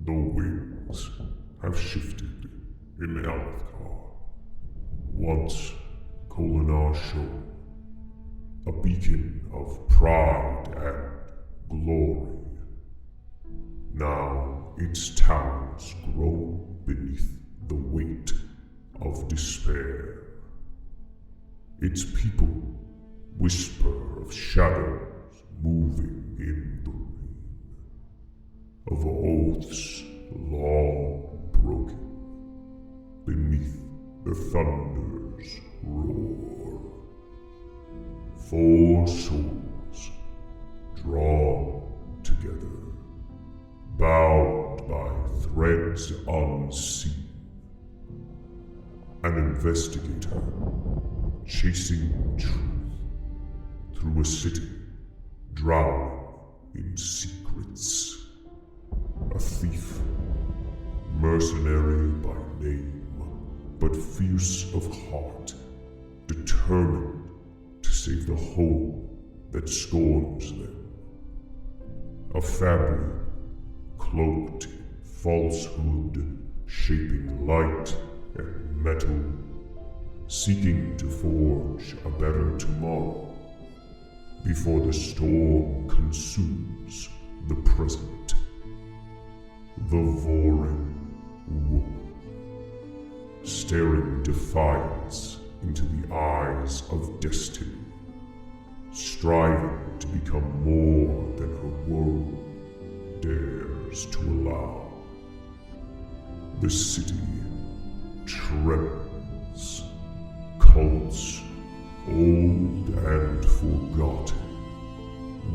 The winds have shifted in Alethi. Once Kholinar shone, a beacon of pride and glory. Now its towers groan beneath the weight of despair. Its people whisper of shadows moving in the rain, of oaths long broken beneath the thunder's roar. 4 souls drawn together, bound by threads unseen. An investigator chasing truth through a city drowning in secrets. A thief, mercenary by name, but fierce of heart, determined to save the home that scorns them. A fabric cloaked in falsehood, shaping light and metal, seeking to forge a better tomorrow before the storm consumes the present. The Vorin woman, staring defiance into the eyes of destiny, striving to become more than her world dares to allow. The city trembles. Cults, old and forgotten,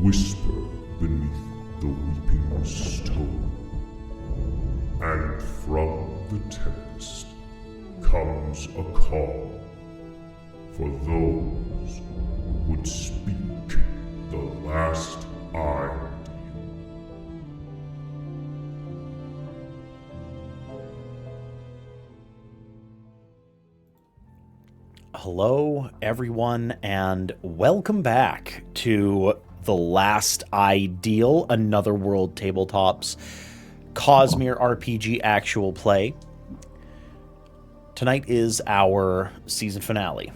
whisper beneath the weeping stone. And from the tempest comes a call for those who would speak the last ideal. Hello, everyone, and welcome back to The Last Ideal, Another World Tabletop's Cosmere RPG actual play. Tonight is our season finale,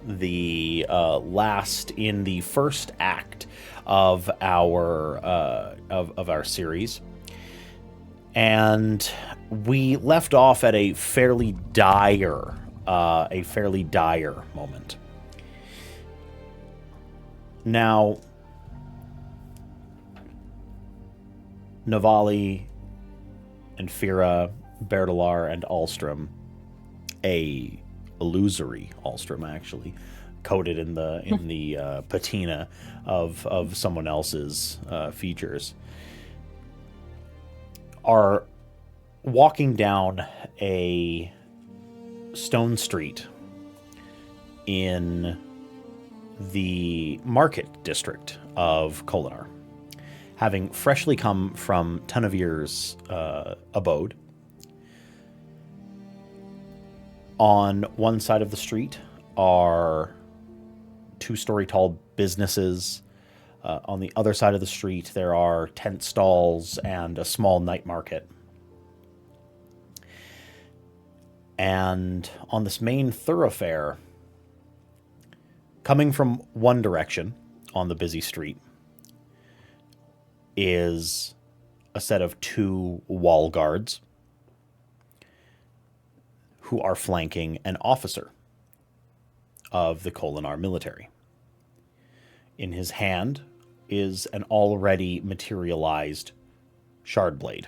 the last in the first act of our series, and we left off at a fairly dire moment. Now, Navali and Fira, Bertalar and Alstrom, a illusory Alstrom actually, coated in the patina of someone else's features, are walking down a stone street in the market district of Kholinar, having freshly come from Tunavir's abode. On one side of the street are 2-story tall businesses. On the other side of the street there are tent stalls and a small night market. And on this main thoroughfare, coming from one direction on the busy street, is a set of 2 wall guards who are flanking an officer of the Kholinar military. In his hand is an already materialized shard blade,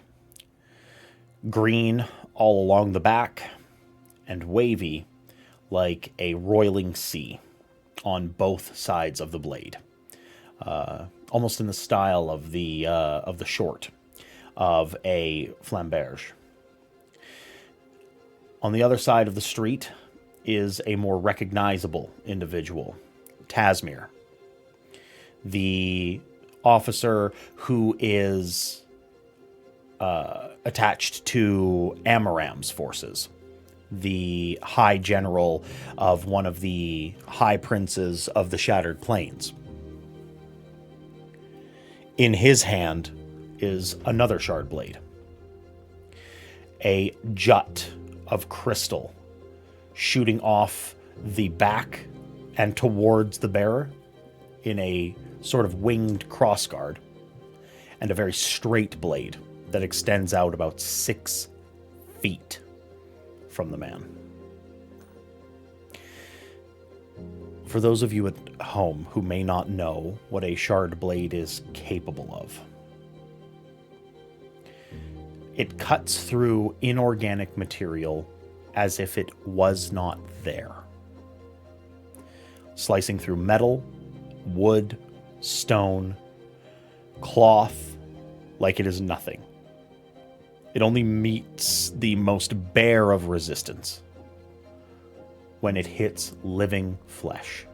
green all along the back, and wavy like a roiling sea on both sides of the blade, almost in the style of the short of a flamberge. On the other side of the street is a more recognizable individual, Tasmir, the officer who is attached to Amaram's forces, the high general of one of the high princes of the Shattered Plains. In his hand is another shard blade, a jut of crystal shooting off the back and towards the bearer in a sort of winged crossguard, and a very straight blade that extends out about 6 feet from the man. For those of you at home who may not know what a shard blade is capable of, it cuts through inorganic material as if it was not there, slicing through metal, wood, stone, cloth, like it is nothing. It only meets the most bare of resistance when it hits living flesh.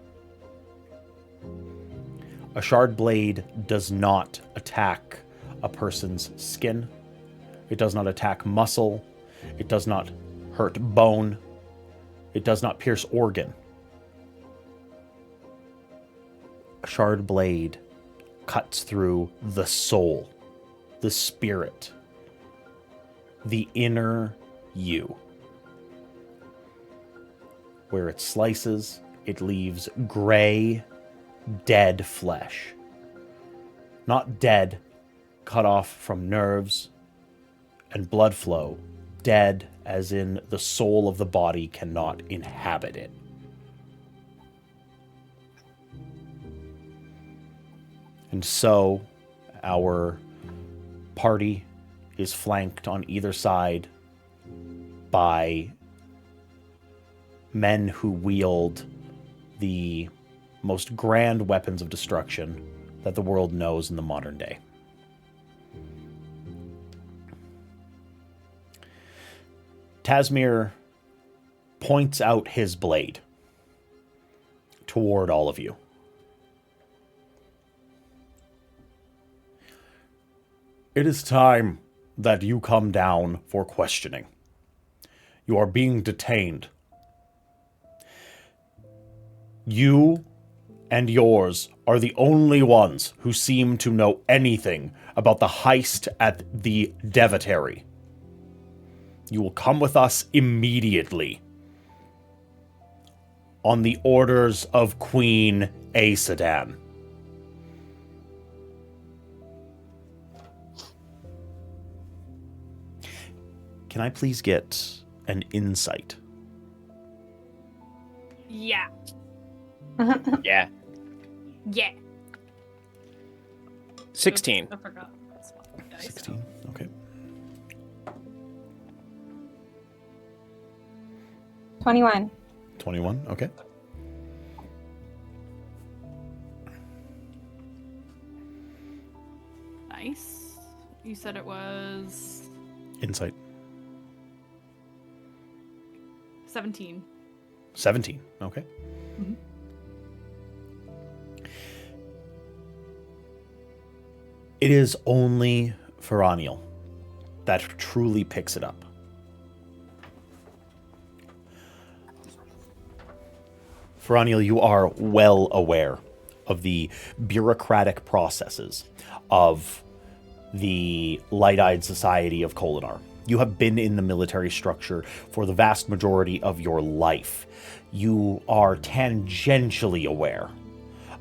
A shard blade does not attack a person's skin. It does not attack muscle. It does not hurt bone. It does not pierce organ. A shard blade cuts through the soul, the spirit, the inner you. Where it slices, it leaves gray, dead flesh. Not dead, cut off from nerves and blood flow. Dead as in the soul of the body cannot inhabit it. And so, our party is flanked on either side by men who wield the most grand weapons of destruction that the world knows in the modern day. Tasmir points out his blade toward all of you. It is time that you come down for questioning. You are being detained. You and yours are the only ones who seem to know anything about the heist at the Devotary. You will come with us immediately. On the orders of Queen Aesudan. Can I please get an insight? Yeah. Yeah. Yeah. 16. I forgot. That's fucking dice. 16, okay. 21. 21, okay. Nice. You said it was Insight. 17. 17, okay. Mhm. It is only Feraniel that truly picks it up. Feraniel, you are well aware of the bureaucratic processes of the Light-Eyed Society of Kholinar. You have been in the military structure for the vast majority of your life. You are tangentially aware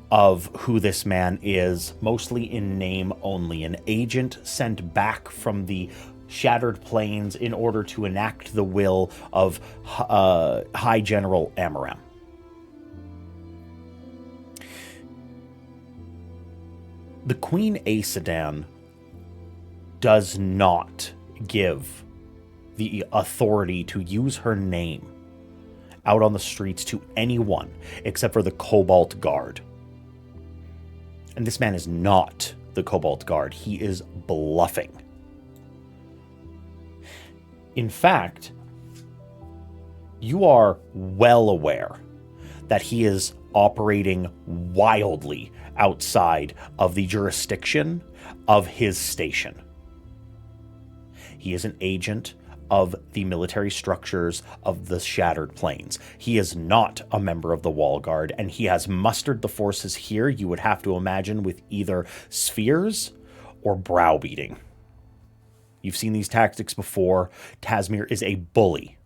of who this man is, mostly in name only, an agent sent back from the Shattered Plains in order to enact the will of High General Amaram. The Queen Aesudan does not give the authority to use her name out on the streets to anyone except for the Cobalt Guard. And this man is not the Cobalt Guard. He is bluffing. In fact, you are well aware that he is operating wildly outside of the jurisdiction of his station. He is an agent of the military structures of the Shattered Plains. He is not a member of the Wall Guard, and he has mustered the forces here, you would have to imagine, with either spheres or browbeating. You've seen these tactics before. Tasmir is a bully,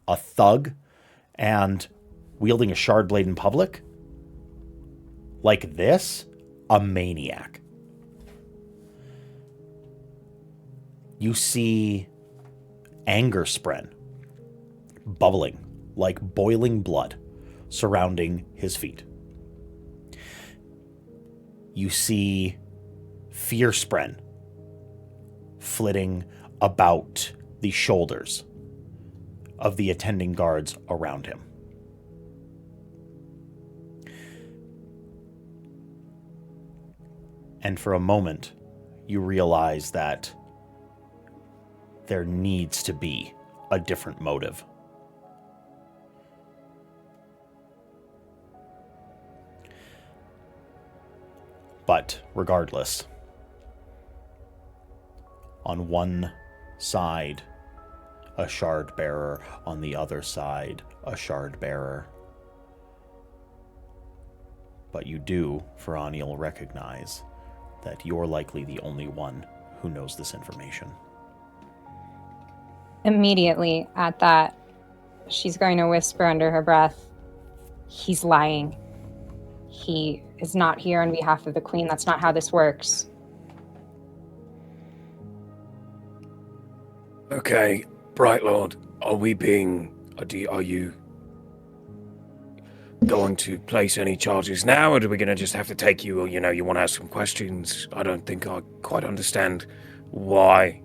a thug, and wielding a shard blade in public, like this, a maniac. You see anger spren, bubbling like boiling blood, surrounding his feet. You see fear spren flitting about the shoulders of the attending guards around him. And for a moment, you realize that there needs to be a different motive. But regardless, on one side, a shard bearer, on the other side, a shard bearer. But you do, Feraniel, recognize that you're likely the only one who knows this information. Immediately at that, she's going to whisper under her breath, "He's lying. He is not here on behalf of the Queen. That's not how this works." Okay, Bright Lord, are you going to place any charges now, or are we going to just have to take you, or, you want to ask some questions? I don't think I quite understand why,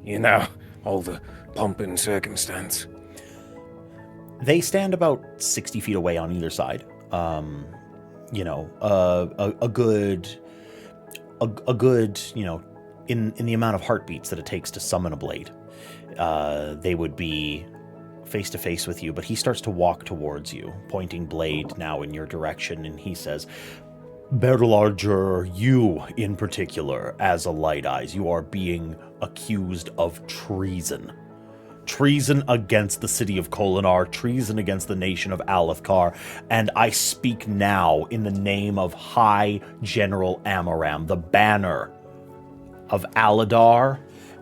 all the pomp and circumstance. They stand about 60 feet away on either side. A good, in the amount of heartbeats that it takes to summon a blade. They would be face to face with you, but he starts to walk towards you, pointing blade now in your direction, and he says, "Berlarger, you in particular, as a Light Eyes, you are being accused of treason. Treason against the city of Kholinar, treason against the nation of Alethkar, and I speak now in the name of High General Amaram, the banner of Aladar,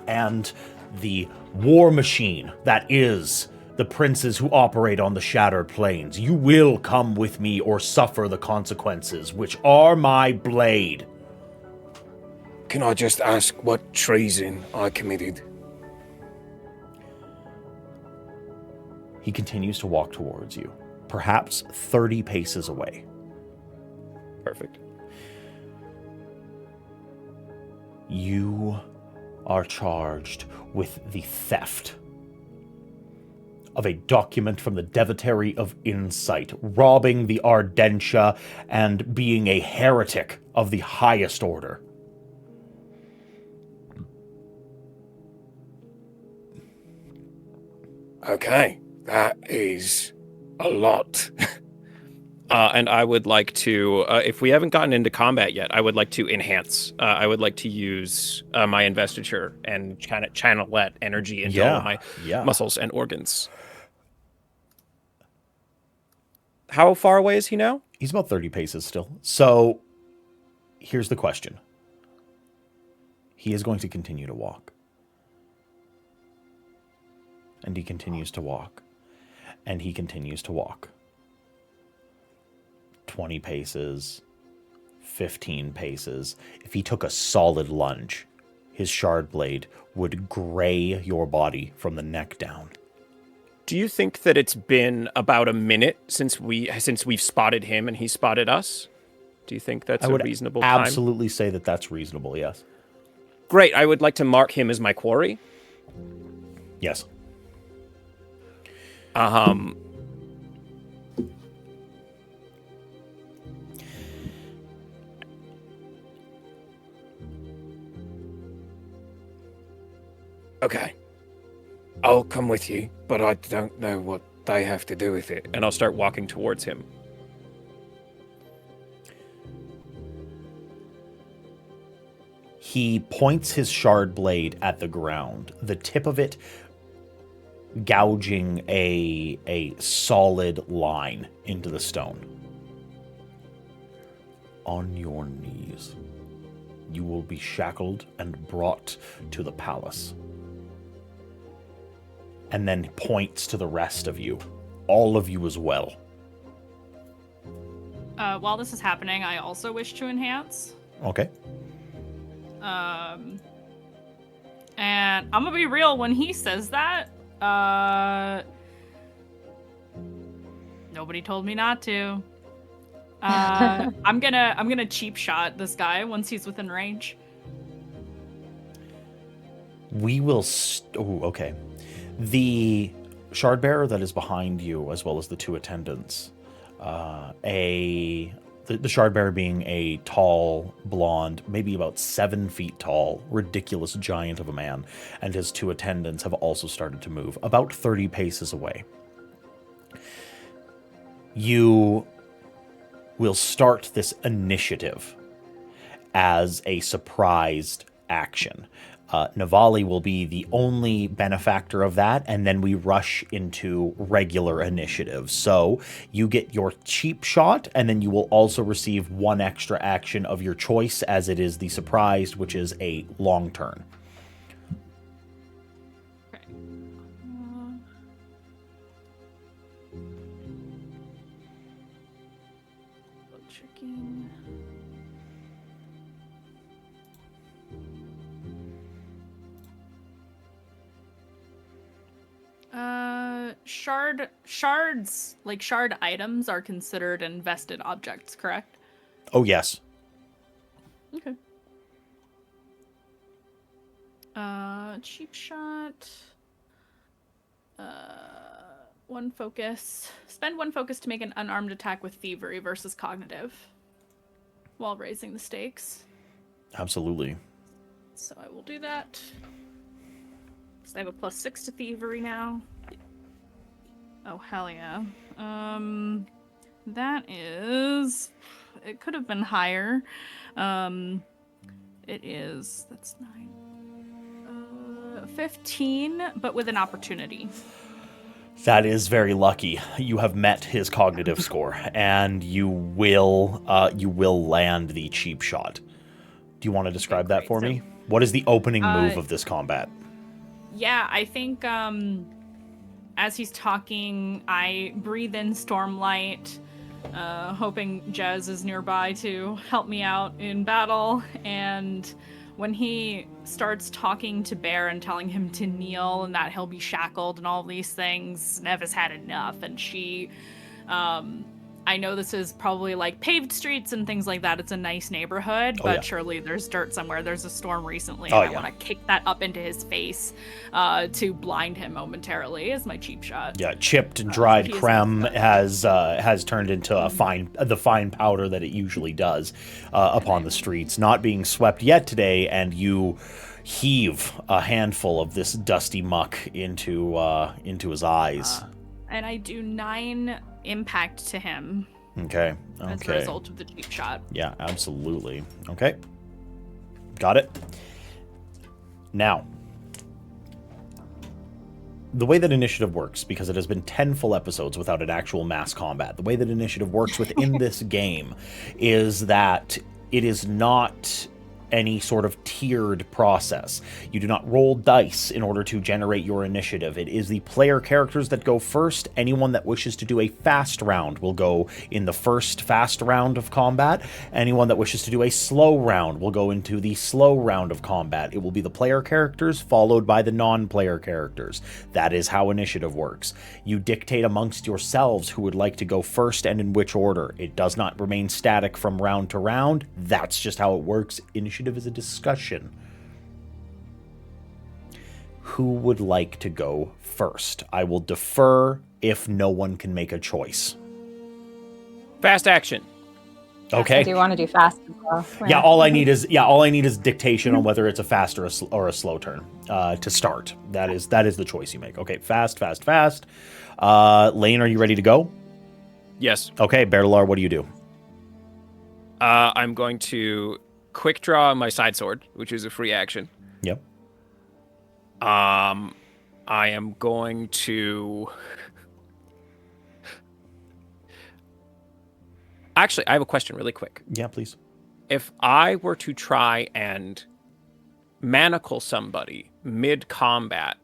and the war machine that is the princes who operate on the Shattered Plains. You will come with me or suffer the consequences, which are my blade." Can I just ask what treason I committed? He continues to walk towards you, perhaps 30 paces away. Perfect. You are charged with the theft of a document from the Devotary of Insight, robbing the Ardentia, and being a heretic of the highest order. Okay, that is a lot. And I would like to, if we haven't gotten into combat yet, I would like to enhance. I would like to use my investiture and kind of channel that energy into all of my muscles and organs. How far away is he now? He's about 30 paces still. So here's the question. He is going to continue to walk. And he continues to walk. And he continues to walk. 20 paces, 15 paces. If he took a solid lunge, his shard blade would gray your body from the neck down. Do you think that it's been about a minute since we've spotted him and he spotted us? Do you think that's a reasonable time? I would absolutely say that that's reasonable, yes. Great. I would like to mark him as my quarry. Yes. Okay. I'll come with you, but I don't know what they have to do with it. And I'll start walking towards him. He points his shard blade at the ground, the tip of it gouging a solid line into the stone. On your knees, you will be shackled and brought to the palace. and then points to the rest of you. All of you as well. While this is happening, I also wish to enhance. Okay. And I'm gonna be real when he says that. Nobody told me not to. I'm gonna cheap shot this guy once he's within range. We will. Okay. The shard bearer that is behind you, as well as the two attendants, the shard bearer being a tall, blonde, maybe about 7 feet tall, ridiculous giant of a man, and his two attendants have also started to move about 30 paces away. You will start this initiative as a surprised action. Navali will be the only benefactor of that, and then we rush into regular initiative. So you get your cheap shot, and then you will also receive one extra action of your choice, as it is the surprised, which is a long turn. Okay. Checking. Shards, like shard items, are considered invested objects, correct? Oh, yes. Okay. Cheap shot. One focus. Spend one focus to make an unarmed attack with thievery versus cognitive while raising the stakes. Absolutely. So I will do that. So I have a +6 to thievery now. Oh, hell yeah. That is... It could have been higher. It is... That's 9. 15, but with an opportunity. That is very lucky. You have met his cognitive score, and you will land the cheap shot. Do you want to describe that for me? What is the opening move of this combat? Yeah, I think as he's talking, I breathe in Stormlight, hoping Jez is nearby to help me out in battle. And when he starts talking to Bear and telling him to kneel and that he'll be shackled and all these things, Nev has had enough. And she, I know this is probably like paved streets and things like that. It's a nice neighborhood, but surely there's dirt somewhere. There's a storm recently, and I want to kick that up into his face to blind him momentarily as my cheap shot. Yeah, chipped and dried creme has turned into the fine powder that it usually does upon the streets. Not being swept yet today, and you heave a handful of this dusty muck into his eyes. And I do 9 impact to him. Okay. As a result of the cheap shot. Yeah, absolutely. Okay. Got it. Now, the way that initiative works, because it has been 10 full episodes without an actual mass combat, the way that initiative works within this game is that it is not any sort of tiered process. You do not roll dice in order to generate your initiative. It is the player characters that go first. Anyone that wishes to do a fast round will go in the first fast round of combat. Anyone that wishes to do a slow round will go into the slow round of combat. It will be the player characters followed by the non-player characters. That is how initiative works. You dictate amongst yourselves who would like to go first and in which order. It does not remain static from round to round. That's just how it works. Initiative is a discussion. Who would like to go first? I will defer if no one can make a choice. Fast action. Okay. I do want to do fast as well. Yeah, all I need is dictation on whether it's a fast or a slow turn to start. That is the choice you make. Okay, fast. Lane, are you ready to go? Yes. Okay, Berlar, what do you do? I'm going to quick draw my side sword, which is a free action. Yep. I am going to... Actually, I have a question really quick. Yeah, please. If I were to try and manacle somebody mid-combat,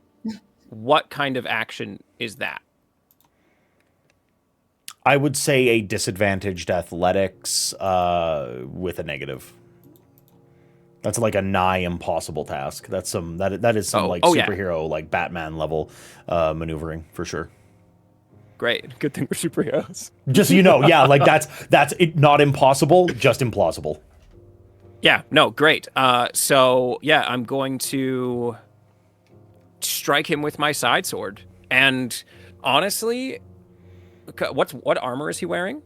what kind of action is that? I would say a disadvantaged athletics with a negative. That's like a nigh impossible task. That's that is some superhero like Batman level maneuvering for sure. Great, good thing we're superheroes. Just so you know, yeah, like that's it, not impossible, just implausible. Yeah, no, great. So yeah, I'm going to strike him with my side sword. And honestly, what armor is he wearing?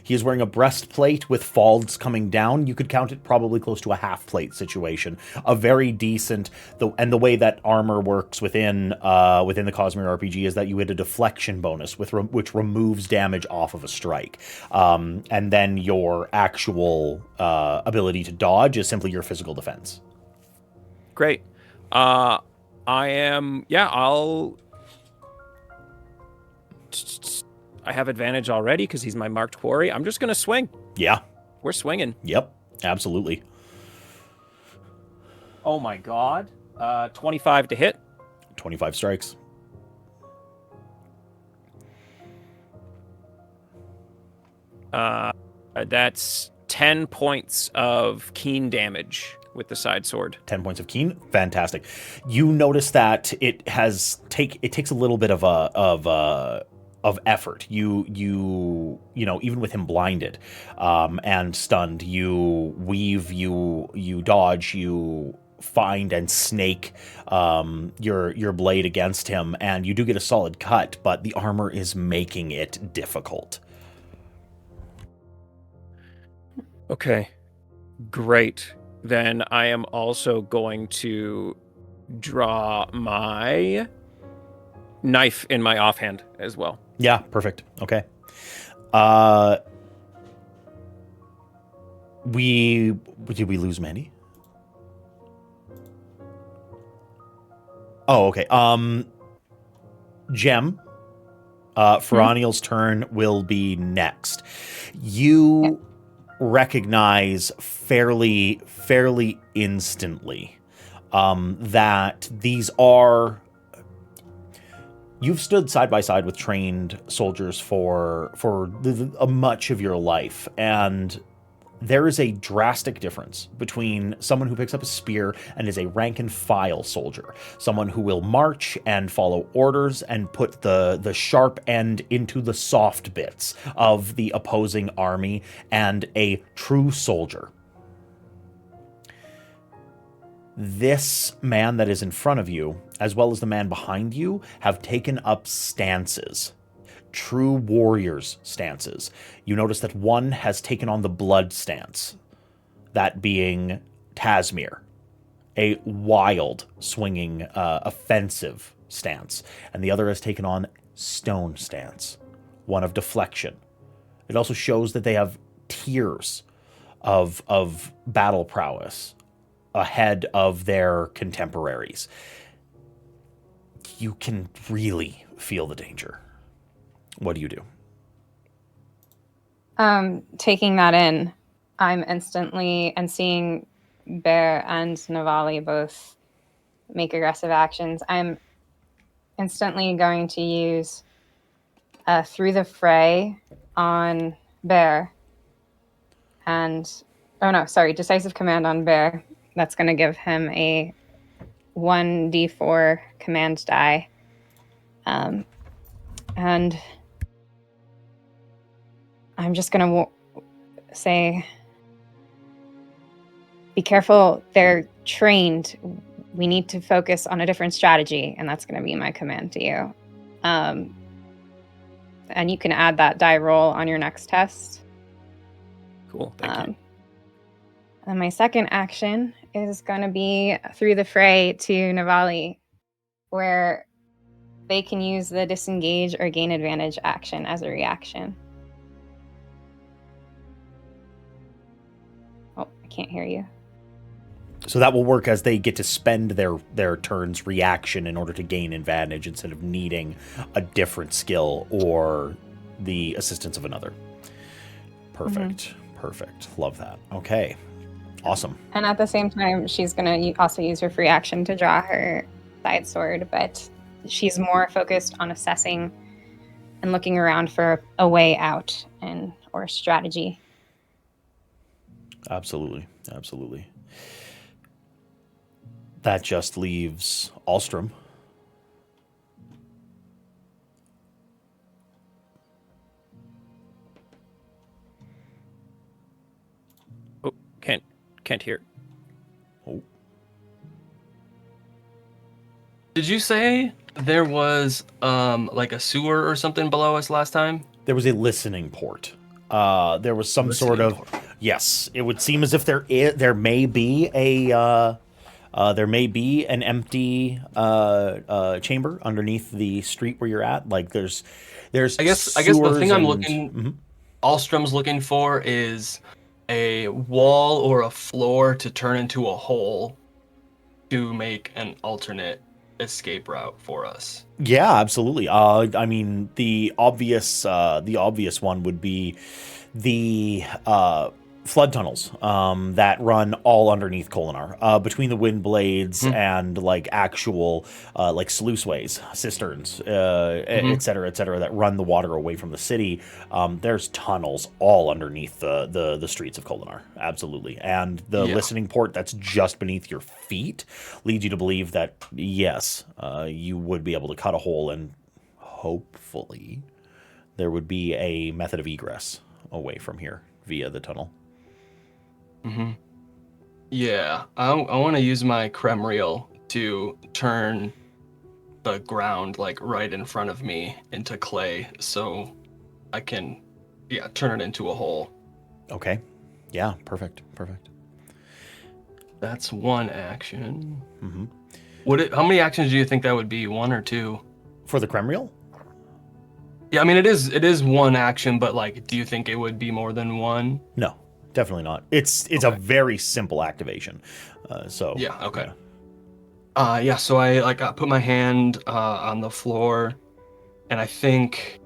He is wearing a breastplate with folds coming down. You could count it probably close to a half plate situation. A very decent, and the way that armor works within the Cosmere RPG is that you get a deflection bonus which removes damage off of a strike, and then your actual ability to dodge is simply your physical defense. Great. I have advantage already because he's my marked quarry. I'm just going to swing. Yeah. We're swinging. Yep, absolutely. Oh my god. 25 to hit. 25 strikes. That's 10 points of keen damage with the side sword. 10 points of keen. Fantastic. You notice that it takes a little bit of effort. You know, even with him blinded and stunned, you weave, you dodge, you find and snake your blade against him, and you do get a solid cut, but the armor is making it difficult. Okay, great. Then I am also going to draw my knife in my offhand as well. Yeah, perfect. Okay. Did we lose Mandy? Oh, okay. Gem, Feraniel's turn will be next. You recognize fairly instantly that these are... You've stood side by side with trained soldiers for much of your life, and there is a drastic difference between someone who picks up a spear and is a rank and file soldier, someone who will march and follow orders and put the sharp end into the soft bits of the opposing army, and a true soldier. This man that is in front of you, as well as the man behind you, have taken up stances. True warriors' stances. You notice that one has taken on the blood stance, that being Tasmir, a wild, swinging, offensive stance, and the other has taken on stone stance, one of deflection. It also shows that they have tiers of battle prowess ahead of their contemporaries. You can really feel the danger. What do you do? Taking that in, I'm instantly, and seeing Bear and Navali both make aggressive actions, I'm instantly going to use Through the Fray on Bear. And, Decisive Command on Bear. That's going to give him a 1d4 command die. And I'm just going to say, be careful. They're trained. We need to focus on a different strategy, and that's going to be my command to you. And you can add that die roll on your next test. Cool, thank you. And my second action is going to be Through the Fray to Navali, where they can use the disengage or gain advantage action as a reaction. Oh, I can't hear you. So that will work as they get to spend their turn's reaction in order to gain advantage instead of needing a different skill or the assistance of another. Perfect. Mm-hmm. Perfect. Love that. Okay. Awesome. And at the same time, she's going to also use her free action to draw her side sword, but she's more focused on assessing and looking around for a way out or a strategy. Absolutely. Absolutely. That just leaves Alstrom. Oh, can't hear. Oh. Did you say there was like a sewer or something below us last time? There was a listening port. There was some sort of yes. It would seem as if there may be an empty chamber underneath the street where you're at. Like there's. I guess the thing I'm looking, Alstrom's looking for is a wall or a floor to turn into a hole to make an alternate escape route for us. Yeah, absolutely. I mean, the obvious one would be the flood tunnels that run all underneath Kholinar, between the wind blades and like actual like sluiceways, cisterns, et cetera, that run the water away from the city. There's tunnels all underneath the streets of Kholinar, absolutely. And the listening port that's just beneath your feet leads you to believe that yes, you would be able to cut a hole and hopefully there would be a method of egress away from here via the tunnel. Mm-hmm. Yeah, I want to use my creme reel to turn the ground like right in front of me into clay, so I can, turn it into a hole. Okay. Yeah. Perfect. That's one action. Mm-hmm. How many actions do you think that would be? 1 or 2? For the creme reel? Yeah, I mean it is one action, but like, do you think it would be more than 1? No. Definitely not. It's a very simple activation. So yeah, okay. Yeah. So I put my hand on the floor, and I think.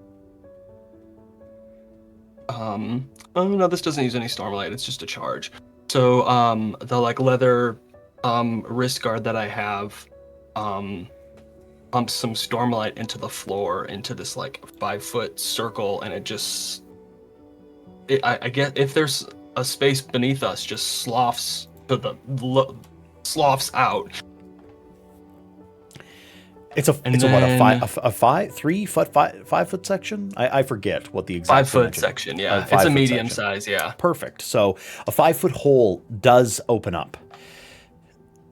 Oh no, this doesn't use any stormlight. It's just a charge. So the like leather wrist guard that I have pumps some stormlight into the floor into this like 5-foot circle, and it just. I get if there's a space beneath us just sloughs out. It's a 3 foot 5 foot section. I forget what the exact 5 foot section. Yeah, it's a medium size. Yeah, perfect. So a 5 foot hole does open up.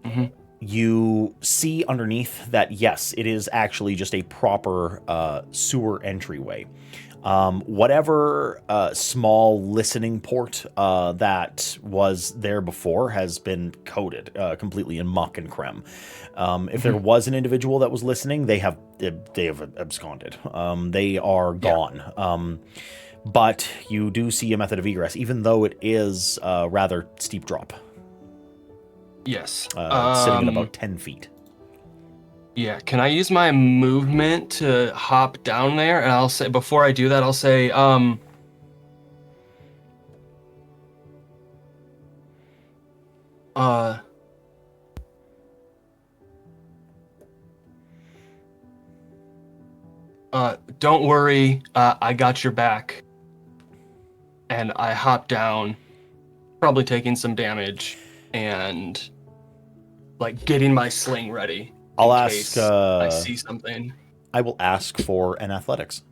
Mm-hmm. You see underneath that. Yes, it is actually just a proper sewer entryway. Whatever small listening port that was there before has been coated completely in muck and creme. If there was an individual that was listening, they have absconded. They are gone. But you do see a method of egress, even though it is a rather steep drop. Yes. It's sitting at about 10 feet. Yeah, can I use my movement to hop down there? And I'll say, before I do that, I'll say, don't worry, I got your back. And I hop down, probably taking some damage, and like getting my sling ready. I'll ask. I see something. I will ask for an athletics.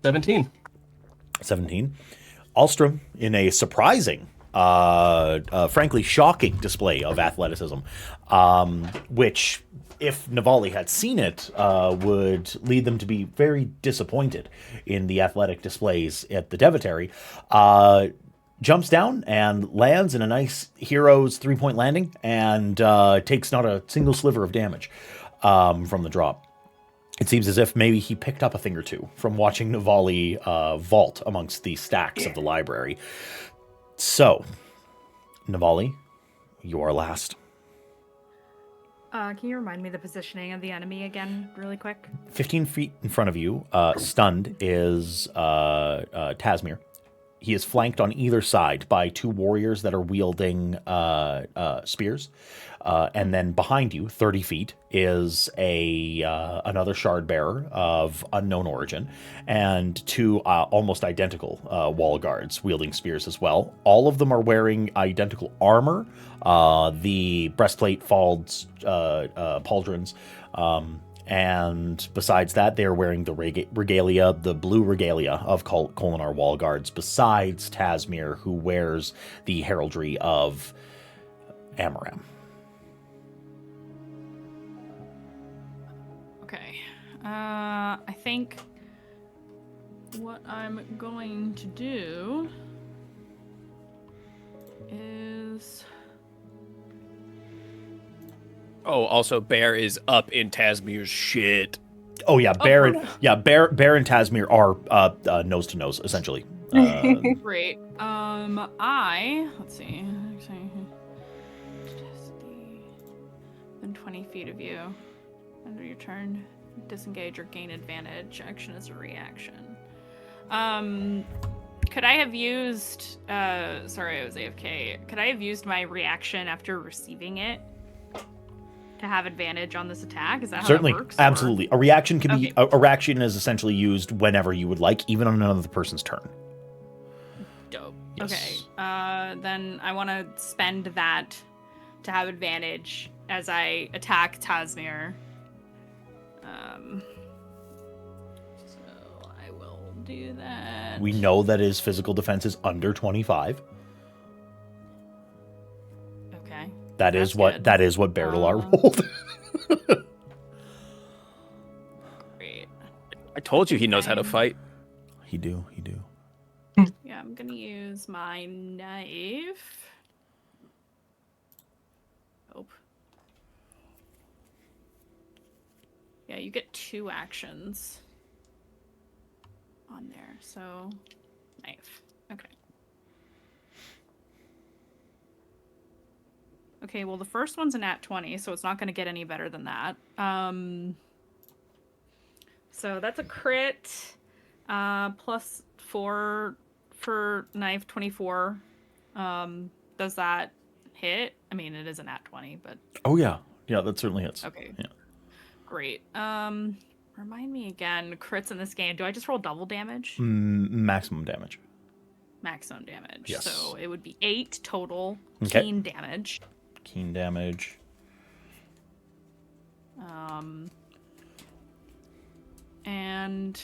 17. Alstrom, in a surprising, frankly shocking display of athleticism, which, if Navali had seen it, would lead them to be very disappointed in the athletic displays at the Devotary. Jumps down and lands in a nice hero's 3-point landing and takes not a single sliver of damage from the drop. It seems as if maybe he picked up a thing or two from watching Navali vault amongst the stacks of the library. So, Navali, you are last. Can you remind me the positioning of the enemy again, really quick? 15 feet in front of you, stunned, is Tasmir. He is flanked on either side by 2 warriors that are wielding spears. And then behind you, 30 feet, is another shard bearer of unknown origin, and 2 almost identical wall guards wielding spears as well. All of them are wearing identical armor, the breastplate, falds, pauldrons, and besides that, they're wearing the regalia, the blue regalia of Kholinar wall guards, besides Tasmir, who wears the heraldry of Amaram. Okay. I think what I'm going to do is... Oh, also, Bear is up in Tasmir's shit. Oh yeah, Bear and Tasmir are nose to nose essentially. Great. Let's see. Within 20 feet of you. Under your turn, disengage or gain advantage. Action is a reaction. Could I have used sorry, I was AFK. Could I have used my reaction after receiving it to have advantage on this attack? Is that how Certainly, that works? absolutely. A reaction can be a reaction is essentially used whenever you would like, even on another person's turn. Dope. Yes. Okay. Then I want to spend that to have advantage as I attack Tasmir. So I will do that. We know that his physical defense is under 25. Okay. That is what Bertilar rolled. Great. I told you he knows how to fight. He do. Yeah, I'm gonna use my knife. Hope. Yeah, you get 2 actions on there. So, knife. Okay. Okay, well, the first one's a nat 20, so it's not going to get any better than that. So that's a crit. Plus 4 for knife, 24. Does that hit? I mean, it is a nat 20, but... Oh, yeah. Yeah, that certainly hits. Okay. Yeah. Great. Remind me again, crits in this game, do I just roll double damage? Maximum damage. Maximum damage. Yes. So it would be 8 total Okay. keen damage. Keen damage. And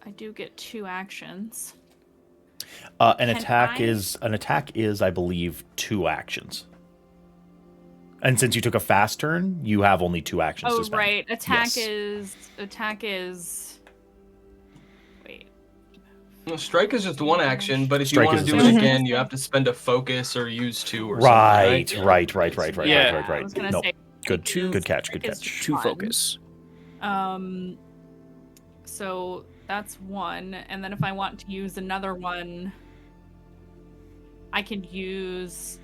I do get 2 actions. An attack is, I believe, 2 actions. And since you took a fast turn, you have only 2 actions to Oh, spend. right. Attack Yes. is... Wait. No, strike is just 1 action, but if Strike you want is to do a it single. again, you have to spend a focus or use 2 or Right. something. Right. Yeah. I was gonna Nope. say, Good catch. strike Good is catch. 2 1. focus. So that's 1, and then if I want to use another one, I can use...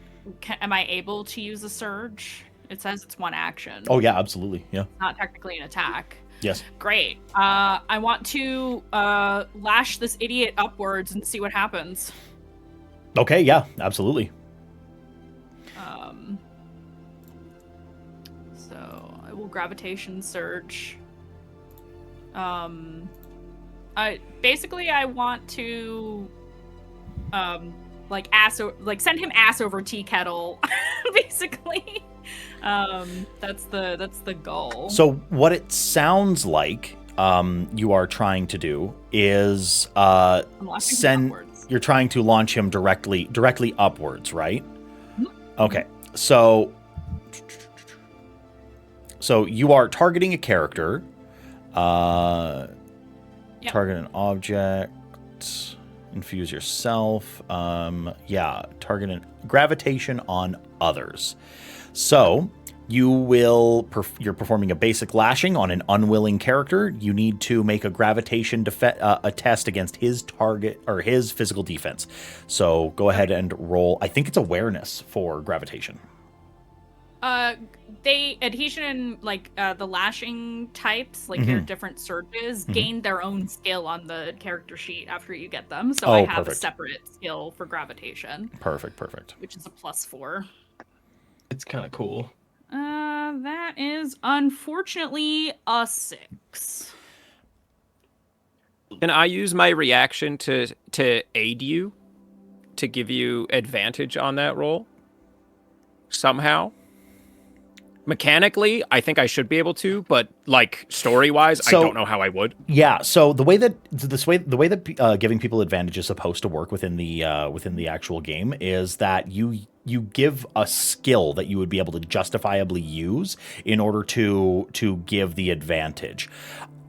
am I able to use a surge? It says it's 1 action. Oh, yeah, absolutely. Yeah. Not technically an attack. Yes. Great. I want to lash this idiot upwards and see what happens. Okay, yeah, absolutely. So I will gravitation surge. I want to send him ass over tea kettle. Basically, that's the goal. So what it sounds like you are trying to do is I'm launching him upwards. you're trying to launch him directly upwards, right? Mm-hmm. Okay. So you are targeting a character, Yep. target an object, infuse yourself. Target an gravitation on others. So you're performing a basic lashing on an unwilling character. You need to make a gravitation a test against his target or his physical defense. So go ahead and roll. I think it's awareness for gravitation. They adhesion, like the lashing types, like your different surges, gain their own skill on the character sheet after you get them. So I have a separate skill for gravitation. Perfect. Which is a +4. It's kind of cool. That is unfortunately a 6. Can I use my reaction to aid you, to give you advantage on that roll? Somehow? Mechanically, I think I should be able to, but like story-wise, I don't know how I would. Yeah. So the way that giving people advantage is supposed to work within the actual game is that you give a skill that you would be able to justifiably use in order to give the advantage.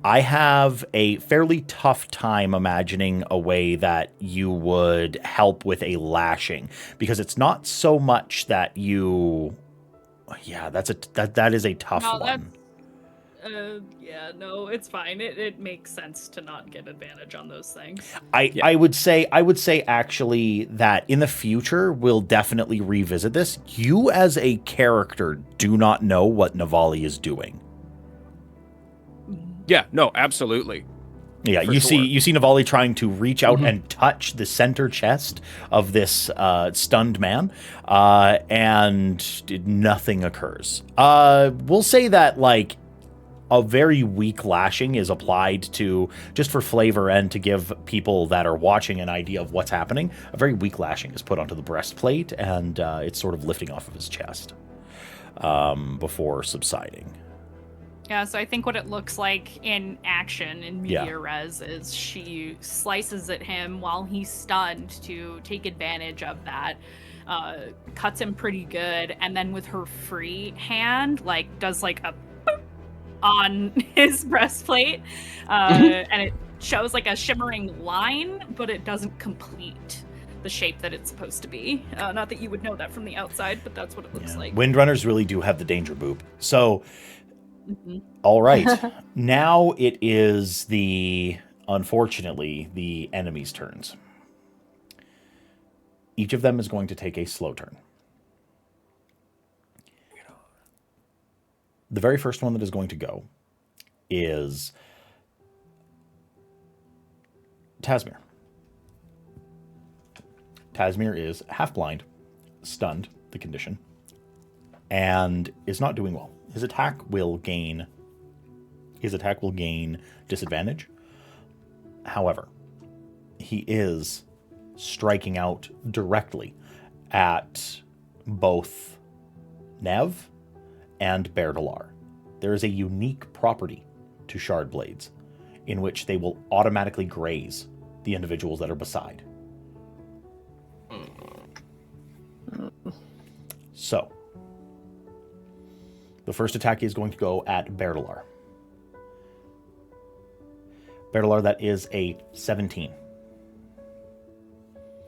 I have a fairly tough time imagining a way that you would help with a lashing, because it's not so much that you. Yeah, that is a tough one. No, it's fine. It makes sense to not get advantage on those things. I would say actually that in the future we'll definitely revisit this. You as a character do not know what Navali is doing. Yeah, no, absolutely. Yeah, you see Navali trying to reach out and touch the center chest of this stunned man, and nothing occurs. We'll say that like a very weak lashing is applied to, just for flavor and to give people that are watching an idea of what's happening. A very weak lashing is put onto the breastplate, and it's sort of lifting off of his chest before subsiding. Yeah, so I think what it looks like in action in media res is she slices at him while he's stunned to take advantage of that, cuts him pretty good, and then with her free hand, like, does like a boop on his breastplate, and it shows like a shimmering line, but it doesn't complete the shape that it's supposed to be. Not that you would know that from the outside, but that's what it looks like. Windrunners really do have the danger boop. So... All right. Now it is unfortunately, the enemy's turns. Each of them is going to take a slow turn. The very first one that is going to go is Tasmir. Tasmir is half blind, stunned, the condition, and is not doing well. His attack will gain disadvantage. However, he is striking out directly at both Nev and Berdalar. There is a unique property to shard blades in which they will automatically graze the individuals that are beside. So, the first attack is going to go at Berdalar. Berdalar, that is a 17.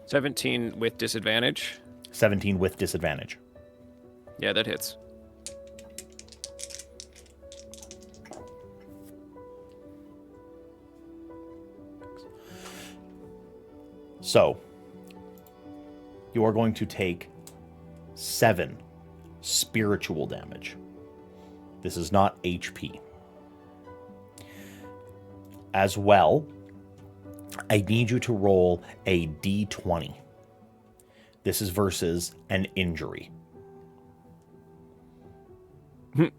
17 with disadvantage? 17 with disadvantage. Yeah, that hits. So, you are going to take 7 spiritual damage. This is not HP. As well, I need you to roll a d20. This is versus an injury.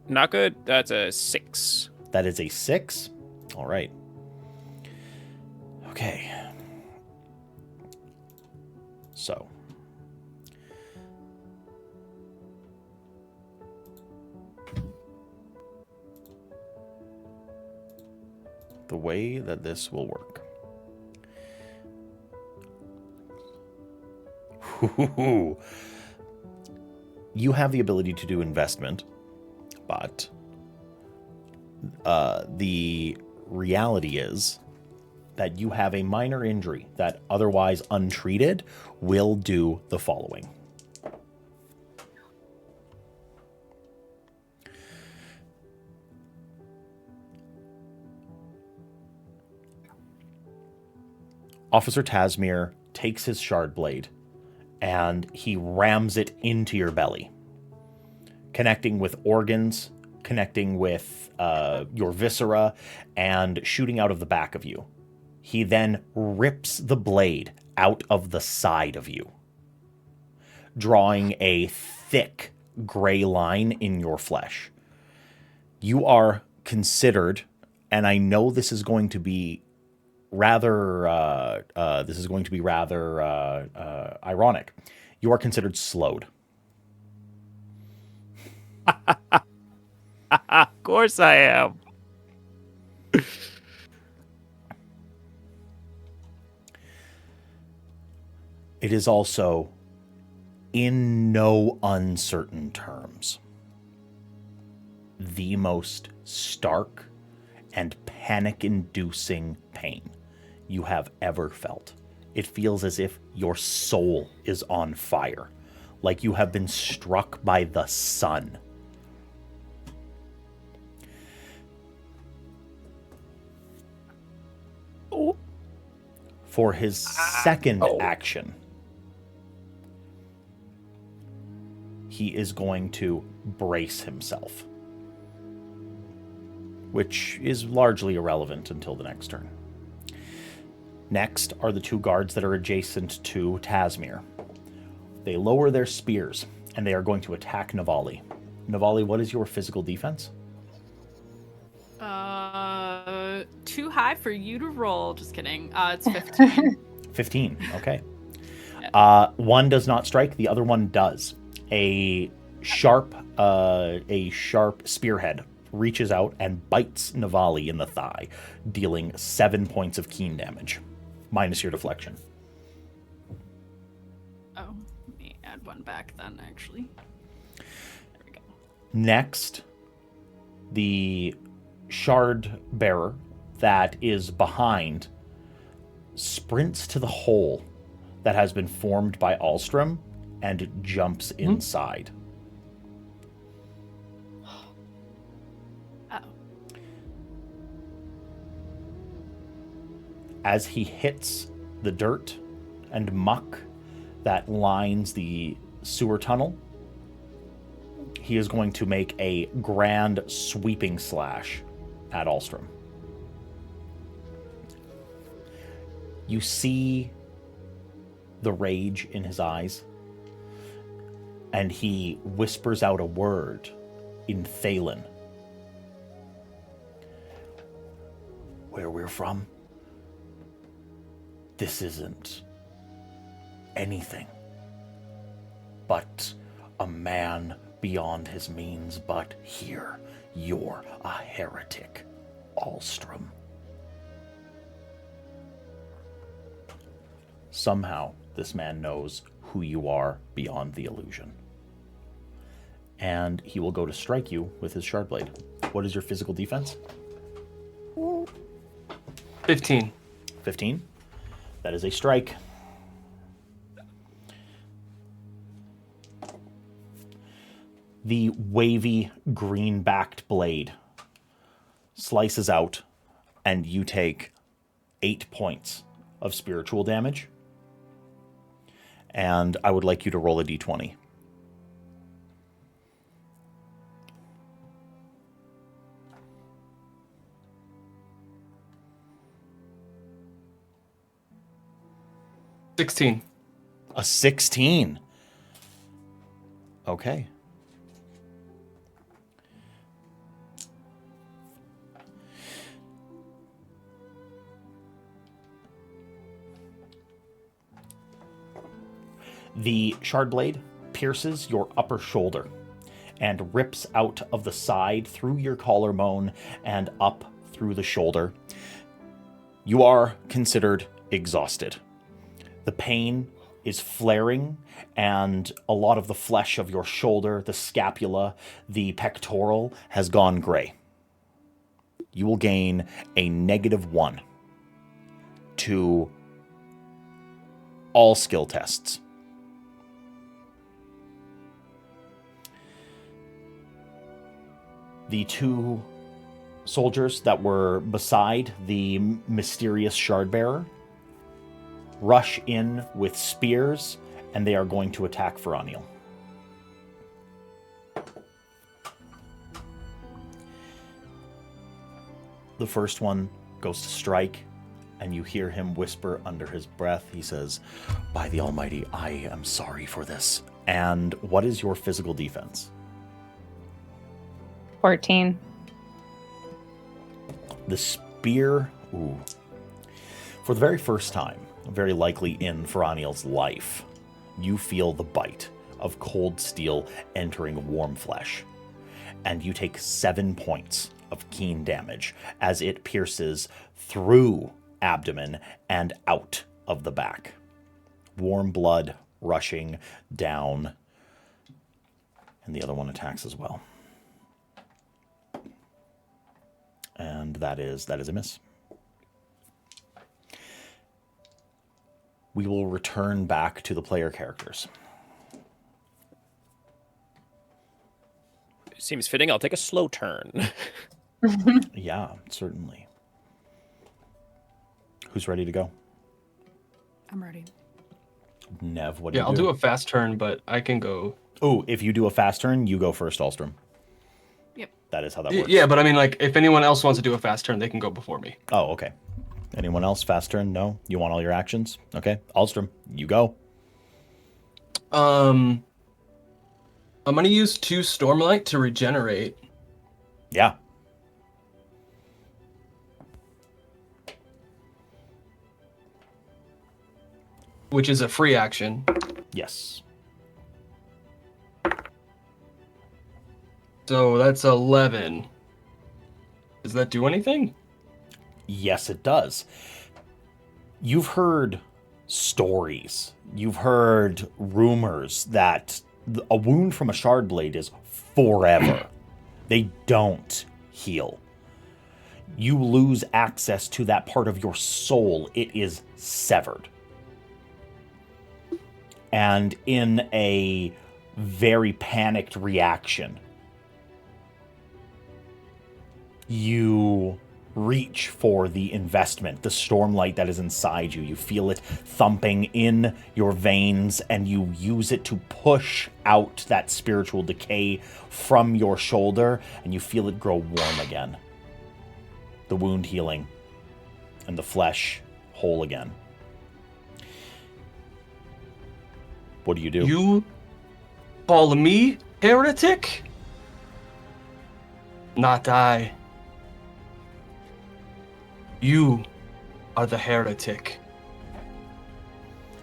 Not good. That's a 6. That is a 6. All right. Okay. So. The way that this will work. You have the ability to do investment, but the reality is that you have a minor injury that otherwise untreated will do the following. Officer Tasmir takes his shard blade and he rams it into your belly. connecting with organs, connecting with your viscera, and shooting out of the back of you. He then rips the blade out of the side of you, drawing a thick gray line in your flesh. You are considered, and I know this is going to be rather ironic. You are considered slowed. Of course I am. It is also, in no uncertain terms, the most stark and panic-inducing pain you have ever felt. It feels as if your soul is on fire, like you have been struck by the sun. For his second action, he is going to brace himself, which is largely irrelevant until the next turn. Next are the two guards that are adjacent to Tasmir. They lower their spears, and they are going to attack Navali. Navali, what is your physical defense? Too high for you to roll. Just kidding. It's 15. 15, okay. One does not strike, the other one does. A sharp spearhead reaches out and bites Navali in the thigh, dealing 7 points of keen damage, minus your deflection. Oh, let me add one back then, actually. There we go. Next, the shard bearer that is behind sprints to the hole that has been formed by Alstrom and jumps inside. Oh. As he hits the dirt and muck that lines the sewer tunnel, he is going to make a grand sweeping slash at Alstrom. You see the rage in his eyes, and he whispers out a word in Thalen. Where we're from, this isn't anything but a man beyond his means, but here you're a heretic, Alstrom. Somehow, this man knows who you are beyond the illusion. And he will go to strike you with his shard blade. What is your physical defense? 15. 15? That is a strike. The wavy, green-backed blade slices out, and you take 8 points of spiritual damage. And I would like you to roll a d20. $16. A 16. Okay. The shard blade pierces your upper shoulder and rips out of the side through your collarbone and up through the shoulder. You are considered exhausted. The pain is flaring, and a lot of the flesh of your shoulder, the scapula, the pectoral has gone gray. You will gain a -1 to all skill tests. The two soldiers that were beside the mysterious shardbearer rush in with spears, and they are going to attack Veroniel. The first one goes to strike, and you hear him whisper under his breath. He says, "By the Almighty, I am sorry for this." And what is your physical defense? 14. The spear, ooh. For the very first time, very likely in Feraniel's life, you feel the bite of cold steel entering warm flesh. And you take 7 points of keen damage as it pierces through abdomen and out of the back. Warm blood rushing down. And the other one attacks as well. And that is a miss. We will return back to the player characters. Seems fitting. I'll take a slow turn. Yeah, certainly. Who's ready to go? I'm ready. Nev, what do you do? I'll do a fast turn, but I can go. Oh, if you do a fast turn, you go first, Alstrom. Yep. That is how that works. Yeah, but I mean, like, if anyone else wants to do a fast turn, they can go before me. Oh, okay. Anyone else? Fast turn? No? You want all your actions? Okay. Alstrom, you go. I'm going to use 2 Stormlight to regenerate. Yeah. Which is a free action. Yes. So that's 11. Does that do anything? Yes, it does. You've heard stories. You've heard rumors that a wound from a shard blade is forever. They don't heal. You lose access to that part of your soul. It is severed. And in a very panicked reaction, you reach for the investment, the stormlight that is inside you. You feel it thumping in your veins, and you use it to push out that spiritual decay from your shoulder, and you feel it grow warm again. The wound healing, and the flesh whole again. What do you do? You call me heretic? Not I. You are the heretic.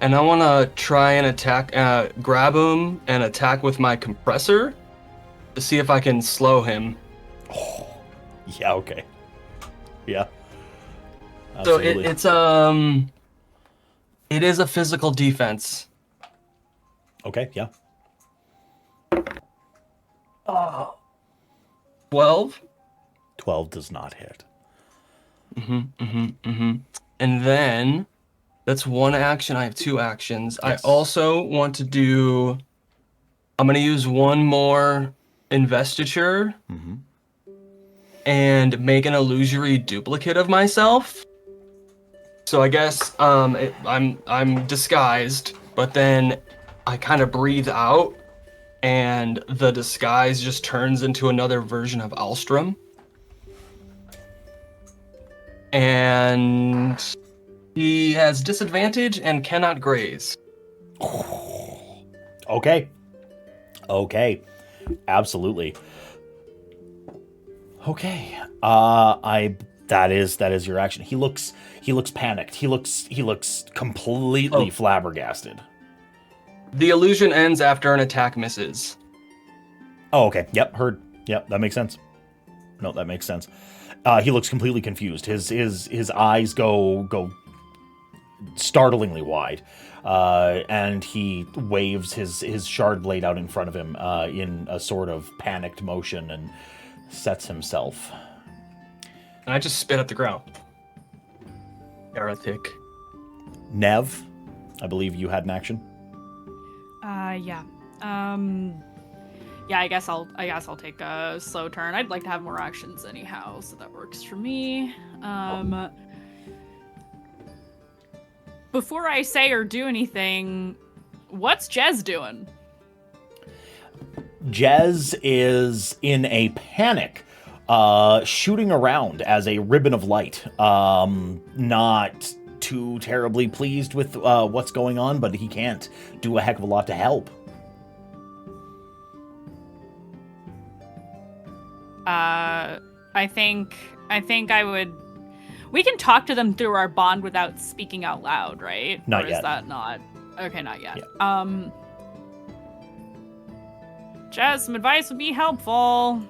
And I want to try and attack, grab him and attack with my compressor to see if I can slow him. Oh, yeah, okay. Yeah. Absolutely. So it is a physical defense. Okay, yeah. 12. 12 does not hit. And then that's one action. I have 2 actions. Yes. I also want to do. I'm going to use one more investiture and make an illusory duplicate of myself. So I guess I'm disguised, but then I kind of breathe out, and the disguise just turns into another version of Alstrom. And he has disadvantage and cannot graze. Okay. Okay. Absolutely. Okay. That is your action. He looks panicked. He looks completely flabbergasted. The illusion ends after an attack misses. Oh, okay. Yep, heard. Yep, that makes sense. No, that makes sense. He looks completely confused. His eyes go startlingly wide, and he waves his shard blade out in front of him in a sort of panicked motion and sets himself. And I just spit at the ground. Heretic. Nev, I believe you had an action. Yeah. Yeah, I guess I'll take a slow turn. I'd like to have more actions anyhow, so that works for me. Before I say or do anything, what's Jez doing? Jez is in a panic shooting around as a ribbon of light. Not too terribly pleased with what's going on, but he can't do a heck of a lot to help. I think I would. We can talk to them through our bond without speaking out loud, right? Not or yet. Is that not? Okay, not yet. Yeah. Jazz, some advice would be helpful.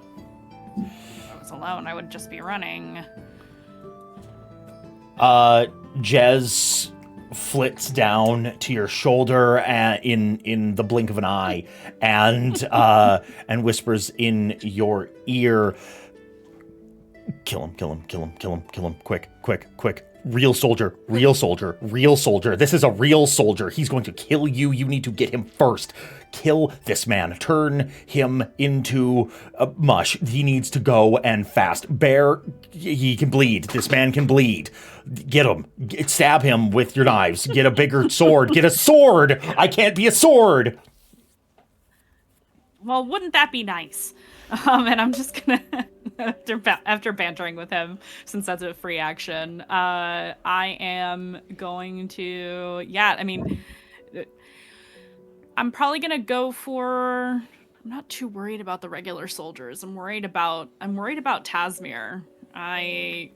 If I was alone, I would just be running. Jez flits down to your shoulder in the blink of an eye, and whispers in your ear, "Kill him! Kill him! Kill him! Kill him! Kill him! Quick! Quick! Quick! Real soldier! Real soldier! Real soldier! This is a real soldier! He's going to kill you! You need to get him first! Kill this man! Turn him into mush! He needs to go, and fast! Bear, he can bleed! This man can bleed! Get him! Stab him with your knives! Get a bigger sword! Get a sword! I can't be a sword!" Well, wouldn't that be nice? And I'm just gonna, after bantering with him, since that's a free action, I am going to, I mean, I'm probably gonna go for. I'm not too worried about the regular soldiers. I'm worried about Tasmir. I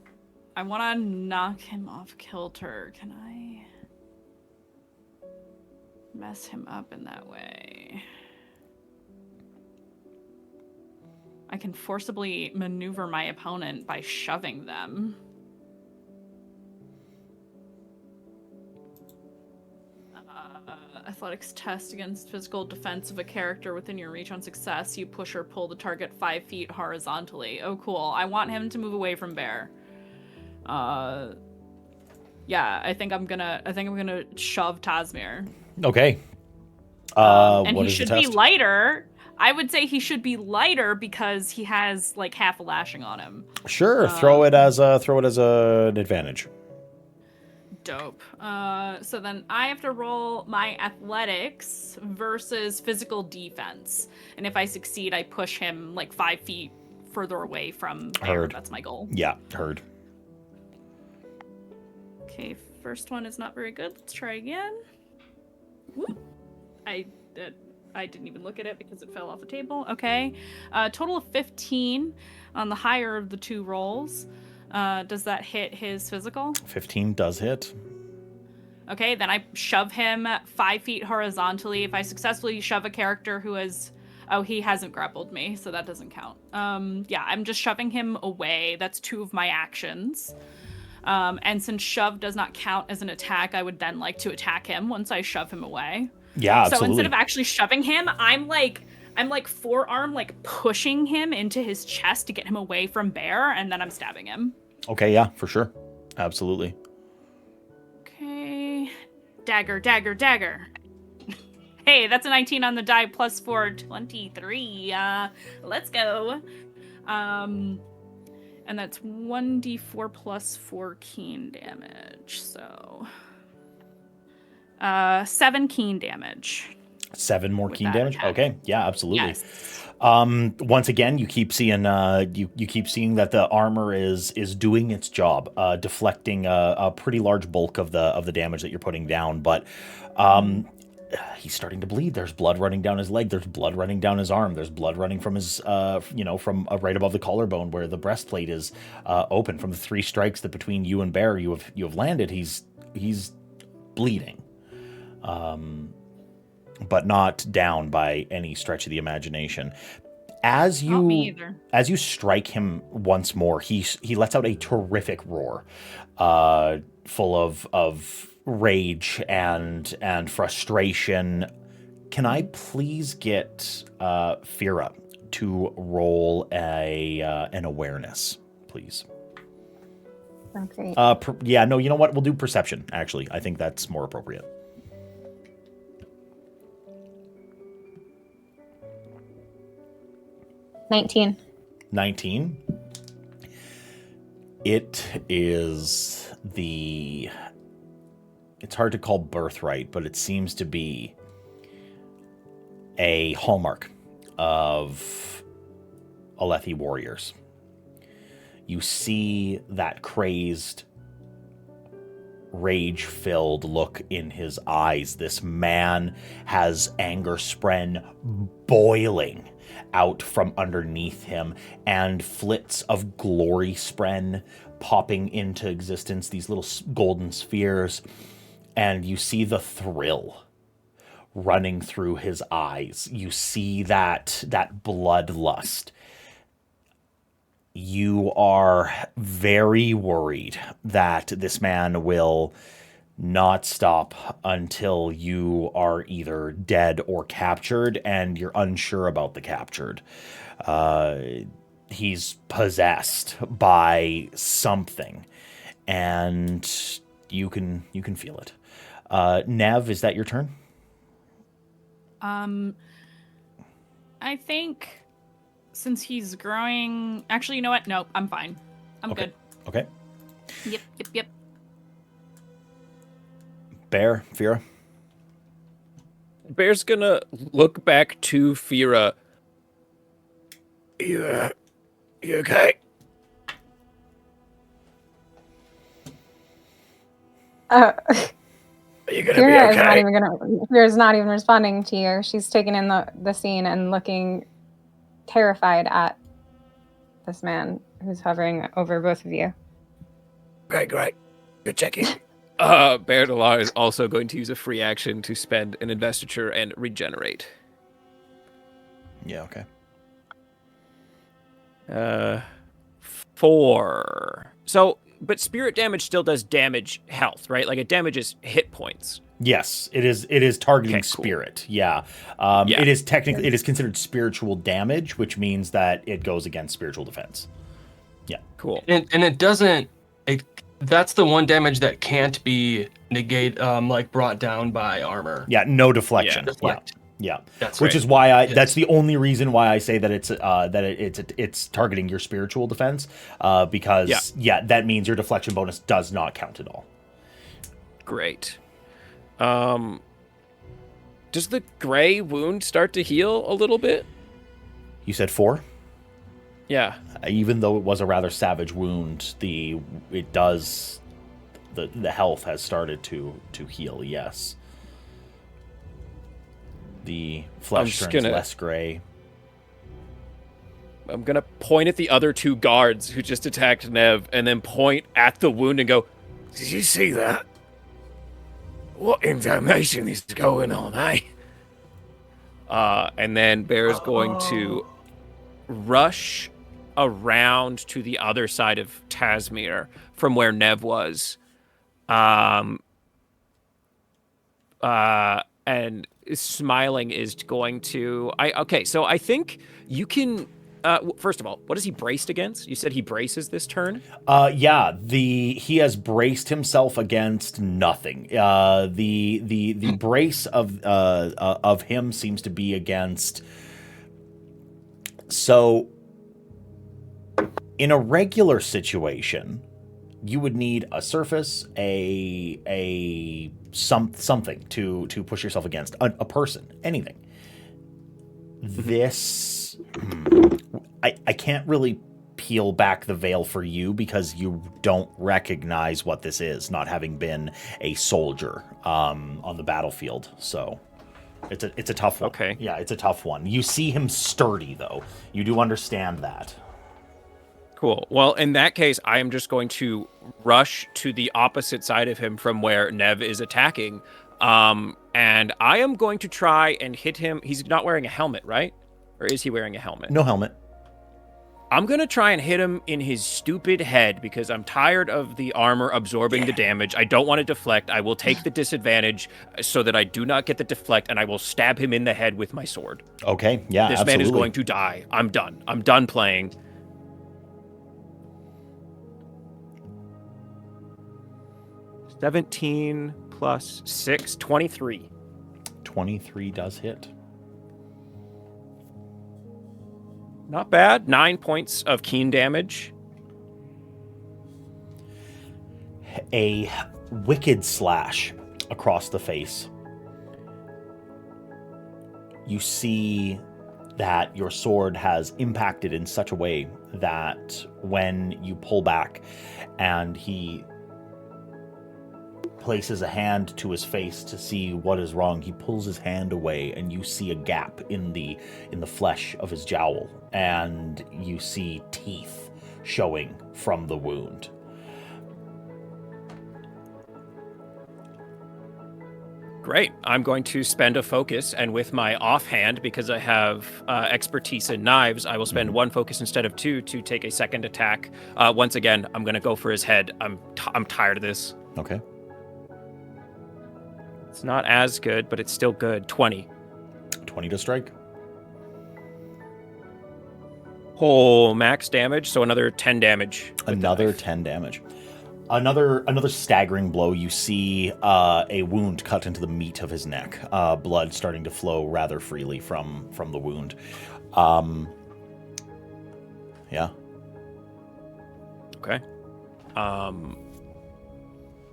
want to knock him off kilter. Can I mess him up in that way? I can forcibly maneuver my opponent by shoving them. Athletics test against physical defense of a character within your reach. On success, you push or pull the target 5 feet horizontally. Oh, cool. I want him to move away from Bear. I think I'm gonna shove Tasmir. Okay. And what he is should the be test? lighter. I would say he should be lighter because he has like half a lashing on him. Sure, throw it as an advantage. Dope. So then I have to roll my athletics versus physical defense, and if I succeed, I push him like 5 feet further away from Bear. Heard. That's my goal. Yeah, heard. Okay, first one is not very good. Let's try again. Whoop. I didn't even look at it because it fell off the table. Okay. Total of 15 on the higher of the two rolls. Does that hit his physical? 15 does hit. Okay, then I shove him 5 feet horizontally. If I successfully shove a character who is... Oh, he hasn't grappled me, so that doesn't count. I'm just shoving him away. That's 2 of my actions. And since shove does not count as an attack, I would then like to attack him once I shove him away. Yeah, absolutely. So instead of actually shoving him, I'm like forearm like pushing him into his chest to get him away from Bear, and then I'm stabbing him. Okay, yeah, for sure. Absolutely. Okay. Dagger, dagger, dagger. Hey, that's a 19 on the die, plus 4, 23. Let's go. And that's 1d4 plus 4 keen damage, so... 7 keen damage. 7 more keen damage. Attack. Okay, yeah, absolutely. Yes. Once again, you keep seeing you keep seeing that the armor is doing its job, deflecting a pretty large bulk of the damage that you're putting down. But he's starting to bleed. There's blood running down his leg. There's blood running down his arm. There's blood running from his from right above the collarbone where the breastplate is open from the 3 strikes that between you and Bear you have landed. He's bleeding. But not down by any stretch of the imagination. As you strike him once more, he lets out a terrific roar, full of rage and frustration. Can I please get Fira to roll an awareness, please? Okay. You know what? We'll do perception. Actually, I think that's more appropriate. 19. 19. It is it's hard to call birthright, but it seems to be a hallmark of Alethi warriors. You see that crazed, rage-filled look in his eyes. This man has anger spren boiling out from underneath him, and flits of glory spren popping into existence, these little golden spheres, and you see the thrill running through his eyes. You see that bloodlust. You are very worried that this man will not stop until you are either dead or captured, and you're unsure about the captured. He's possessed by something, and you can feel it. Nev, is that your turn? I think since he's growing... Actually, you know what? Nope, I'm fine. I'm good. Okay. Yep. Bear, Fira? Bear's gonna look back to Fira. You okay? Are you gonna Kira be okay? Kira's not even responding to you. She's taken in the scene and looking terrified at this man who's hovering over both of you. Okay, great. Good checking. Bear Delar is also going to use a free action to spend an investiture and regenerate. Yeah, okay. 4. So, but spirit damage still does damage health, right? Like it damages hit points. Yes, it is targeting Okay, cool. spirit. Yeah. Yeah. It is considered spiritual damage, which means that it goes against spiritual defense. Yeah. Cool. And it doesn't. That's the one damage that can't be brought down by armor. Yeah, no deflection. Yeah, deflect. Yeah. That's Which right. is why Yes. that's the only reason why I say that it's targeting your spiritual defense, because that means your deflection bonus does not count at all. Great. Does the gray wound start to heal a little bit? You said 4? Yeah. Even though it was a rather savage wound, the health has started to heal. Yes. The flesh turns less gray. I'm gonna point at the other 2 guards who just attacked Nev, and then point at the wound and go, Did you see that? What in damnation is going on, eh? and then Bear's going to rush around to the other side of Tasmir from where Nev was. And smiling is going to... So I think you can... first of all, what is he braced against? You said he braces this turn? He has braced himself against nothing. The brace of him seems to be against... So... In a regular situation, you would need a surface, something to push yourself against, a person, anything. This, I can't really peel back the veil for you because you don't recognize what this is, not having been a soldier on the battlefield. So it's a tough one. Okay. Yeah, it's a tough one. You see him sturdy though. You do understand that. Cool. Well, in that case, I am just going to rush to the opposite side of him from where Nev is attacking. And I am going to try and hit him. He's not wearing a helmet, right? Or is he wearing a helmet? No helmet. I'm going to try and hit him in his stupid head because I'm tired of the armor absorbing the damage. I don't want to deflect. I will take the disadvantage so that I do not get the deflect, and I will stab him in the head with my sword. Okay, yeah, This absolutely. man is going to die. I'm done. I'm done playing. 17 plus 6, 23. 23 does hit. Not bad. 9 points of keen damage. A wicked slash across the face. You see that your sword has impacted in such a way that when you pull back and he places a hand to his face to see what is wrong, he pulls his hand away and you see a gap in the flesh of his jowl, and you see teeth showing from the wound. Great. I'm going to spend a focus, and with my offhand, because I have expertise in knives, I will spend one focus instead of two to take a second attack. Once again, I'm going to go for his head. I'm tired of this. Okay. It's not as good, but it's still good. 20. 20 to strike. Oh, max damage, so another 10 damage. Another 10 damage. Another staggering blow. You see a wound cut into the meat of his neck. Blood starting to flow rather freely from the wound. Yeah. Okay.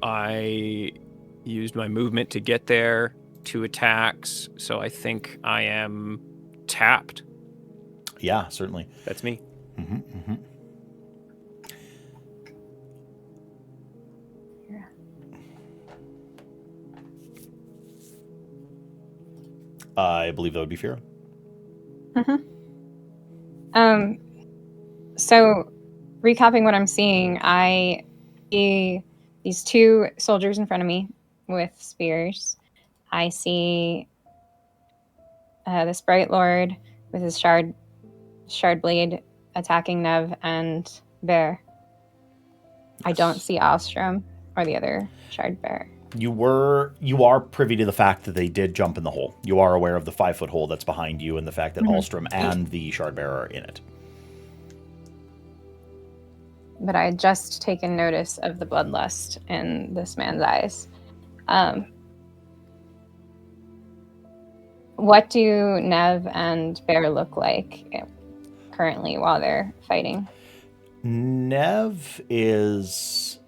I used my movement to get there. 2 attacks, so I think I am tapped. Yeah, certainly. That's me. Mm-hmm, mm-hmm. I believe that would be Fira. So, recapping what I'm seeing, I see these 2 soldiers in front of me with spears. I see this Bright Lord with his shard blade attacking Nev and Bear. Yes. I don't see Alstrom or the other shard bearer. You are privy to the fact that they did jump in the hole. You are aware of the 5-foot hole that's behind you and the fact that Alstrom and the shard bearer are in it. But I had just taken notice of the bloodlust in this man's eyes. What do Nev and Bear look like currently while they're fighting? Nev is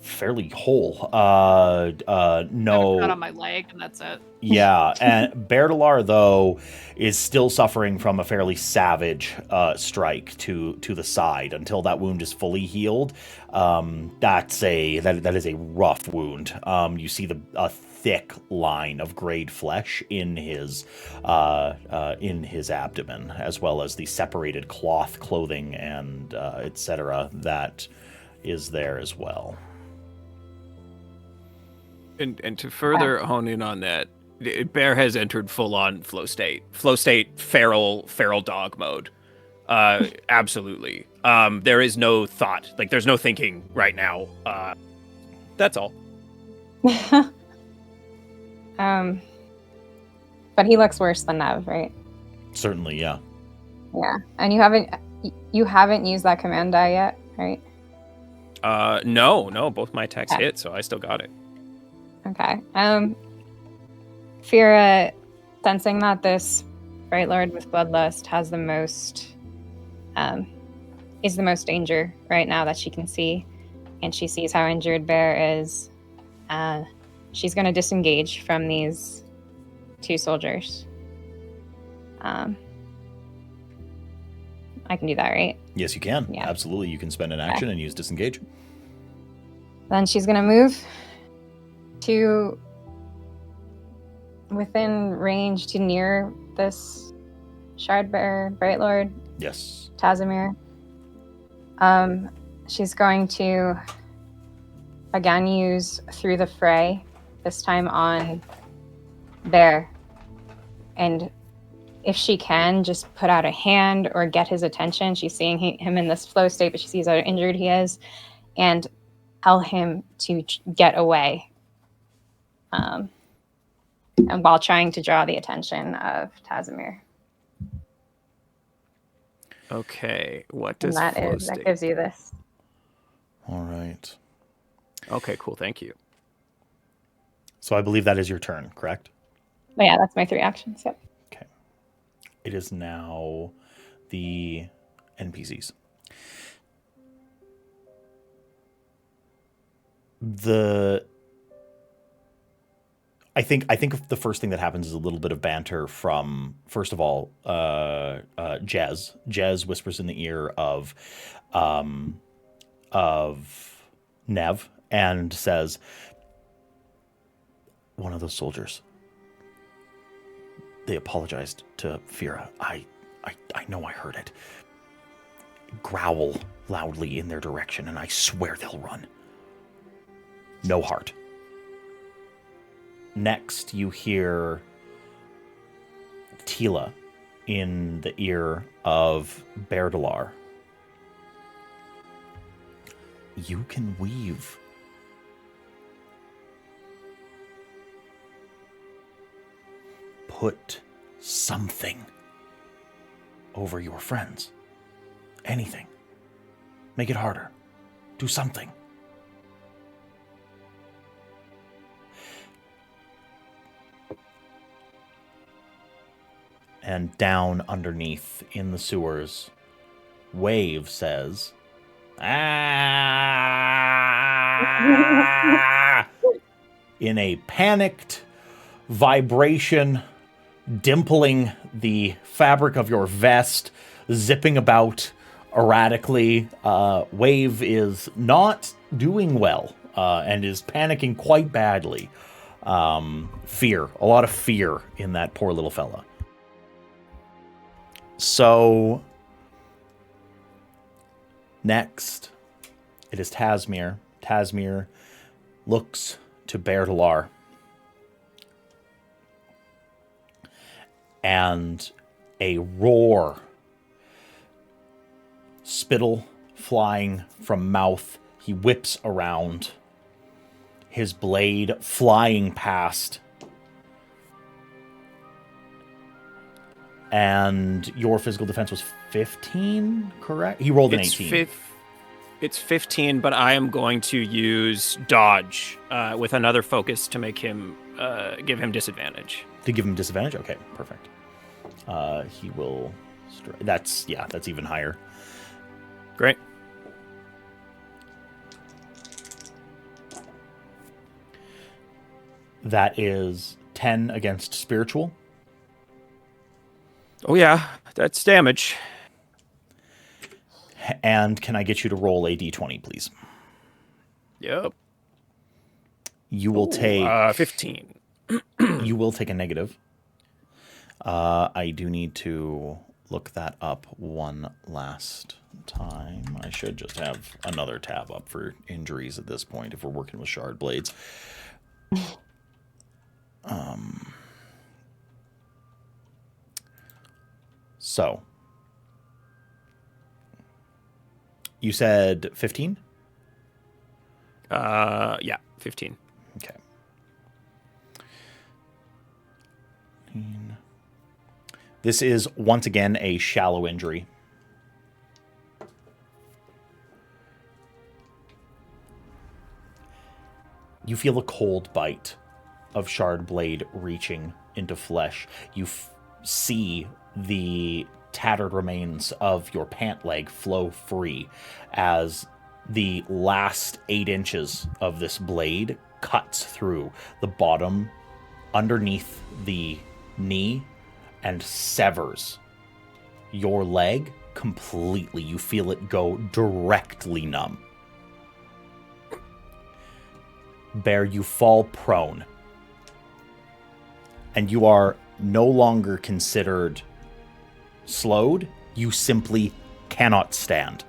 fairly whole. No. I have a cut on my leg, and that's it. Yeah, and Bertalar, though, is still suffering from a fairly savage strike to the side. Until that wound is fully healed, that is a rough wound. You see a thick line of grayed flesh in his abdomen, as well as the separated cloth clothing and etc. that is there as well. And to further hone in on that, Bear has entered full-on flow state, feral dog mode. Absolutely. There is no thought, like there's no thinking right now. That's all. But he looks worse than Nev, right? Certainly, yeah. Yeah, and you haven't used that command die yet, right? No, both my attacks hit, so I still got it. Okay. Fira, sensing that this Bright Lord with Bloodlust has the most, is the most danger right now that she can see, and she sees how injured Bear is, she's going to disengage from these 2 soldiers. I can do that, right? Yes, you can. Yeah. Absolutely. You can spend an action and use disengage. Then she's going to move to within range to near this Shardbearer, Bright Lord. Yes. Tazimir. She's going to again use Through the Fray, this time on Bear. And if she can, just put out a hand or get his attention. She's seeing him in this flow state, but she sees how injured he is, and tell him to get away. And while trying to draw the attention of Tazimir. Okay, what does that gives you this? All right. Okay, cool. Thank you. So I believe that is your turn, correct? But yeah, that's my 3 actions. Yep. Okay. It is now the NPCs. I think the first thing that happens is a little bit of banter from, first of all, Jez. Jez whispers in the ear of Nev and says, one of those soldiers, they apologized to Fira. I know I heard it. Growl loudly in their direction, and I swear they'll run. No heart. Next, you hear Tila in the ear of Berdalar. You can weave. Put something over your friends. Anything. Make it harder. Do something. And down underneath in the sewers, Wave says, "Ah!" in a panicked vibration, dimpling the fabric of your vest, zipping about erratically. Wave is not doing well and is panicking quite badly. Fear, a lot of fear in that poor little fella. So, next, it is Tasmir. Tasmir looks to Berdalar. And a roar, spittle flying from mouth. He whips around, his blade flying past. And your physical defense was 15, correct? He rolled an 18. It's 15, but I am going to use dodge with another focus to make him give him disadvantage. To give him disadvantage? Okay, perfect. He will... That's even higher. Great. That is 10 against spiritual. Oh yeah, that's damage. And can I get you to roll a d20, please? Yep. You will take... 15. You will take a negative. I do need to look that up one last time. I should just have another tab up for injuries at this point if we're working with shard blades. So, you said 15? Yeah, 15. Okay. This is once again a shallow injury. You feel a cold bite of shard blade reaching into flesh. You see the tattered remains of your pant leg flow free as the last 8 inches of this blade cuts through the bottom underneath the knee and severs your leg completely. You feel it go directly numb. Bear, you fall prone. And you are no longer considered slowed. You simply cannot stand.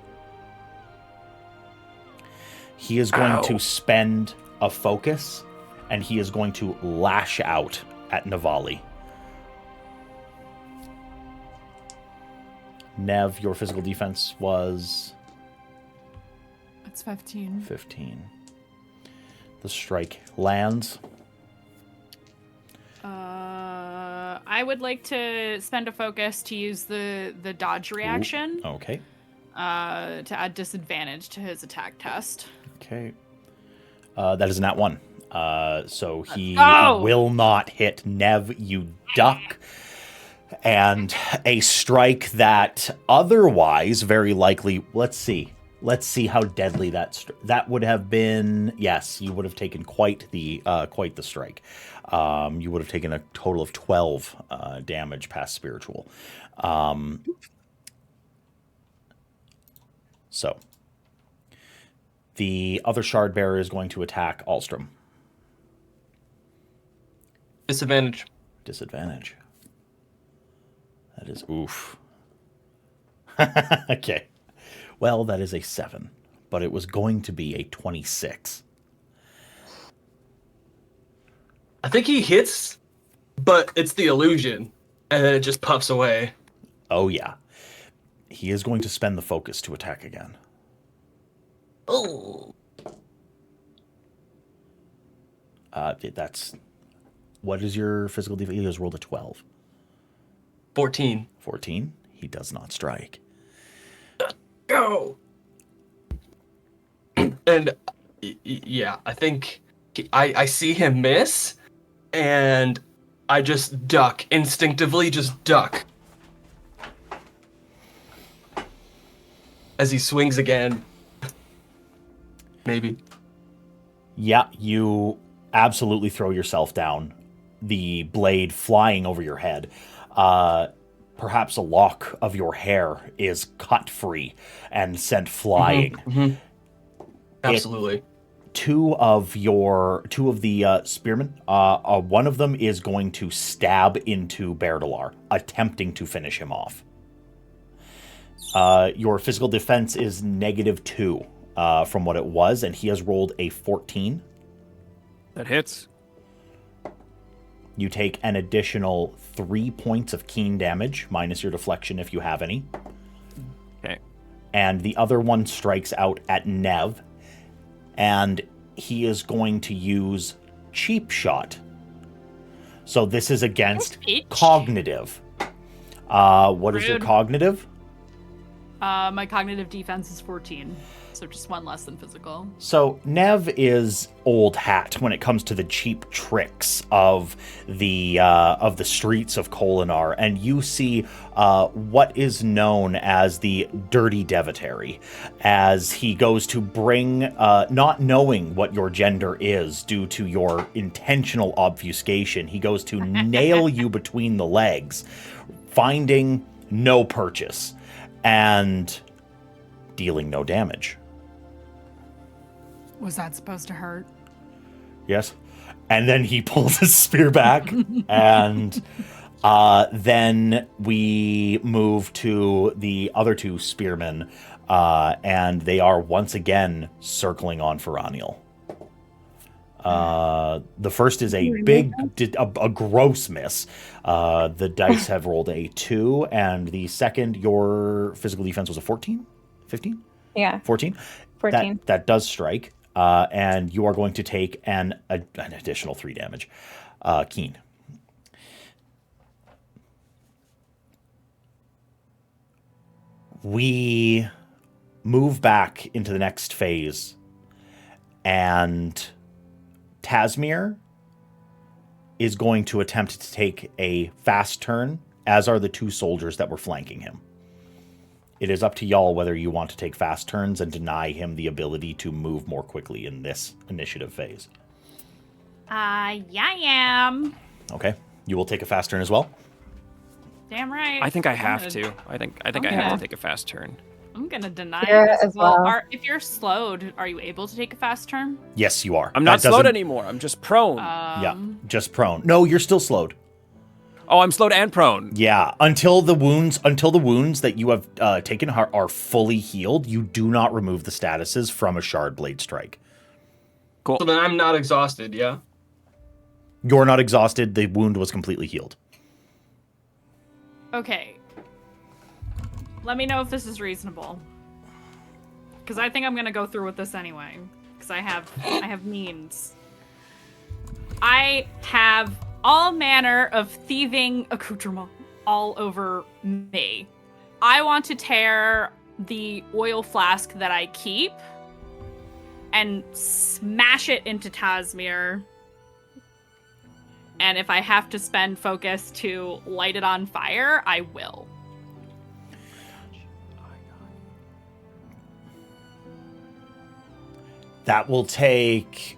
He is going to spend a focus, and he is going to lash out at Navali. Nev, your physical defense was... It's 15. 15. The strike lands. I would like to spend a focus to use the dodge reaction. Ooh, okay. To add disadvantage to his attack test. Okay. That is not one. So he will not hit. Nev, you duck. And a strike that otherwise, very likely, let's see. Let's see how deadly that would have been. Yes, you would have taken quite the strike. You would have taken a total of 12 damage past spiritual. So the other shard bearer is going to attack Alstrom. Disadvantage. Disadvantage. That is oof. Okay. Well, that is a 7, but it was going to be a 26. I think he hits, but it's the illusion, and then it just puffs away. Oh, yeah. He is going to spend the focus to attack again. Oh. That's... What is your physical defense? He has rolled a 12. 14. 14? He does not strike. Go! And, yeah, I think I see him miss, and I just duck. Instinctively just duck. As he swings again. Maybe. Yeah, you absolutely throw yourself down, the blade flying over your head. Perhaps a lock of your hair is cut free and sent flying. Mm-hmm. Absolutely. Two of the spearmen, one of them is going to stab into Berdalar, attempting to finish him off. Your physical defense is -2 from what it was, and he has rolled a 14. That hits. You take an additional 3 points of keen damage, minus your deflection if you have any. Okay. And the other one strikes out at Nev, and he is going to use Cheap Shot. So this is against cognitive. What is your Rude. cognitive? My cognitive defense is 14, so just one less than physical. So Nev is old hat when it comes to the cheap tricks of the streets of Kholinar, and you see what is known as the Dirty Devotary, as he goes to bring, not knowing what your gender is due to your intentional obfuscation, he goes to nail you between the legs, finding no purchase, and dealing no damage. Was that supposed to hurt? Yes. And then he pulls his spear back, and then we move to the other two spearmen, and they are once again circling on Feraniel. The first is a a gross miss. The dice have rolled a 2, and the second, your physical defense was a 14? 15? Yeah. 14? 14. That does strike, and you are going to take an additional 3 damage. Keen. We move back into the next phase, and Tasmir is going to attempt to take a fast turn, as are the 2 soldiers that were flanking him. It is up to y'all whether you want to take fast turns and deny him the ability to move more quickly in this initiative phase. Yeah, I am. Okay. You will take a fast turn as well? Damn right. I think I have to. I think I have to take a fast turn. I'm gonna deny Yeah, this. as well. If you're slowed, are you able to take a fast turn? Yes, you are. I'm not That slowed doesn't- anymore. I'm just prone. Yeah, just prone. No, you're still slowed. Oh, I'm slowed and prone. Yeah, until the wounds that you have taken are fully healed, you do not remove the statuses from a shard blade strike. Cool. So then I'm not exhausted, yeah? You're not exhausted. The wound was completely healed. Okay. Let me know if this is reasonable. Because I think I'm gonna go through with this anyway. Because I have means. I have all manner of thieving accoutrement all over me. I want to tear the oil flask that I keep and smash it into Tasmir. And if I have to spend focus to light it on fire, I will. That will take...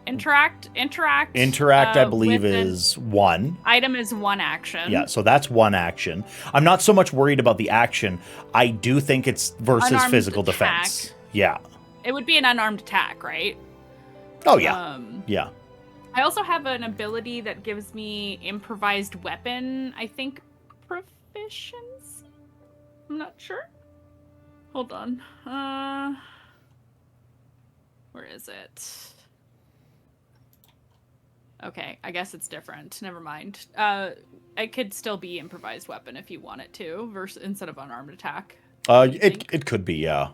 Interact. I believe, is 1. Item is 1 action. Yeah, so that's 1 action. I'm not so much worried about the action. I do think it's versus Unarmed physical attack. defense. Yeah. It would be an unarmed attack, right? Oh, yeah. Yeah. I also have an ability that gives me improvised weapon, I think, proficiency? I'm not sure. Hold on. Where is it? Okay, I guess it's different. Never mind. It could still be improvised weapon if you want it to, instead of unarmed attack. It could be, yeah.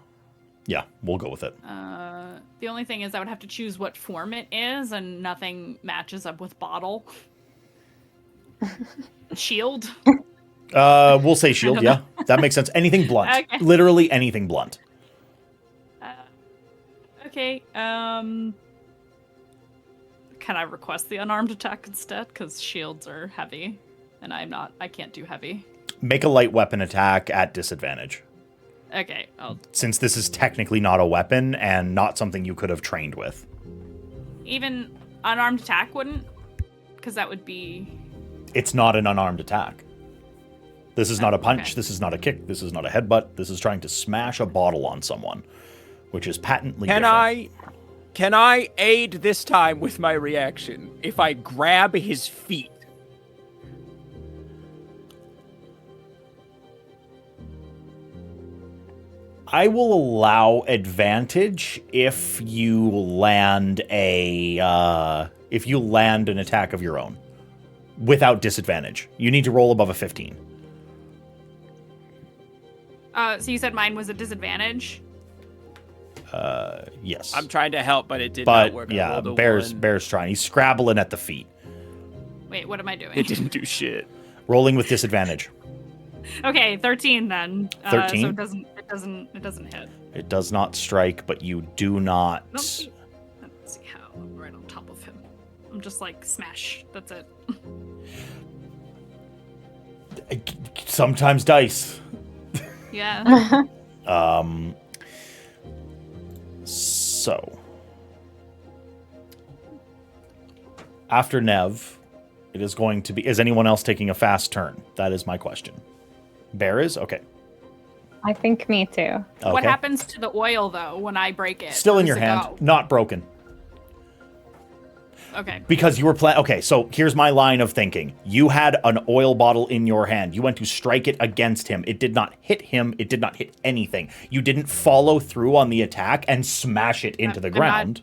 Yeah, we'll go with it. The only thing is I would have to choose what form it is, and nothing matches up with bottle. Shield? We'll say shield, yeah. That makes sense. Anything blunt. Okay. Literally anything blunt. Okay, can I request the unarmed attack instead? Because shields are heavy, and I can't do heavy. Make a light weapon attack at disadvantage. Okay. Since this is technically not a weapon and not something you could have trained with. Even unarmed attack wouldn't? Because that would be... It's not an unarmed attack. This is not a punch. Okay. This is not a kick. This is not a headbutt. This is trying to smash a bottle on someone, which is patently different. Can I aid this time with my reaction if I grab his feet? I will allow advantage if you land an attack of your own without disadvantage. You need to roll above a 15. So you said mine was a disadvantage? Yes. I'm trying to help, but it did not work. Yeah, Bear's trying. He's scrabbling at the feet. Wait, what am I doing? It didn't do shit. Rolling with disadvantage. Okay, 13 then. 13? So it doesn't hit. It does not strike, but you do not... Let's see how. I'm right on top of him. I'm just like, smash. That's it. Sometimes dice. Yeah. So, after Nev, it is going to be... Is anyone else taking a fast turn? That is my question. Bear is? Okay. I think me too. Okay. What happens to the oil, though, when I break it? Still Where in your does it hand. go? Not broken. Okay. Because you were playing... Okay, so here's my line of thinking. You had an oil bottle in your hand. You went to strike it against him. It did not hit him. It did not hit anything. You didn't follow through on the attack and smash it into the ground.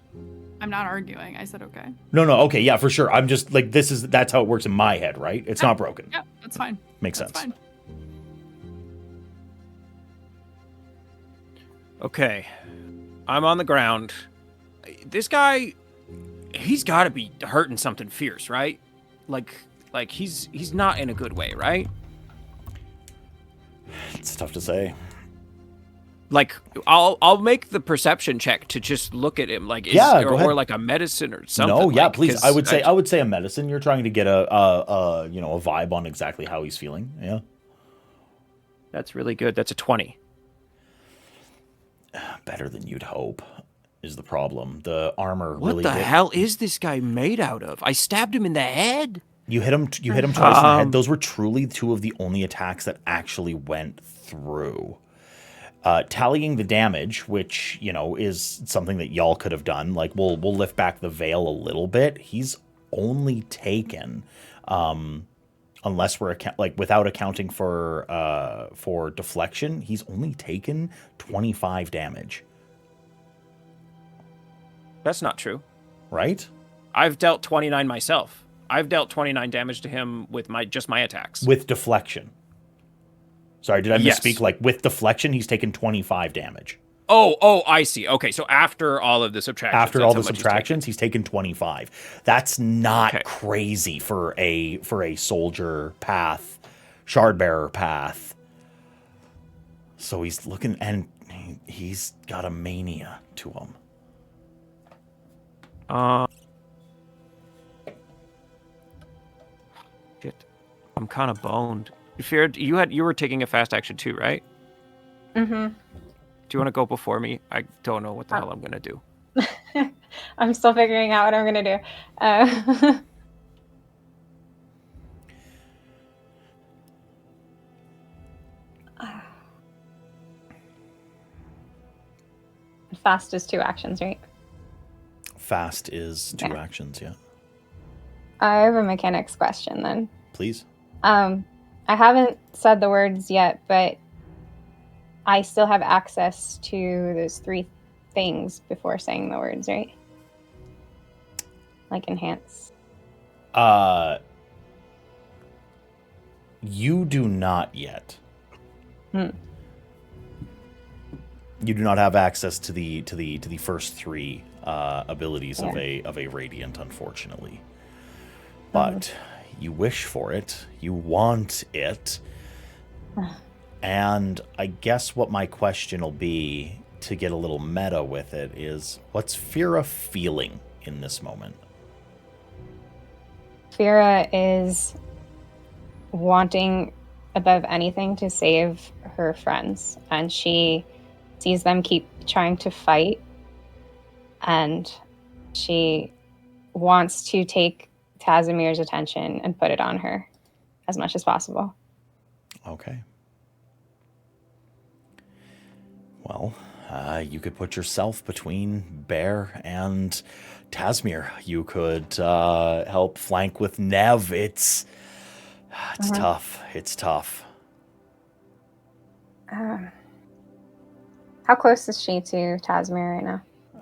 I'm not arguing. I said okay. No, okay, yeah, for sure. I'm just like, that's how it works in my head, right? It's not broken. Yeah, that's fine. Makes sense. Fine. Okay. I'm on the ground. This guy, he's got to be hurting something fierce, right? Like he's not in a good way, right? It's tough to say. Like, I'll make the perception check to just look at him, like, or like a medicine or something. No, yeah, like, please. I would say a medicine. You're trying to get a vibe on exactly how he's feeling. Yeah, that's really good. That's a 20. Better than you'd hope is the problem. The armor. What really the hell is this guy made out of? I stabbed him in the head. You hit him. You hit him twice in the head. Those were truly two of the only attacks that actually went through. Tallying the damage, which, is something that y'all could have done. Like, we'll lift back the veil a little bit. He's only taken, unless we're without accounting for deflection, he's only taken 25 damage. That's not true. Right? I've dealt 29 myself. I've dealt 29 damage to him with my attacks. With deflection. Sorry, did I misspeak? Like, with deflection, he's taken 25 damage. Oh, I see. Okay, so after all of the subtractions. After all the subtractions, he's taken 25. That's not crazy for a soldier path, shardbearer path. So he's looking, and he's got a mania to him. Shit. I'm kind of boned. Feared, you were taking a fast action too, right? Mm-hmm. Do you want to go before me? I don't know what the hell I'm gonna do. I'm still figuring out what I'm going to do. Fast is 2 actions, right? Fast is 2 actions, yeah. I have a mechanics question then. Please. I haven't said the words yet, but I still have access to those 3 things before saying the words, right? Like enhance. You do not yet. Hmm. You do not have access to the first 3 abilities of a radiant, unfortunately. But you wish for it. You want it. And I guess what my question will be, to get a little meta with it, is what's Fira feeling in this moment? Fira is wanting above anything to save her friends, and she sees them keep trying to fight, and she wants to take Tazimir's attention and put it on her as much as possible. Okay. Well, you could put yourself between Bear and Tazmir. You could help flank with Nev. It's tough. It's tough. How close is she to Tazmir right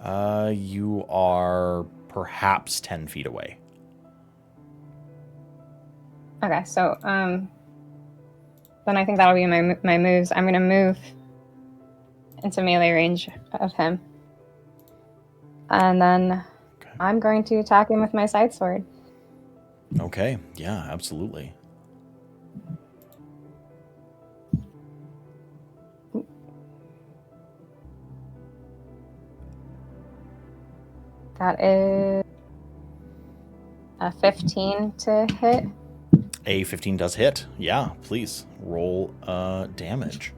now? You are perhaps 10 feet away. Okay, so then I think that'll be my moves. I'm going to move into melee range of him. And then I'm going to attack him with my side sword. Okay, yeah, absolutely. That is a 15 to hit. A 15 does hit. Yeah, please roll damage.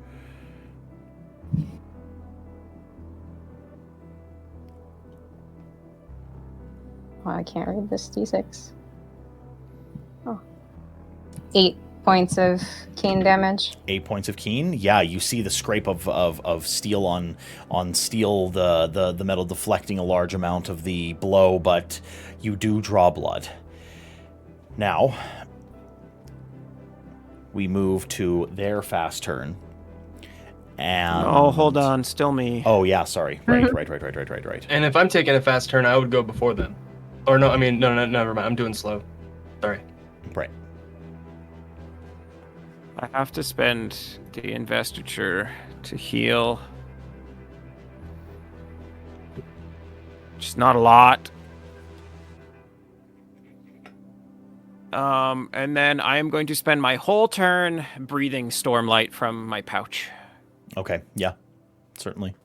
Oh, I can't read this d6. Oh. 8 points of keen damage. 8 points of keen. Yeah, you see the scrape of steel on steel, the metal deflecting a large amount of the blow, but you do draw blood. Now, we move to their fast turn. And oh, hold on, still me. Oh yeah, sorry. Right. And if I'm taking a fast turn, I would go before them. Or no, I mean, no, never mind. I'm doing slow. Sorry. Right. I have to spend the investiture to heal. Just not a lot. And then I am going to spend my whole turn breathing Stormlight from my pouch. Okay, yeah, certainly.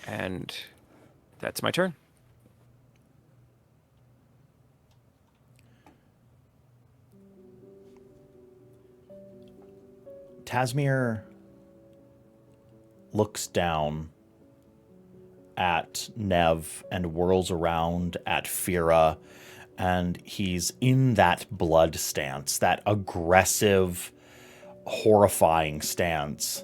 And that's my turn. Tazmir looks down at Nev and whirls around at Fira, and he's in that blood stance, that aggressive, horrifying stance.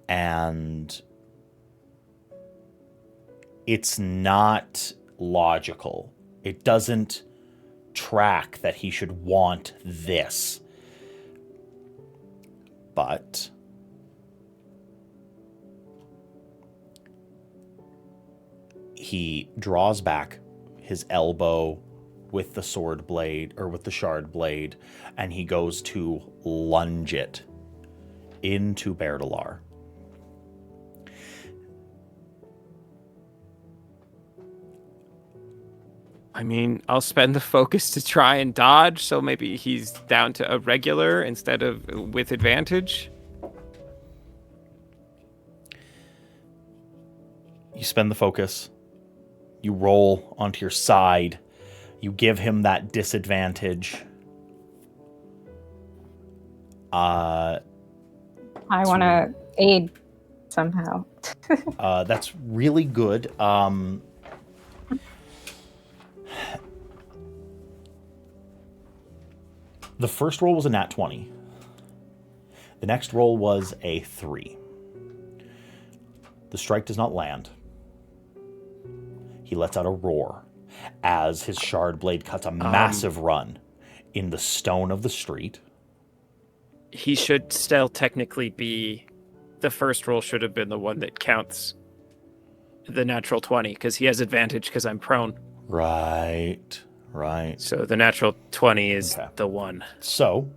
And it's not logical. It doesn't track that he should want this. But he draws back his elbow with the sword blade, or with the shard blade, and he goes to lunge it into Berdalar. I mean, I'll spend the focus to try and dodge, so maybe he's down to a regular instead of with advantage. You spend the focus. You roll onto your side. You give him that disadvantage. I want to aid somehow. That's really good. The first roll was a nat 20. The next roll was a 3. The strike does not land. He lets out a roar as his shard blade cuts a massive run in the stone of the street. He should still technically be... The first roll should have been the one that counts the natural 20, because he has advantage because I'm prone. Right. So the natural 20 is the one. So...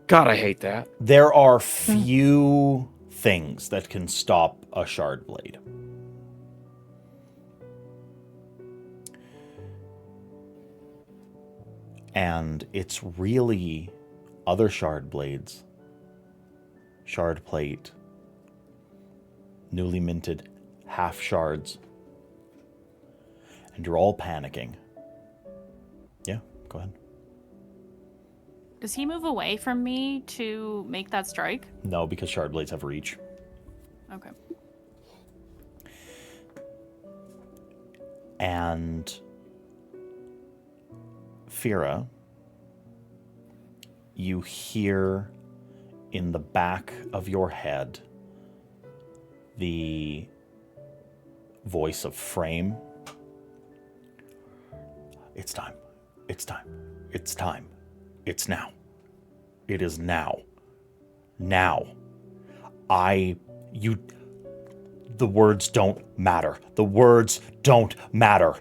God, I hate that. There are few things that can stop a shard blade. And it's really other shard blades, shard plate, newly minted half shards. And you're all panicking. Yeah, go ahead. Does he move away from me to make that strike? No, because shard blades have reach. Okay. And Fira, you hear in the back of your head the voice of Frame. It's time. It's time. It's time. It's now. It is now. Now. The words don't matter. The words don't matter.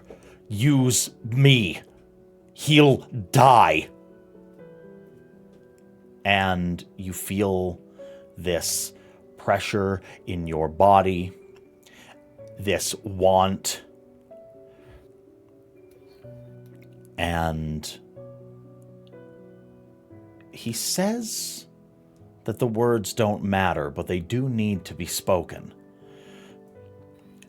Use me. He'll die. And you feel this pressure in your body, this want, and he says that the words don't matter, but they do need to be spoken.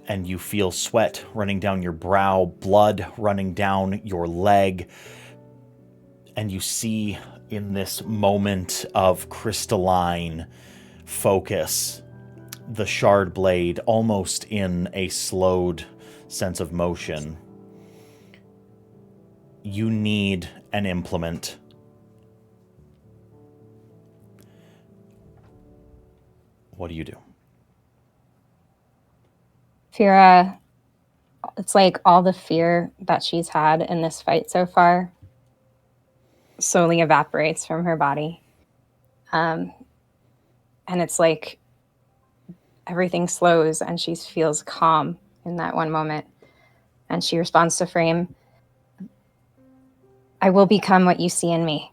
And you feel sweat running down your brow, blood running down your leg, and you see in this moment of crystalline focus the shard blade almost in a slowed sense of motion. You need an implement. What do you do? Fira, it's like all the fear that she's had in this fight so far slowly evaporates from her body. And it's like everything slows and she feels calm in that one moment. And she responds to Frame, I will become what you see in me.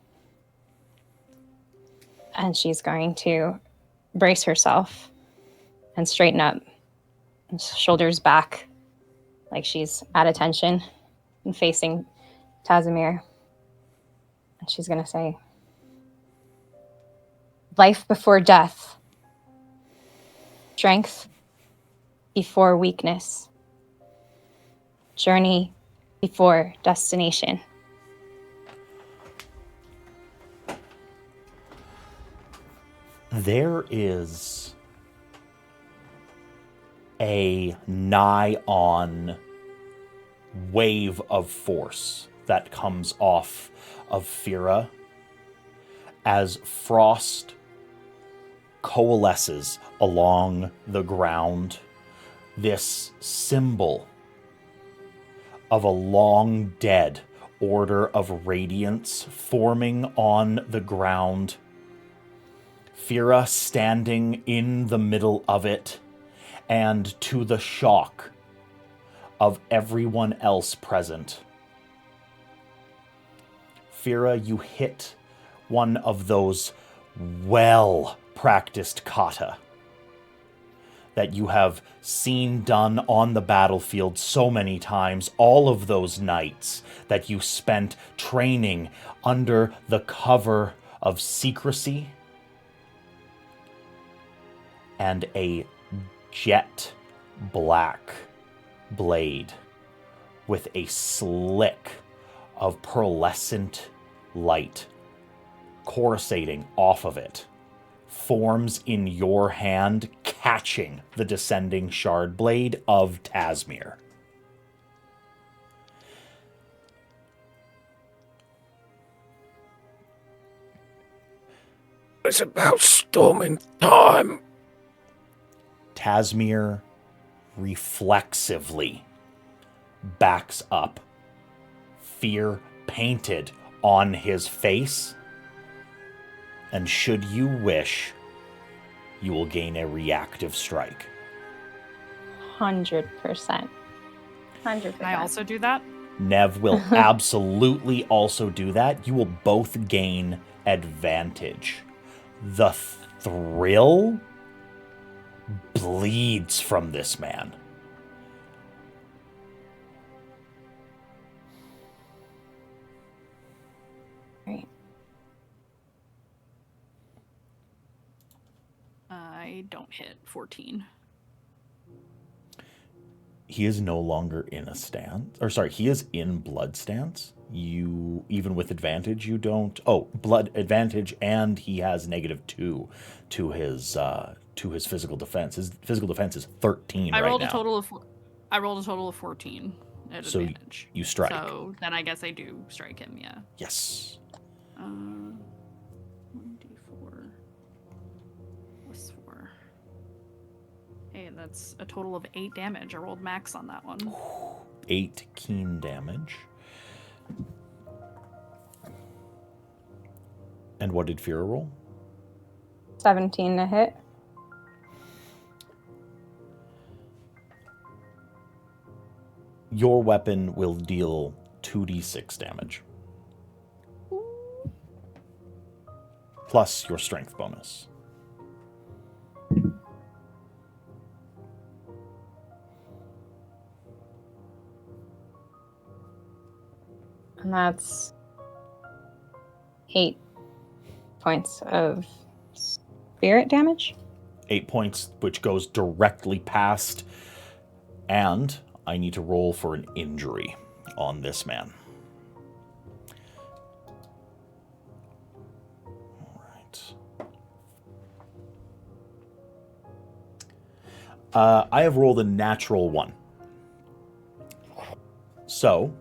And she's going to brace herself and straighten up, and shoulders back like she's at attention and facing Tazimir. And she's going to say, life before death, strength before weakness, journey before destination. There is a nigh-on wave of force that comes off of Fira as frost coalesces along the ground. This symbol of a long-dead order of radiance forming on the ground. Fira standing in the middle of it, and to the shock of everyone else present, Fira, you hit one of those well-practiced kata that you have seen done on the battlefield so many times, all of those nights that you spent training under the cover of secrecy, and a jet black blade with a slick of pearlescent light coruscating off of it forms in your hand, catching the descending shard blade of Tasmir. It's about storming time. Tasmir reflexively backs up, fear painted on his face, and should you wish, you will gain a reactive strike. 100%. 100%. Can I also do that? Nev will absolutely also do that. You will both gain advantage. The thrill bleeds from this man. Right. I don't hit 14. He is no longer in a stance. Or sorry, he is in blood stance. You, even with advantage, you don't... Oh, blood advantage, and he has -2 to his physical defense. His physical defense is 13 I right rolled now. a total of 14 at So advantage. you strike. So then I guess I do strike him, yeah. Yes. 1d4 plus 4. Hey, that's a total of 8 damage. I rolled max on that one. 8 keen damage. And what did Fira roll? 17 to hit. Your weapon will deal 2d6 damage. Plus your strength bonus. And that's 8 points of spirit damage. 8 points, which goes directly past. And I need to roll for an injury on this man. All right. I have rolled a natural 1. So,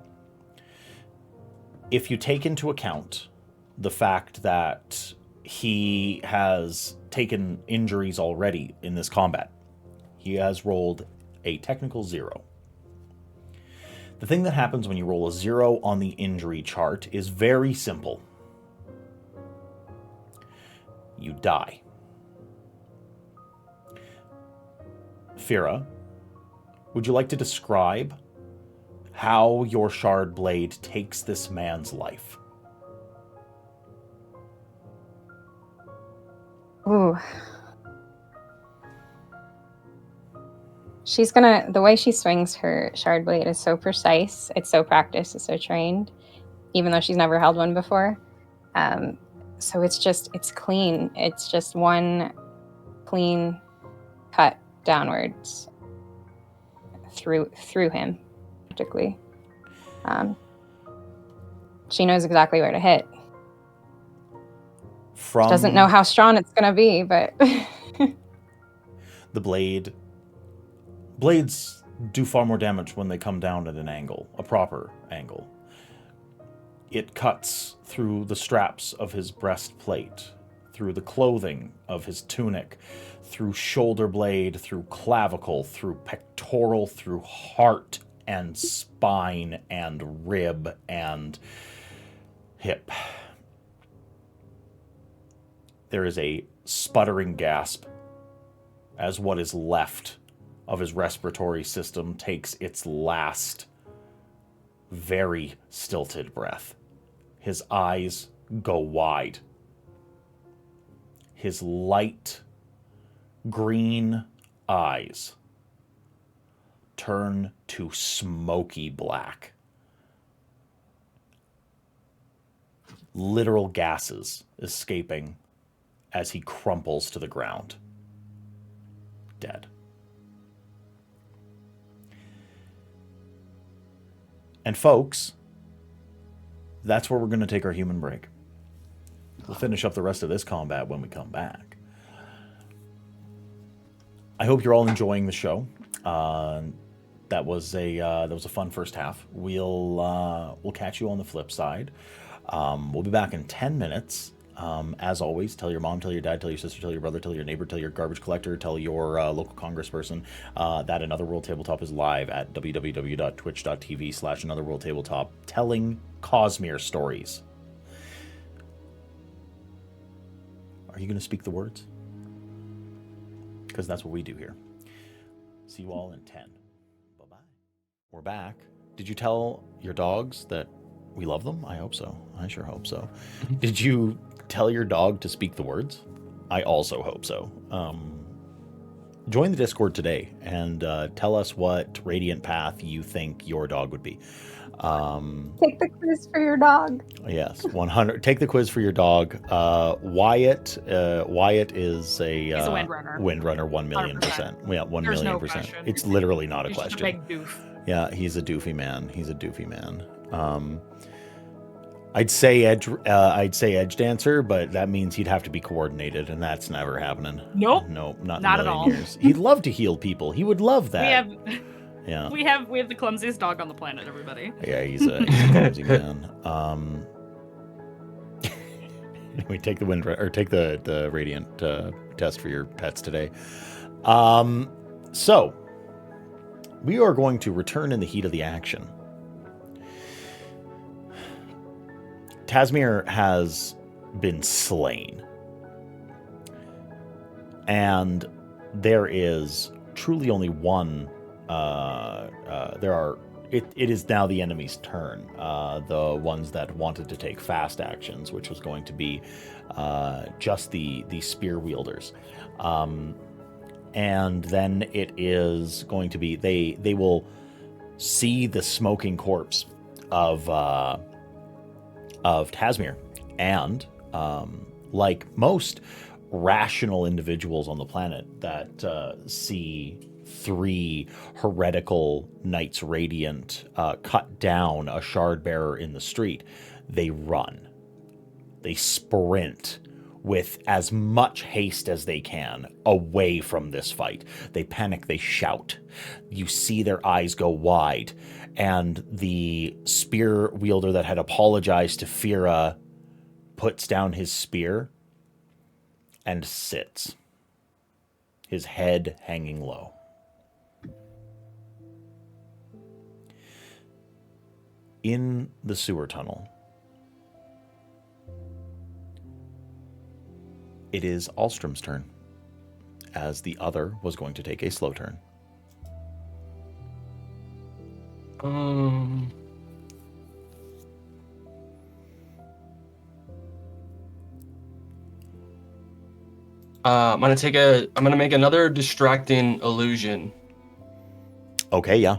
if you take into account the fact that he has taken injuries already in this combat, he has rolled a technical 0. The thing that happens when you roll a 0 on the injury chart is very simple. You die. Fira, would you like to describe how your shard blade takes this man's life? Ooh. She's gonna, the way she swings her shard blade is so precise, it's so practiced, it's so trained, even though she's never held one before. So it's clean. It's just one clean cut downwards through him, particularly. She knows exactly where to hit. She doesn't know how strong it's gonna be, but the blades do far more damage when they come down at an angle, a proper angle. It cuts through the straps of his breastplate, through the clothing of his tunic, through shoulder blade, through clavicle, through pectoral, through heart and spine and rib and hip. There is a sputtering gasp as what is left of his respiratory system takes its last very stilted breath. His eyes go wide. His light green eyes turn to smoky black. Literal gases escaping as he crumples to the ground, dead. And folks, that's where we're going to take our human break. We'll finish up the rest of this combat when we come back. I hope you're all enjoying the show. That was a fun first half. We'll catch you on the flip side. We'll be back in 10 minutes. As always, tell your mom, tell your dad, tell your sister, tell your brother, tell your neighbor, tell your garbage collector, tell your local congressperson that Another World Tabletop is live at www.twitch.tv/AnotherWorldTabletop, telling Cosmere stories. Are you going to speak the words? Because that's what we do here. See you all in 10. Bye-bye. We're back. Did you tell your dogs that we love them? I hope so. I sure hope so. Did you tell your dog to speak the words? I also hope so. Join the Discord today and tell us what radiant path you think your dog would be. Take the quiz for your dog. Yes, 100. Take the quiz for your dog. Wyatt is a He's a windrunner. Windrunner, 1,000,000%. Yeah, 1,000,000%. Question. It's literally not a He's question. just a big doof. Yeah, he's a doofy man. I'd say edge dancer, but that means he'd have to be coordinated, and that's never happening. Nope. Nope, not Not in at a all. million years. He'd love to heal people. He would love that. Yeah. We have the clumsiest dog on the planet, everybody. Yeah, he's a clumsy man. We take the take the radiant test for your pets today. So we are going to return in the heat of the action. Tasmir has been slain, and there is truly only one. It is now the enemy's turn. The ones that wanted to take fast actions, which was going to be just the spear wielders, and then it is going to be they will see the smoking corpse of Tasmir, and like most rational individuals on the planet that see 3 heretical Knights Radiant cut down a shard bearer in the street, they run. They sprint with as much haste as they can away from this fight. They panic, they shout. You see their eyes go wide, and the spear wielder that had apologized to Fira puts down his spear and sits, his head hanging low. In the sewer tunnel, it is Alstrom's turn, as the other was going to take a slow turn. I'm gonna make another distracting illusion. Okay, yeah.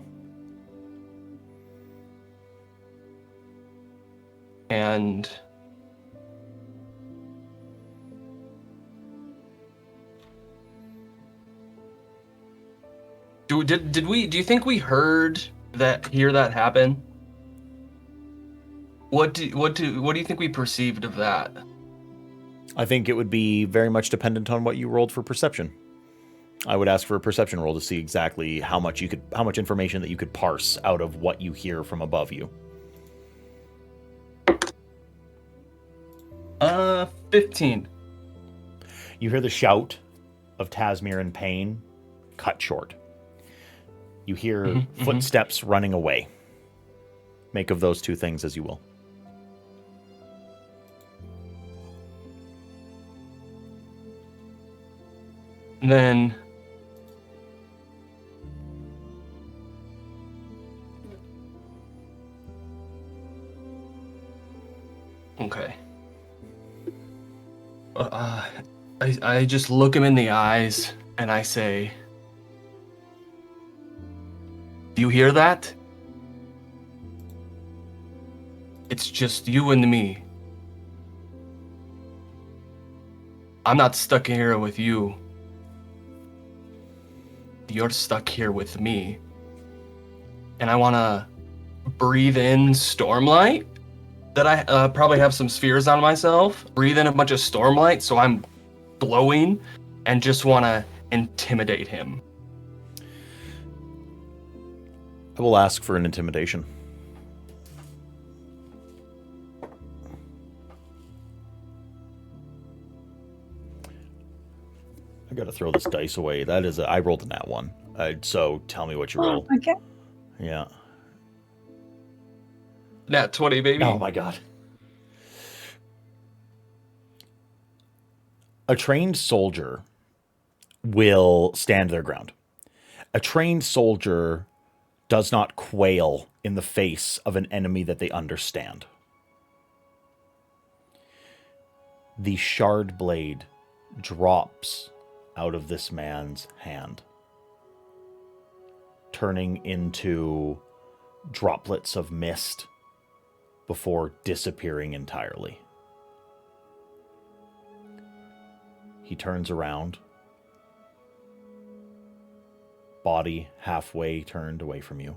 And do you think we hear that happen? What do you think we perceived of that? I think it would be very much dependent on what you rolled for perception. I would ask for a perception roll to see exactly how much information that you could parse out of what you hear from above you. 15. You hear the shout of Tasmir in pain cut short. You hear footsteps running away. Make of those two things as you will. And then okay. I just look him in the eyes and I say, "Do you hear that? It's just you and me. I'm not stuck here with you. You're stuck here with me. And I want to breathe in Stormlight that I probably have some spheres on myself, breathe in a bunch of stormlight, so I'm glowing, and just want to intimidate him. I will ask for an intimidation. I gotta throw this dice away. That is, I rolled a nat one. So tell me what you roll. Okay. Yeah. Nat 20, baby. Oh my god. A trained soldier will stand their ground. A trained soldier does not quail in the face of an enemy that they understand. The shard blade drops out of this man's hand, turning into droplets of mist before disappearing entirely. He turns around, body halfway turned away from you,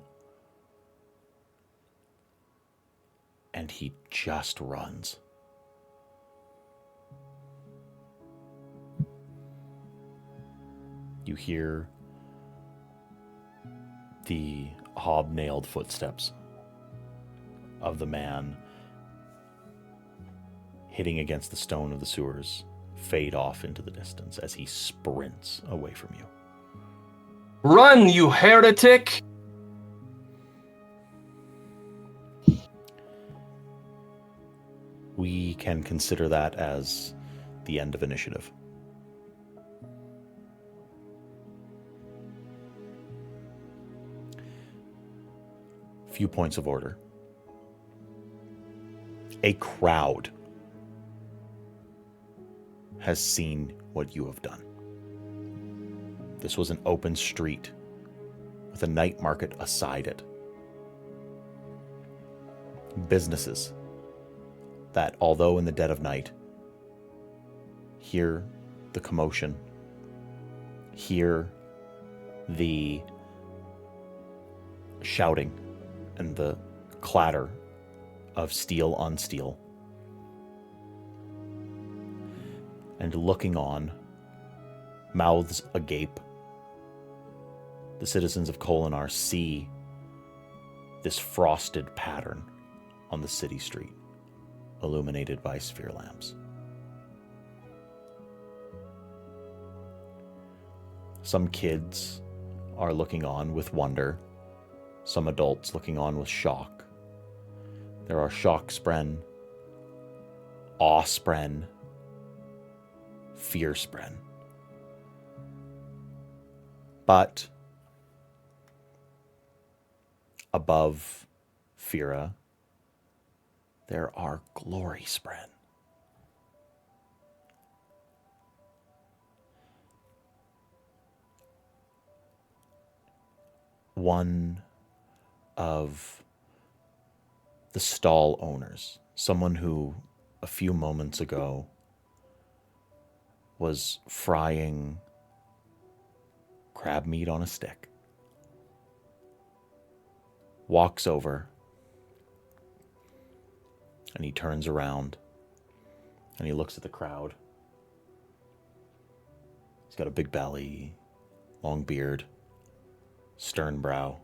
and he just runs. You hear the hobnailed footsteps of the man hitting against the stone of the sewers fade off into the distance as he sprints away from you. Run, you heretic! We can consider that as the end of initiative. Few points of order. A crowd has seen what you have done. This was an open street with a night market aside it. Businesses that, although in the dead of night, hear the commotion, hear the shouting and the clatter of steel on steel, and looking on, mouths agape, the citizens of Kholinar see this frosted pattern on the city street, illuminated by sphere lamps. Some kids are looking on with wonder, some adults looking on with shock. There are shock-spren, awe-spren, fear-spren. But above Fira, there are glory-spren. One of the stall owners, someone who a few moments ago was frying crab meat on a stick, walks over and he turns around and he looks at the crowd. He's got a big belly, long beard, stern brow.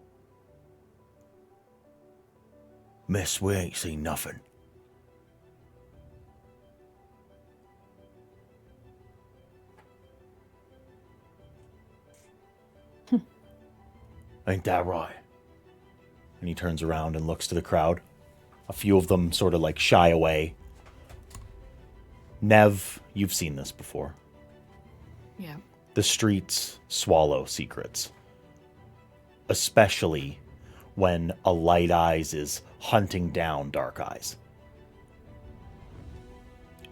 Miss, we ain't seen nothing. Ain't that right? And he turns around and looks to the crowd. A few of them sort of like shy away. Nev, you've seen this before. Yeah. The streets swallow secrets. Especially when a Light Eyes is hunting down Dark Eyes.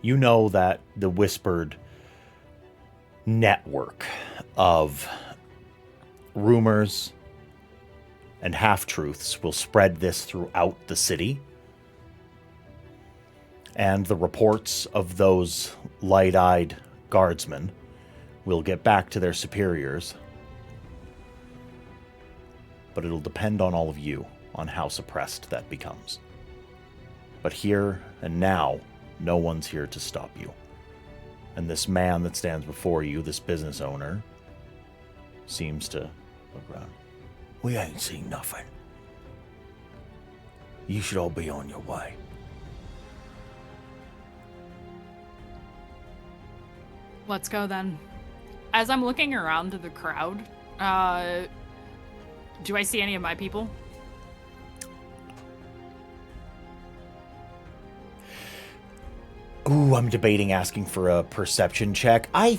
You know that the whispered network of rumors and half-truths will spread this throughout the city. And the reports of those light-eyed guardsmen will get back to their superiors. But it'll depend on all of you on how suppressed that becomes. But here and now, no one's here to stop you. And this man that stands before you, this business owner, seems to look around. We ain't seen nothing. You should all be on your way. Let's go then. As I'm looking around to the crowd, do I see any of my people? Ooh, I'm debating asking for a perception check. I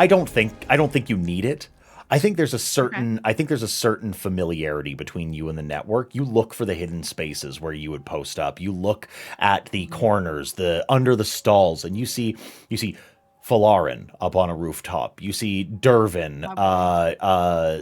don't think you need it. I think there's a certain familiarity between you and the network. You look for the hidden spaces where you would post up. You look at the corners, under the stalls, and you see Falarin up on a rooftop. You see Dervin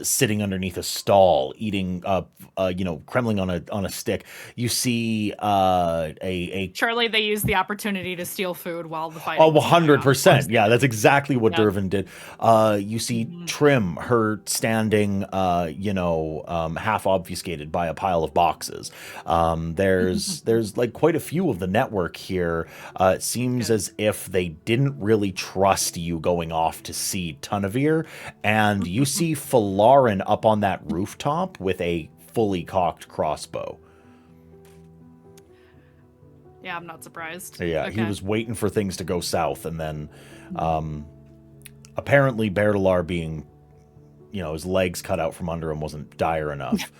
sitting underneath a stall, eating Kremling on a stick. You see a Surely they use the opportunity to steal food while the fight. 100%. Yeah, that's exactly what Dervin did. You see Trim, her standing, half obfuscated by a pile of boxes. There's like quite a few of the network here. It seems as if they didn't really trust you going off to see Tunavir, and you see Falarin up on that rooftop with a fully cocked crossbow. Yeah, I'm not surprised. Yeah, okay. He was waiting for things to go south, and then apparently Berdalar being, his legs cut out from under him wasn't dire enough.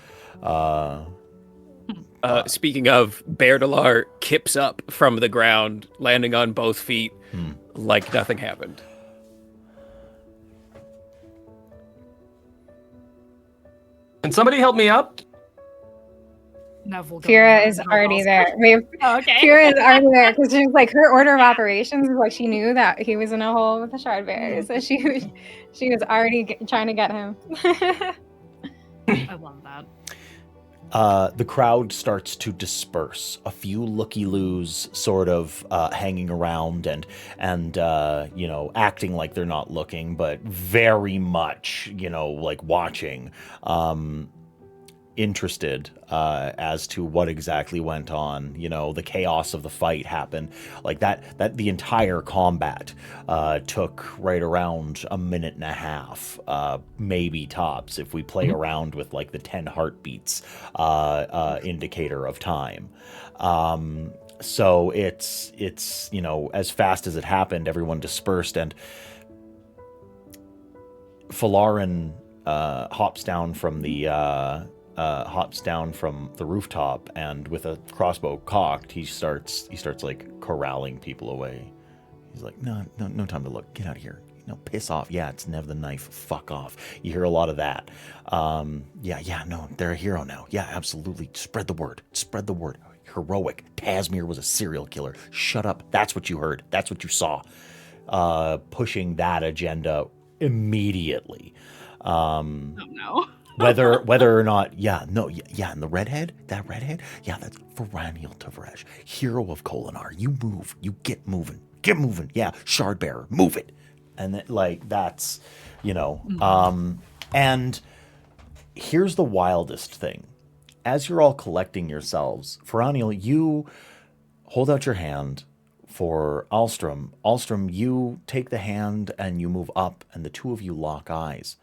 Speaking of, Berdalar kips up from the ground, landing on both feet like nothing happened. Can somebody help me up? Kira is already there. Kira is already there because she's like, her order of operations is like she knew that he was in a hole with the shard bearers, so she was already trying to get him. I love that. The crowd starts to disperse. A few looky-loos sort of hanging around and acting like they're not looking, but very much, like watching, interested as to what exactly went on. The chaos of the fight happened like that the entire combat took right around a minute and a half, maybe tops, if we play around with like the 10 heartbeats indicator of time. So it's as fast as it happened, everyone dispersed, and Falarin hops down from the rooftop, and with a crossbow cocked, he starts like corralling people away. He's like, no time to look. Get out of here. Piss off. Yeah, it's never the knife. Fuck off. You hear a lot of that. No, they're a hero now. Yeah, absolutely. Spread the word. Heroic. Tasmir was a serial killer. Shut up. That's what you heard. That's what you saw. Pushing that agenda immediately. Oh no. whether or not, and the redhead, that's Varaniel Tavresh, hero of Kholinar. You move, you get moving, yeah, shard bearer, move it. And that's, and here's the wildest thing. As you're all collecting yourselves, Varaniel, you hold out your hand for Alstrom. Alstrom, you take the hand and you move up, and the two of you lock eyes.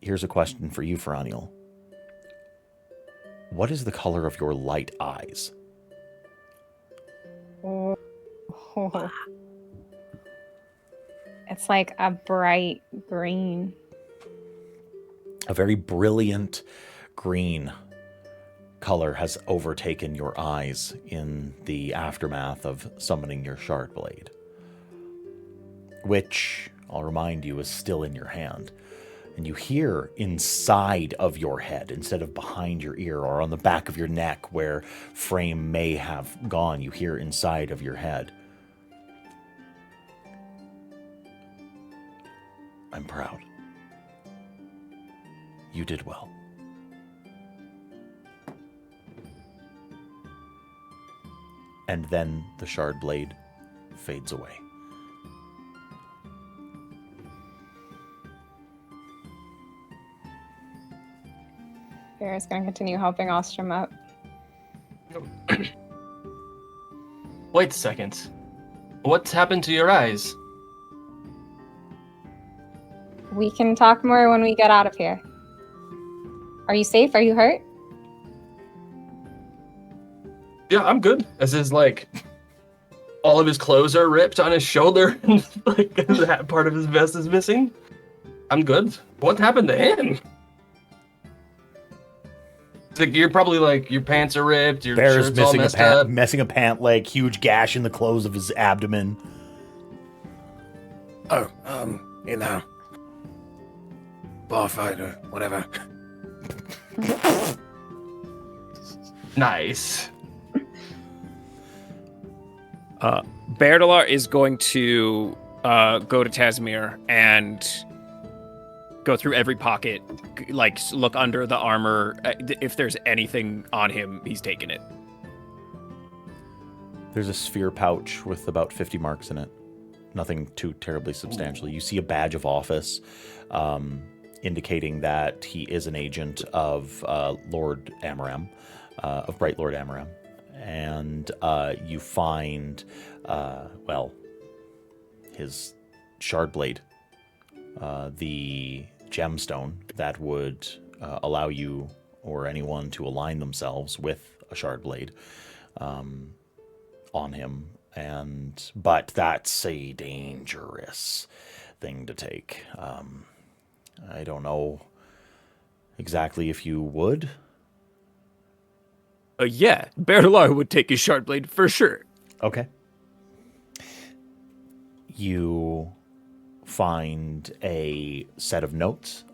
Here's a question for you, Varaniel. What is the color of your light eyes? It's like a bright green. A very brilliant green color has overtaken your eyes in the aftermath of summoning your shard blade, which, I'll remind you, is still in your hand. And you hear inside of your head, instead of behind your ear or on the back of your neck where Frame may have gone, you hear inside of your head, I'm proud. You did well. And then the shard blade fades away. Vera's going to continue helping Ostrom up. Wait a second. What's happened to your eyes? We can talk more when we get out of here. Are you safe? Are you hurt? Yeah, I'm good. As his, like, all of his clothes are ripped on his shoulder and, like, that part of his vest is missing. I'm good. What happened to him? It's like, you're probably, like, your pants are ripped, your Bear's shirt's all missing messed up. missing a pant leg, huge gash in the clothes of his abdomen. Oh, bar fight or whatever. Nice. Berdalar is going to go to Tasmir and go through every pocket, like look under the armor. If there's anything on him, he's taking it. There's a sphere pouch with about 50 marks in it. Nothing too terribly substantial. You see a badge of office, indicating that he is an agent of Lord Amaram, of Bright Lord Amaram. And you find, his shard blade, the gemstone that would allow you or anyone to align themselves with a shard blade on him. But that's a dangerous thing to take. I don't know exactly if you would. Yeah, Berdalar would take his shard blade for sure. Okay. You find a set of notes,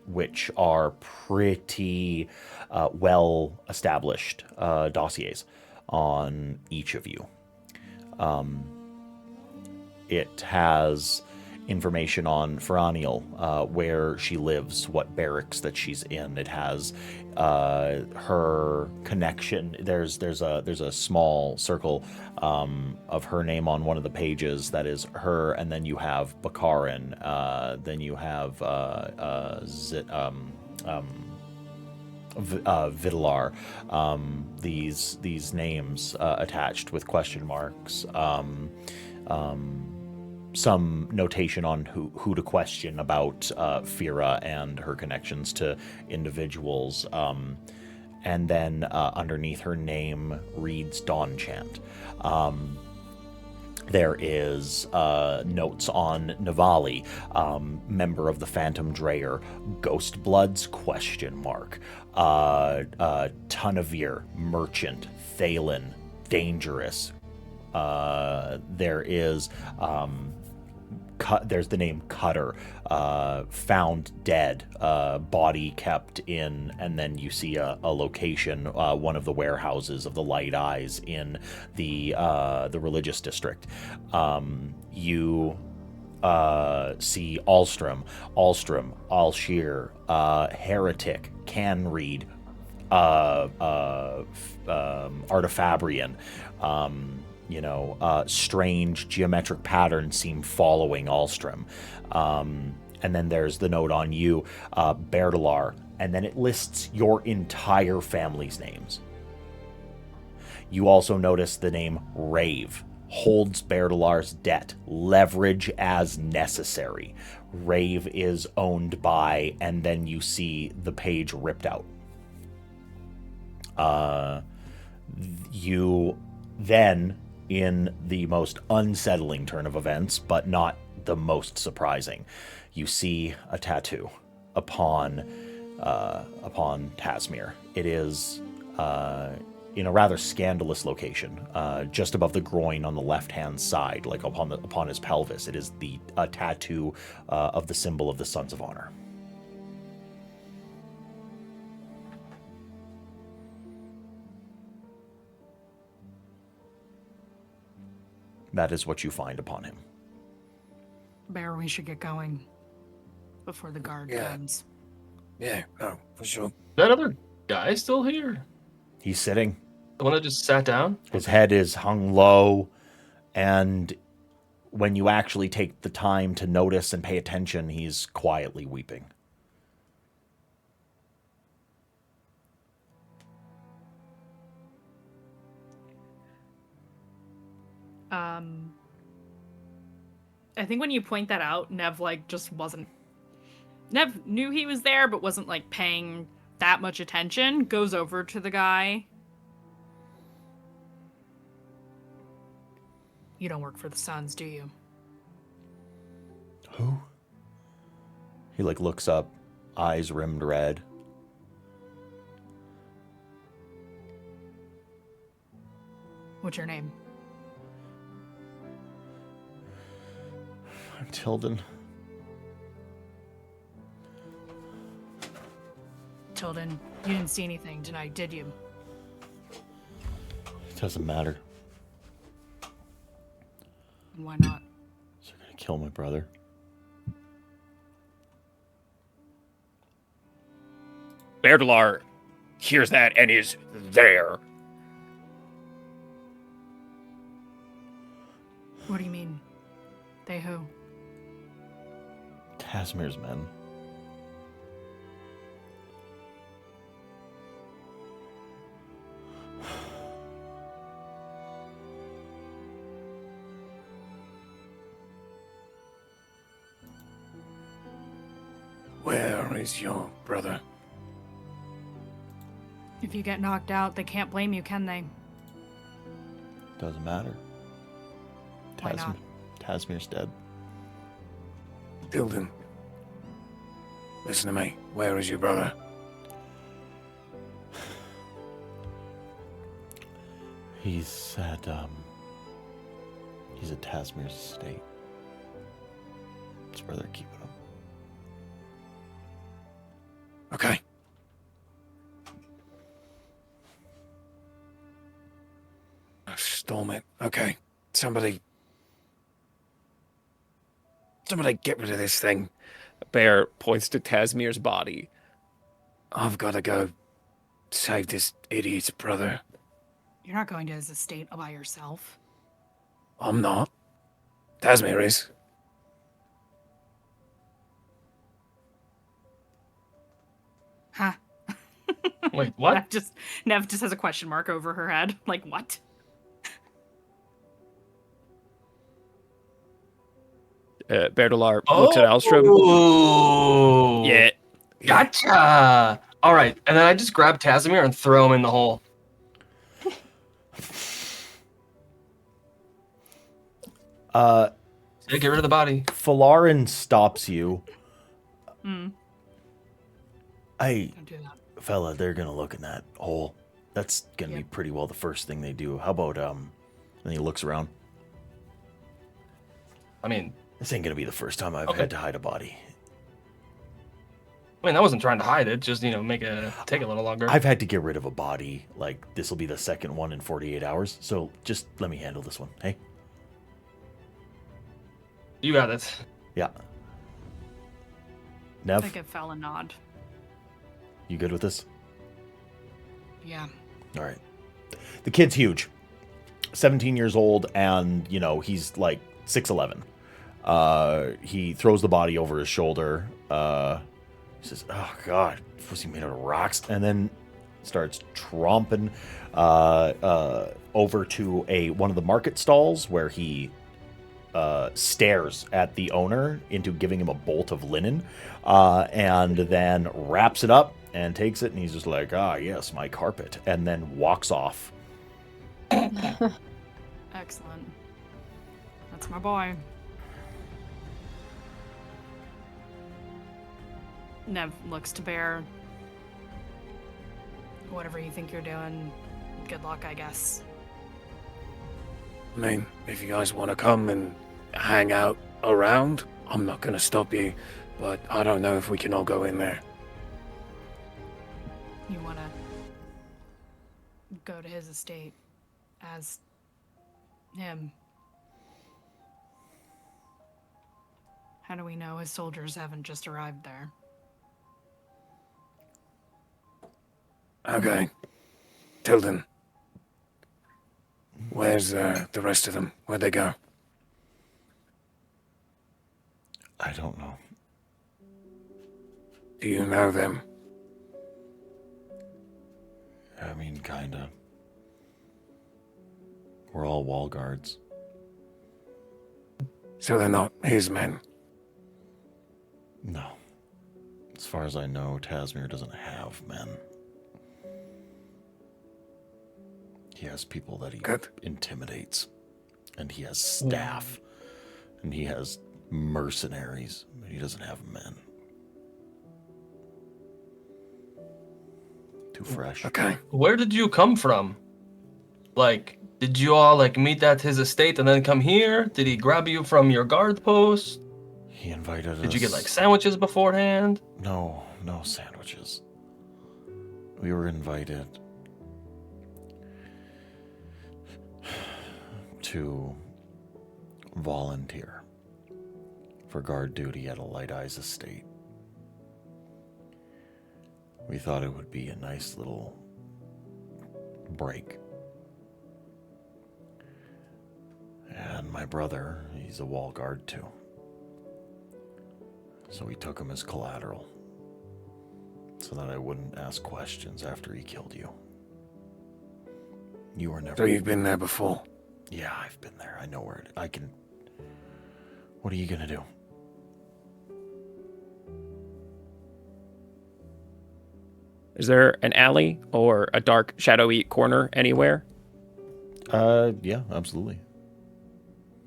which are pretty well-established dossiers on each of you. It has information on Feraniel, where she lives, what barracks that she's in. It has her connection. There's a small circle of her name on one of the pages that is her, and then you have Bakarin, then you have Vitalar, these names attached with question marks. Some notation on who to question about Fira and her connections to individuals. And then underneath her name reads Dawn Chant. There is notes on Navali, member of the Phantom Dreyer, Ghost Bloods, question mark, Tunavir, merchant, Thalen, dangerous. There is there's the name Cutter, found dead, body kept in, and then you see a location, one of the warehouses of the Light Eyes in the religious district. You see Alstrom, Alshir, Heretic, Can Read, Artifabrian. Strange geometric patterns seem following Alstrom. And then there's the note on you, Berdalar, and then it lists your entire family's names. You also notice the name Rave, holds Berdalar's debt, leverage as necessary. Rave is owned by, and then you see the page ripped out. You then, in the most unsettling turn of events, but not the most surprising, you see a tattoo upon Tasmir. It is in a rather scandalous location, just above the groin on the left-hand side, like upon his pelvis. It is the tattoo of the symbol of the Sons of Honor. That is what you find upon him. Bear, we should get going before the guard comes. Yeah, oh, for sure. That other guy still here? He's sitting. The one that just sat down? His head is hung low, and when you actually take the time to notice and pay attention, he's quietly weeping. I think when you point that out, Nev just wasn't. Nev knew he was there, but wasn't paying that much attention. Goes over to the guy. You don't work for the Suns, do you? Who? He looks up, eyes rimmed red. What's your name? I'm Tilden. Tilden, you didn't see anything tonight, did you? It doesn't matter. Why not? So you're gonna kill my brother? Berdalar hears that and is there. What do you mean? They who? Casimir's men. Where is your brother? If you get knocked out, they can't blame you, can they? Doesn't matter. Why not? Tasmir's dead. Tilden, listen to me. Where is your brother? He's at Tasmir's estate. That's where they're keeping him. Okay. Storm it. Okay. Somebody get rid of this thing. Bear points to Tasmir's body. I've got to go save this idiot's brother. You're not going to his estate by yourself. I'm not. Tasmir is. Huh? Wait, what? Nev just has a question mark over her head. What? Berdalar looks at Alstrom. Oh, Yeah. Gotcha. All right, and then I just grab Tasmir and throw him in the hole. Get rid of the body. Falarin stops you. Hey, Don't do that. fella, they're gonna look in that hole. That's gonna be pretty well the first thing they do. How about and he looks around. I mean, This ain't gonna be the first time I've had to hide a body. I wasn't trying to hide it. Just take a little longer. I've had to get rid of a body. This will be the second one in 48 hours. So just let me handle this one. Hey. You got it. Yeah. I Nev, give Fel a nod. you good with this? Yeah. All right. The kid's huge. 17 years old, and, he's 6'11". He throws the body over his shoulder. He says, "Oh, God, was he made out of rocks?" And then starts tromping over to one of the market stalls where he stares at the owner into giving him a bolt of linen, and then wraps it up and takes it, and he's just like, "Ah, yes, my carpet," and then walks off. Excellent. That's my boy. Nev looks to Bear. Whatever you think you're doing, good luck, I guess. I mean, if you guys want to come and hang out around, I'm not going to stop you, but I don't know if we can all go in there. You want to go to his estate as him. How do we know his soldiers haven't just arrived there? Okay. Tilden. Where's the rest of them? Where'd they go? I don't know. Do you know them? I mean, kinda. We're all wall guards. So they're not his men. No. As far as I know, Tasmir doesn't have men. He has people that he intimidates. And he has staff. And he has mercenaries. But he doesn't have men. Too fresh. Okay. Where did you come from? Like, did you all like meet at his estate and then come here? Did he grab you from your guard post? He invited us. Did you get like sandwiches beforehand? No sandwiches. We were invited to volunteer for guard duty at a Light Eyes estate. We thought it would be a nice little break. And my brother, he's a wall guard too. So we took him as collateral. So that I wouldn't ask questions after he killed you. You were never... So you've been there before? Yeah, I've been there. I know where I can... What are you gonna do? Is there an alley or a dark, shadowy corner anywhere? Yeah, absolutely.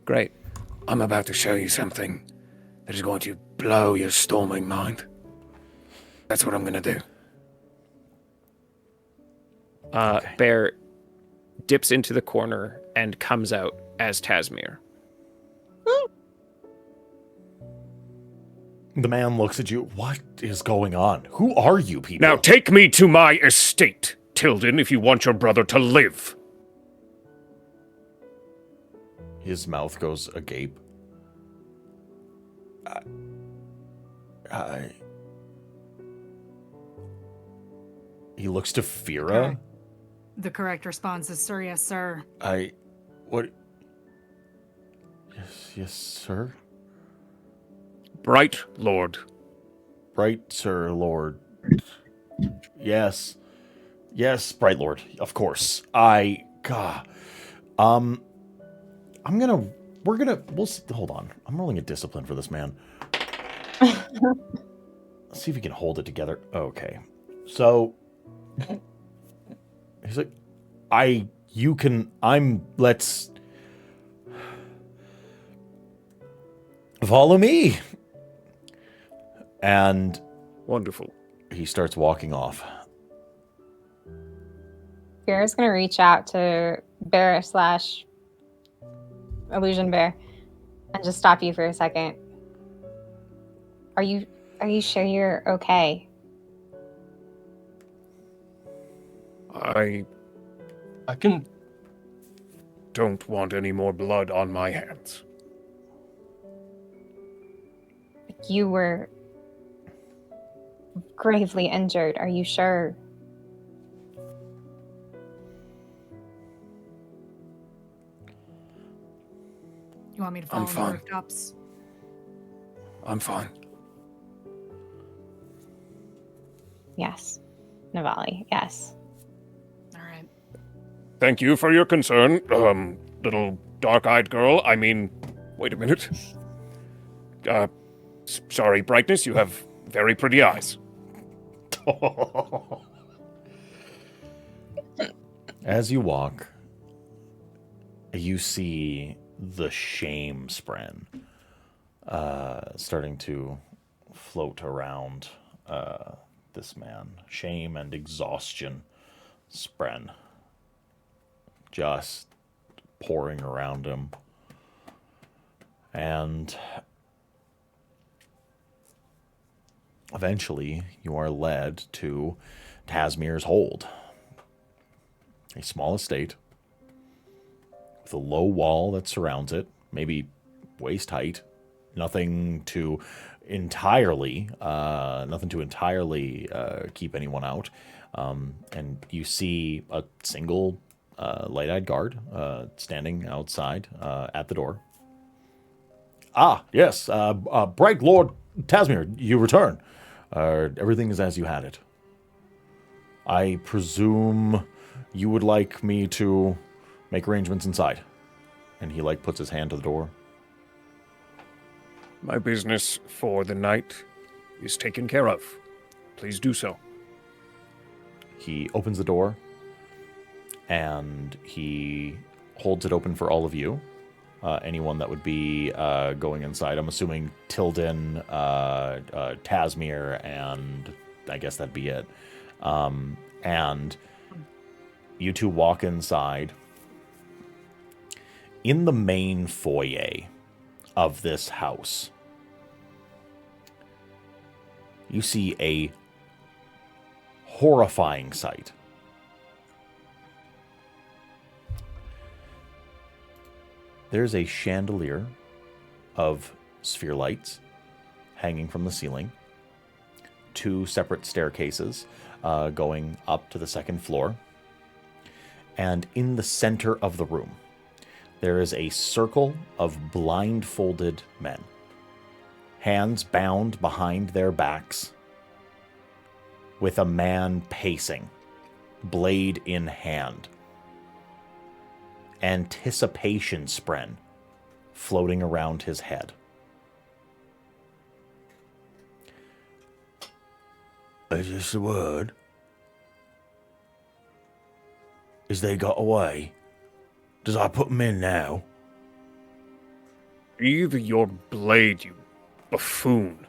Great. I'm about to show you something that is going to blow your storming mind. That's what I'm going to do. Okay. Bear dips into the corner and comes out as Tasmir. The man looks at you. What is going on? Who are you people? Now take me to my estate, Tilden, if you want your brother to live. His mouth goes agape. He looks to Fira. The correct response is sir, yes, sir. What? Yes, sir. Bright Lord. Bright Sir Lord. Yes, Bright Lord. Of course. We'll hold on. I'm rolling a discipline for this man. Let's see if he can hold it together. Okay. So he's like, let's follow me. And wonderful. He starts walking off. Bear's gonna reach out to Bear / Illusion Bear and just stop you for a second. Are you sure you're okay? I don't want any more blood on my hands. You were gravely injured. Are you sure? You want me to follow the rooftops? I'm fine. Yes. Navali, yes. All right. Thank you for your concern, little dark-eyed girl. I mean, wait a minute. Sorry, Brightness, you have very pretty eyes. As you walk, you see the shame spren starting to float around this man. Shame and exhaustion spren just pouring around him. And eventually, you are led to Tasmir's hold. A small estate with a low wall that surrounds it, maybe waist height. Nothing to entirely keep anyone out. And you see a single light-eyed guard standing outside at the door. Ah, yes, Bright Lord Tasmir, you return. Everything is as you had it. I presume you would like me to make arrangements inside. And he puts his hand to the door. My business for the night is taken care of. Please do so. He opens the door, and he holds it open for all of you. Anyone that would be going inside. I'm assuming Tilden, Tasmir, and I guess that'd be it. And you two walk inside. In the main foyer of this house, you see a horrifying sight. There's a chandelier of sphere lights hanging from the ceiling. 2 separate staircases going up to the second floor. And in the center of the room, there is a circle of blindfolded men, hands bound behind their backs, with a man pacing, blade in hand. Anticipation spren floating around his head. Is this the word? Is they got away? Does I put them in now? Breathe your blade, you buffoon.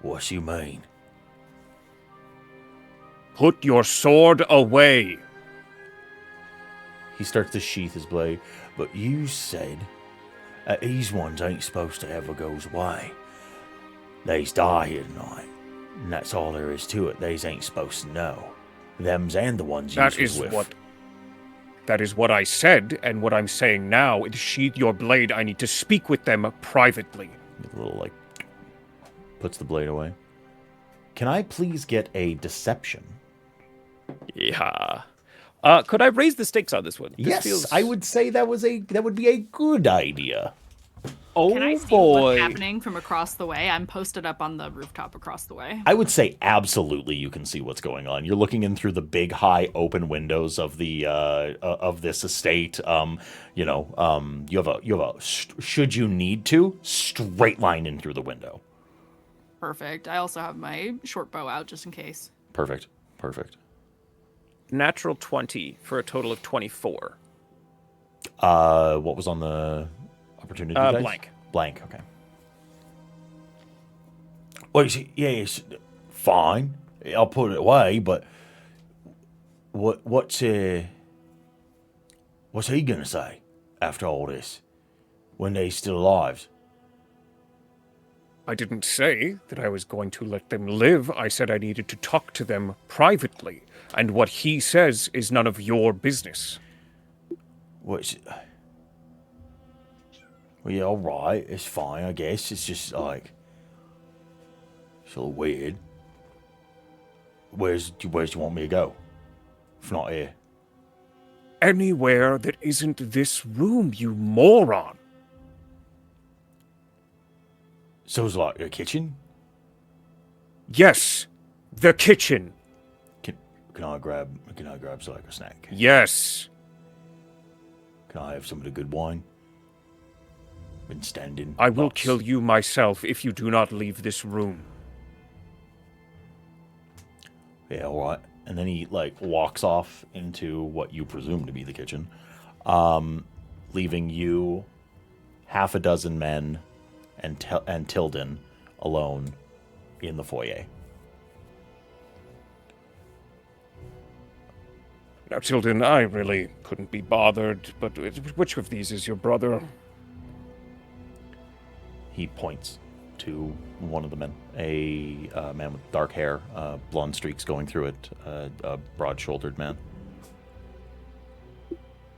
What you mean? Put your sword away. He starts to sheath his blade. But you said these ones ain't supposed to ever goes away. They's die here tonight. And that's all there is to it. They's ain't supposed to know. Them's and the ones you was with. That is what I said, and what I'm saying now is sheath your blade. I need to speak with them privately. A little, puts the blade away. Can I please get a deception? Yeah. Could I raise the stakes on this one? Yes, I would say that would be a good idea. Oh, Can I see boy. what's happening from across the way? I'm posted up on the rooftop across the way. I would say absolutely you can see what's going on. You're looking in through the big, high, open windows of the of this estate. You have a should you need to straight line in through the window. Perfect. I also have my short bow out just in case. Perfect. Natural 20 for a total of 24. What was on the opportunity dice? Blank. Blank, okay. Well, it's fine. I'll put it away, but what's he gonna say after all this when they're still alive? I didn't say that I was going to let them live. I said I needed to talk to them privately. And what he says is none of your business. Well, yeah, all right. It's fine, I guess. It's just it's a little weird. Where do you want me to go? If not here. Anywhere that isn't this room, you moron. So it's like a kitchen? Yes, the kitchen. Can I grab like a snack? Yes. Can I have some of the good wine? Been standing. I will kill you myself if you do not leave this room. Yeah, all right. And then he walks off into what you presume to be the kitchen, leaving you, half a dozen men, and Tilden alone in the foyer. Now, Tilden, I really couldn't be bothered, but which of these is your brother? He points to one of the men, a man with dark hair, blonde streaks going through it, a broad-shouldered man.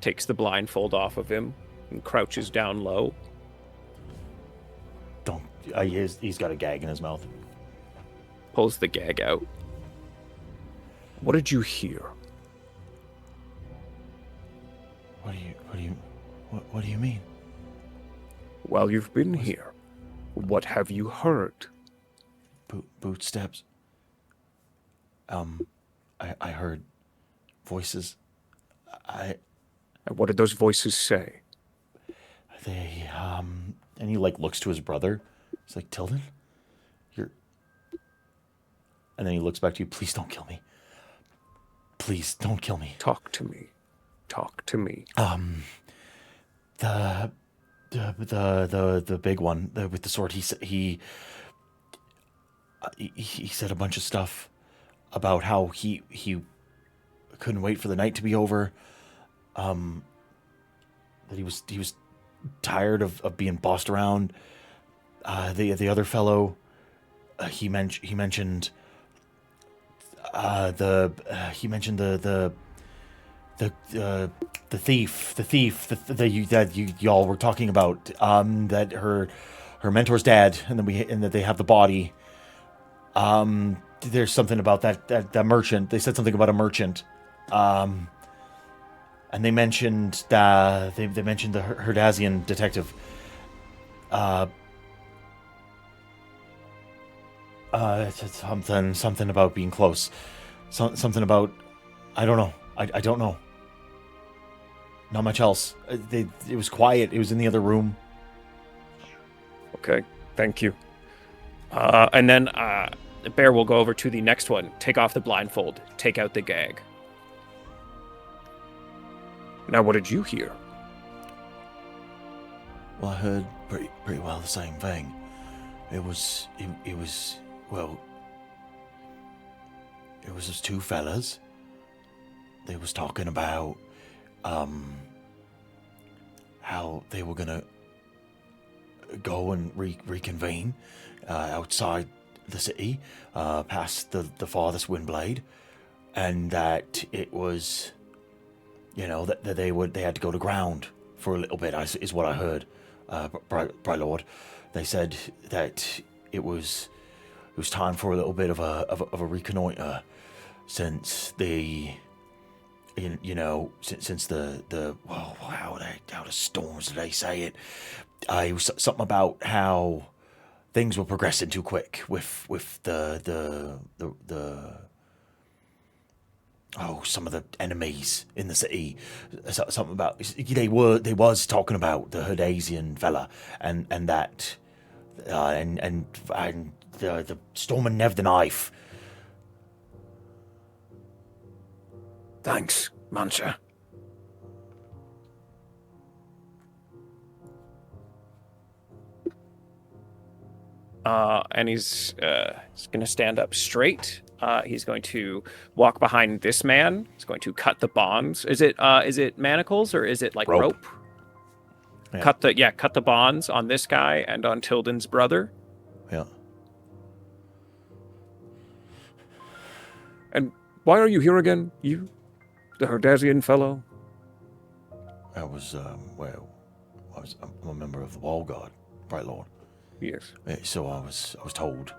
Takes the blindfold off of him and crouches down low. Don't. He's got a gag in his mouth. Pulls the gag out. What did you hear? What do you mean? While you've been here, what have you heard? Bootsteps. I heard voices. And what did those voices say? They And he like looks to his brother. He's like, Tilden, you're. And then he looks back to you. Please don't kill me. Please don't kill me. Talk to me. Talk to me. The big one with the sword. He said a bunch of stuff about how he couldn't wait for the night to be over. That he was tired of being bossed around. The other fellow, he mentioned the thief that y'all were talking about. That her mentor's dead, and that they have the body. There's something about that merchant. They said something about a merchant. And they mentioned the Herdazian detective. Something about being close. Something about, I don't know. I don't know. Not much else. It was quiet. It was in the other room. Okay, thank you. And then Bear will go over to the next one. Take off the blindfold. Take out the gag. Now, what did you hear? Well, I heard pretty well the same thing. It was those two fellas. They was talking about how they were gonna go and reconvene outside the city, past the farthest Windblade, and that it was, that they had to go to ground for a little bit. Is what I heard, Bright Lord. They said that it was time for a little bit of a reconnoiter, since since the how the storms, did they say it? It was something about how things were progressing too quick with some of the enemies in the city. Something about they was talking about the Herdazian fella and that and the storm and Nev the knife. Thanks, Mancha. And he's going to stand up straight. He's going to walk behind this man. He's going to cut the bonds. Is it manacles or is it like rope? Yeah. Cut the bonds on this guy and on Tilden's brother. Yeah. And why are you here again? You, the Herdazian fellow? I'm a member of the Wall Guard, Bright Lord. Yes. So I was told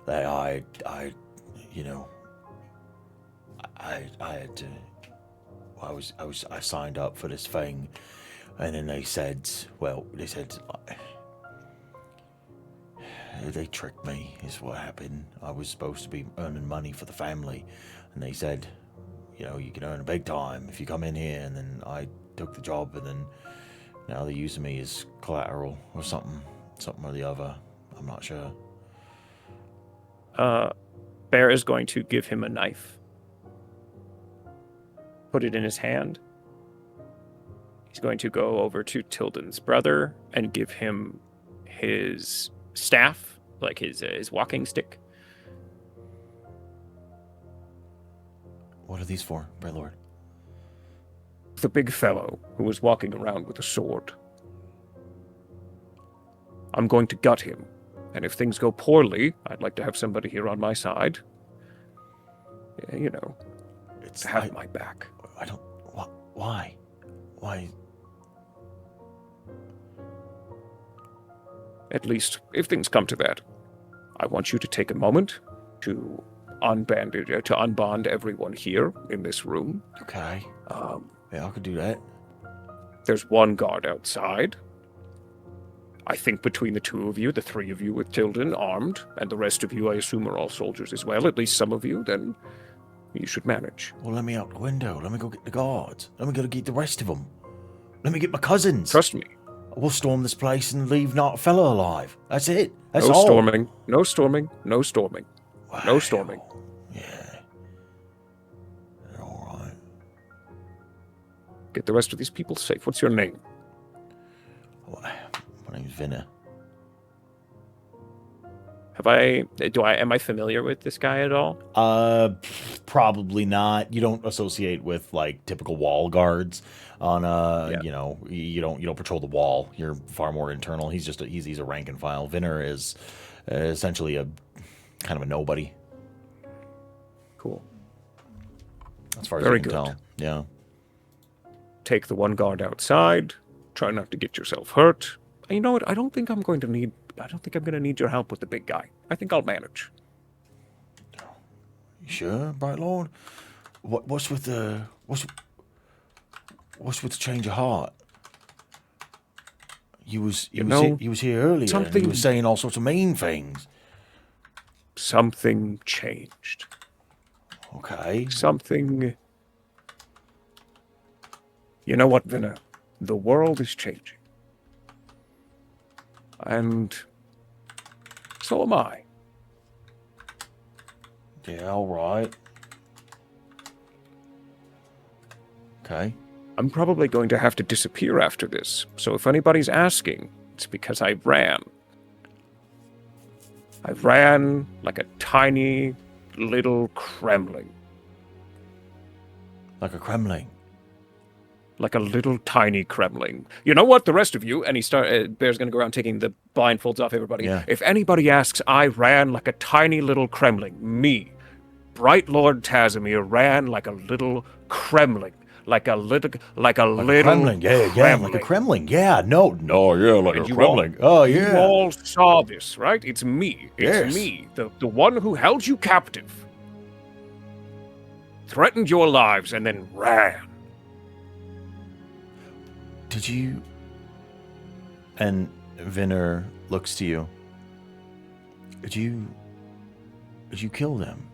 that I signed up for this thing, and then they said they tricked me, is what happened. I was supposed to be earning money for the family, and they said, you can earn a big time if you come in here, and then I took the job, and then now they're using me as collateral or something or the other. I'm not sure. Bear is going to give him a knife. Put it in his hand. He's going to go over to Tilden's brother and give him his staff, like his walking stick. What are these for, Bright Lord? The big fellow who was walking around with a sword. I'm going to gut him, and if things go poorly, I'd like to have somebody here on my side. To have my back. I don't... Why? Why? At least, if things come to that, I want you to take a moment to unbond everyone here in this room. Okay. Yeah, I could do that. There's one guard outside. I think between the two of you, the three of you with Tilden armed, and the rest of you, I assume, are all soldiers as well, at least some of you, then you should manage. Well, let me out the window. Let me go get the guards. Let me go get the rest of them. Let me get my cousins. Trust me. We'll storm this place and leave not a fellow alive. That's it. That's no all. storming. No storming. No storming. Wow. No storming. Yeah. All right. Get the rest of these people safe. What's your name? My name's Vinna. Am I familiar with this guy at all? Probably not. You don't associate with like typical wall guards on you know, you don't patrol the wall. You're far more internal. He's a rank and file. Vinner is essentially a kind of a nobody. Cool. As far as Very you can good. tell. Yeah. Take the one guard outside. Try not to get yourself hurt. And you know what? I don't think I'm going to need your help with the big guy. I think I'll manage. You sure, Bright Lord? What's with the change of heart? He was here earlier. And he was saying all sorts of mean things. Something changed. Okay. Something. You know what, Vinna? The world is changing. And so am I. Yeah, all right. Okay. I'm probably going to have to disappear after this. So if anybody's asking, it's because I ran. I ran like a tiny little Kremling. Like a Kremling? Like a little tiny Kremling. You know what, the rest of you, and Bear's going to go around taking the blindfolds off everybody. Yeah. If anybody asks, I ran like a tiny little Kremling. Me, Bright Lord Tazimir, ran like a little Kremling. Like a little Kremling. Yeah, Kremling. like a Kremling. Yeah, no, yeah, like And a you Kremling. all- Oh, yeah. You all saw this, right? It's me. Yes. It's me, the one who held you captive. Threatened your lives and then ran. Did you... And Vinner looks to you. Did you kill them?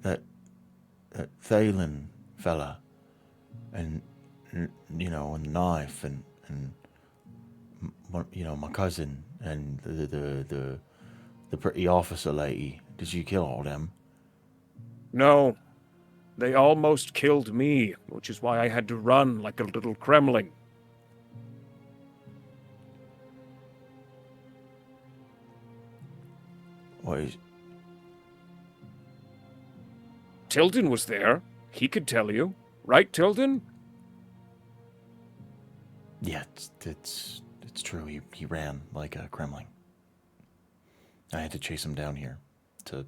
That Thalen fella, and you know, and the knife, and you know, my cousin, and the pretty officer lady. Did you kill all them? No. They almost killed me, which is why I had to run like a little Kremling. What is... Tilden was there. He could tell you. Right, Tilden? Yeah, it's true. He ran like a Kremling. I had to chase him down here to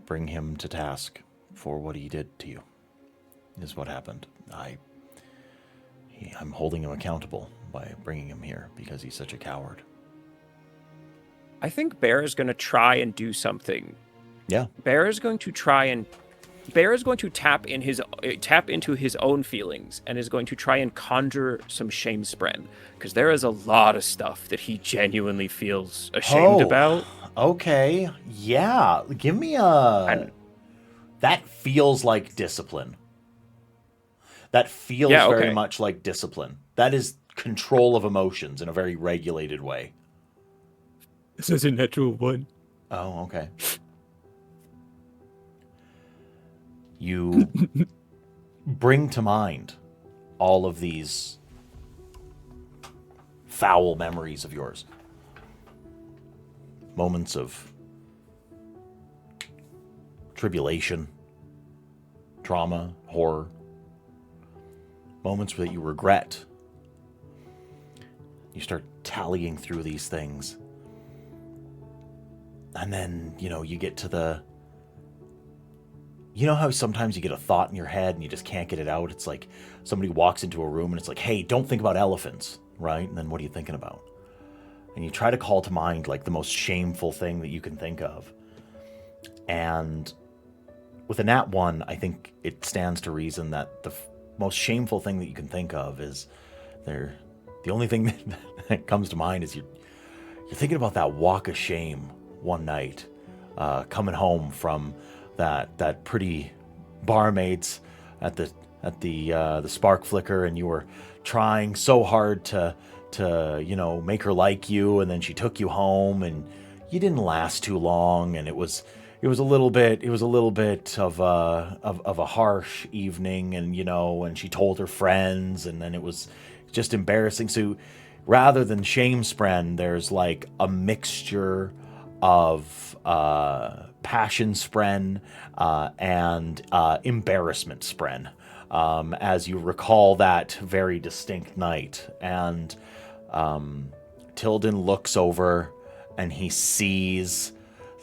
bring him to task for what he did to you. Is what happened. I'm holding him accountable by bringing him here because he's such a coward. I think Bear is going to try and do something. Yeah. Bear is going to tap into his own feelings and is going to try and conjure some shame spren, because there is a lot of stuff that he genuinely feels ashamed about. Okay. Yeah. Give me a... That feels like discipline. That feels very much like discipline. That is control of emotions in a very regulated way. This is a natural one. Oh, okay. You bring to mind all of these foul memories of yours. Moments of tribulation, trauma, horror. Moments that you regret. You start tallying through these things. And then, you get to the... You know how sometimes you get a thought in your head and you just can't get it out? It's like somebody walks into a room and it's like, hey, don't think about elephants, right? And then what are you thinking about? And you try to call to mind like the most shameful thing that you can think of. And with a nat 1, I think it stands to reason that the most shameful thing that you can think of is the only thing that comes to mind is you're thinking about that walk of shame one night, coming home from that pretty barmaids at at the spark flicker, and you were trying so hard to make her like you, and then she took you home, and you didn't last too long, and it was a little bit of a harsh evening, and and she told her friends, and then it was just embarrassing. So rather than shame spren, there's like a mixture of passion spren and embarrassment spren, as you recall that very distinct night. And Tilden looks over and he sees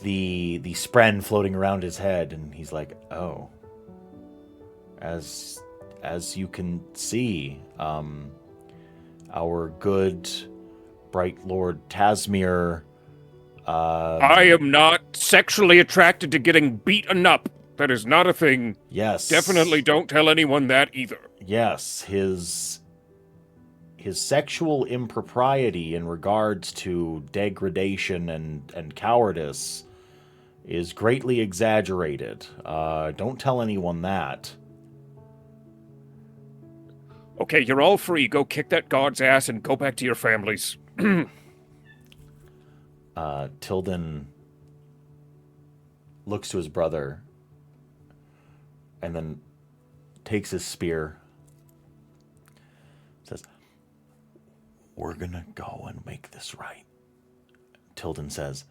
the spren floating around his head, and he's like, oh, as you can see, our good bright Lord Tasmir. I am not sexually attracted to getting beaten up. That is not a thing. Yes. Definitely don't tell anyone that either. Yes, his sexual impropriety in regards to degradation and cowardice is greatly exaggerated. Don't tell anyone that. Okay, you're all free. Go kick that guard's ass and go back to your families. Tilden looks to his brother and then takes his spear, says, we're gonna go and make this right. Tilden says,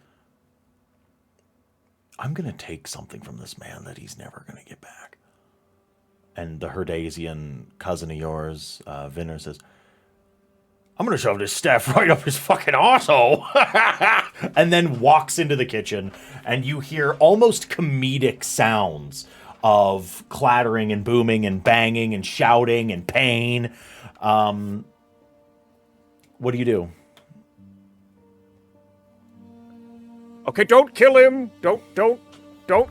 I'm gonna take something from this man that he's never gonna get back. And the Herdasian cousin of yours, Vinner, says, I'm gonna shove this staff right up his fucking arsehole. And then walks into the kitchen, and you hear almost comedic sounds of clattering and booming and banging and shouting and pain. What do you do? Okay, don't kill him. Don't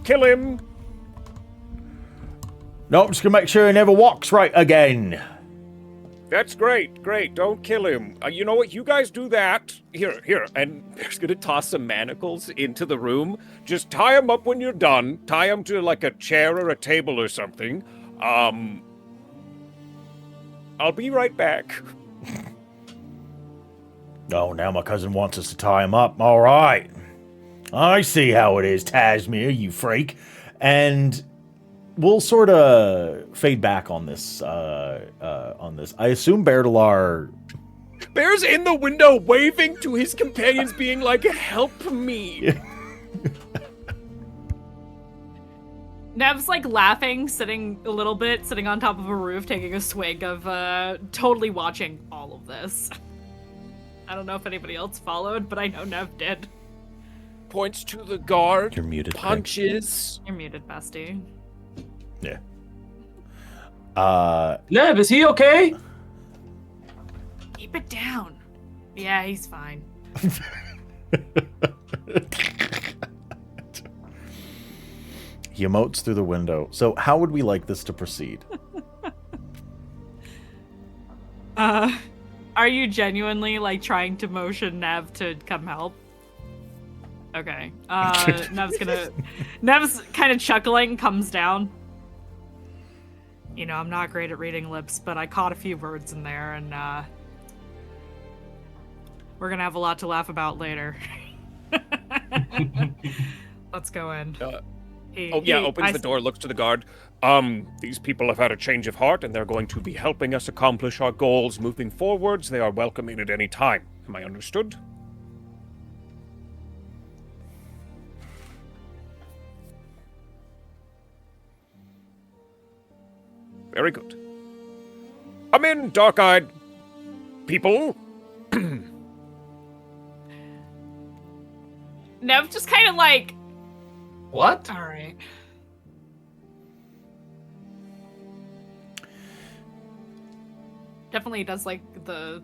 kill him. No, I'm just gonna make sure he never walks right again. That's great. Don't kill him. You know what? You guys do that. Here. And there's going to toss some manacles into the room. Just tie them up when you're done. Tie them to like a chair or a table or something. I'll be right back. Oh, now my cousin wants us to tie him up. All right. I see how it is, Tasmir, you freak. And we'll sort of fade back on this. I assume Bertilar. Bear's in the window waving to his companions, being like, help me. Nev's like laughing, sitting on top of a roof, taking a swig of totally watching all of this. I don't know if anybody else followed, but I know Nev did. Points to the guard. You're muted. Punches. You're muted, bestie. Yeah. Nev, is he okay? Keep it down. Yeah, he's fine. He emotes through the window. So how would we like this to proceed? Are you genuinely like trying to motion Nev to come help? Okay. Nev's kind of chuckling, comes down. You know, I'm not great at reading lips, but I caught a few words in there, and we're gonna have a lot to laugh about later. Let's go in. Opens the door, looks to the guard. These people have had a change of heart, and they're going to be helping us accomplish our goals moving forwards. They are welcome in at any time. Am I understood? Very good. Come in, dark-eyed people. Nev just kind of like... What? All right. Definitely does like the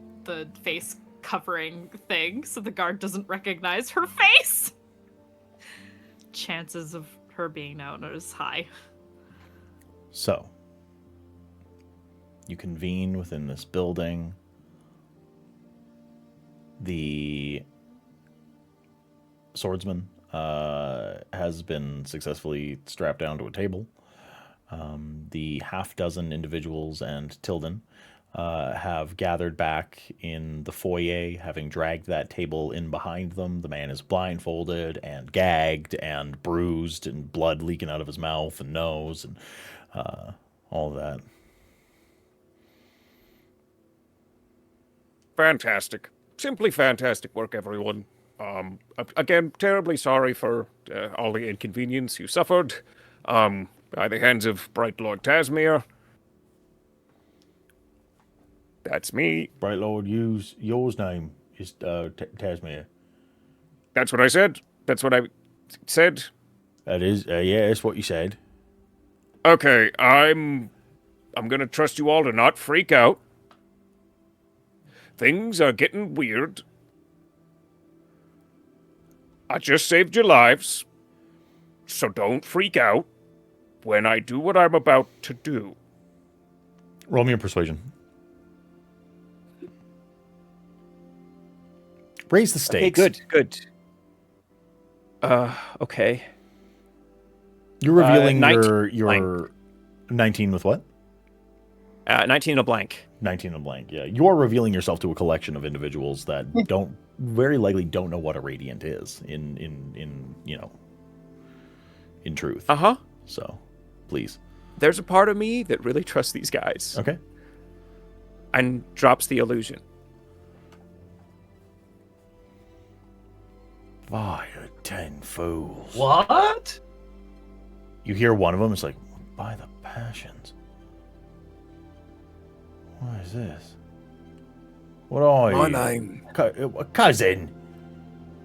face covering thing, so the guard doesn't recognize her face. Chances of her being known is high. So, you convene within this building. The swordsman has been successfully strapped down to a table. The half dozen individuals and Tilden have gathered back in the foyer, having dragged that table in behind them. The man is blindfolded and gagged and bruised and blood leaking out of his mouth and nose and all of that. Fantastic. Simply fantastic work, everyone. Again, terribly sorry for all the inconvenience you suffered by the hands of Bright Lord Tasmere. That's me. Bright Lord, yours name is Tasmere. That's what I said. That's what I said. That is, yeah, that's what you said. Okay, I'm gonna trust you all to not freak out. Things are getting weird. I just saved your lives, so don't freak out when I do what I'm about to do. Roll me a persuasion. Raise the stakes. Okay, good. Okay. You're revealing 19 your 19 with what? 19 a blank. 19 a blank, yeah. You're revealing yourself to a collection of individuals that very likely don't know what a radiant is in truth. Uh-huh. So, please. There's a part of me that really trusts these guys. Okay. And drops the illusion. By the 10 fools. What? You hear one of them, it's like, by the passions. What is this? What are you? My name. Cousin.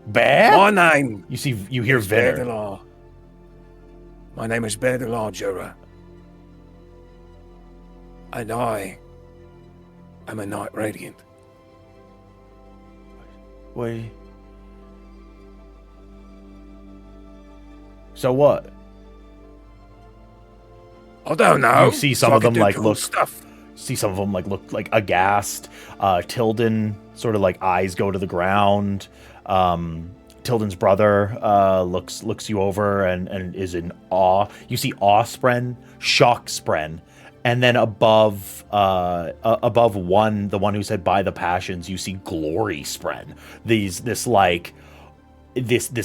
Bear? My name. You hear Vetter. Bear My name is Bear Jura. And I am a Knight Radiant. Wait. So what? I don't know. You see some of them like cool look stuff. See some of them like look like aghast. Tilden sort of like eyes go to the ground. Tilden's brother looks you over and is in awe. You see awe spren, shock spren, and then above one, the one who said by the passions, you see glory spren. This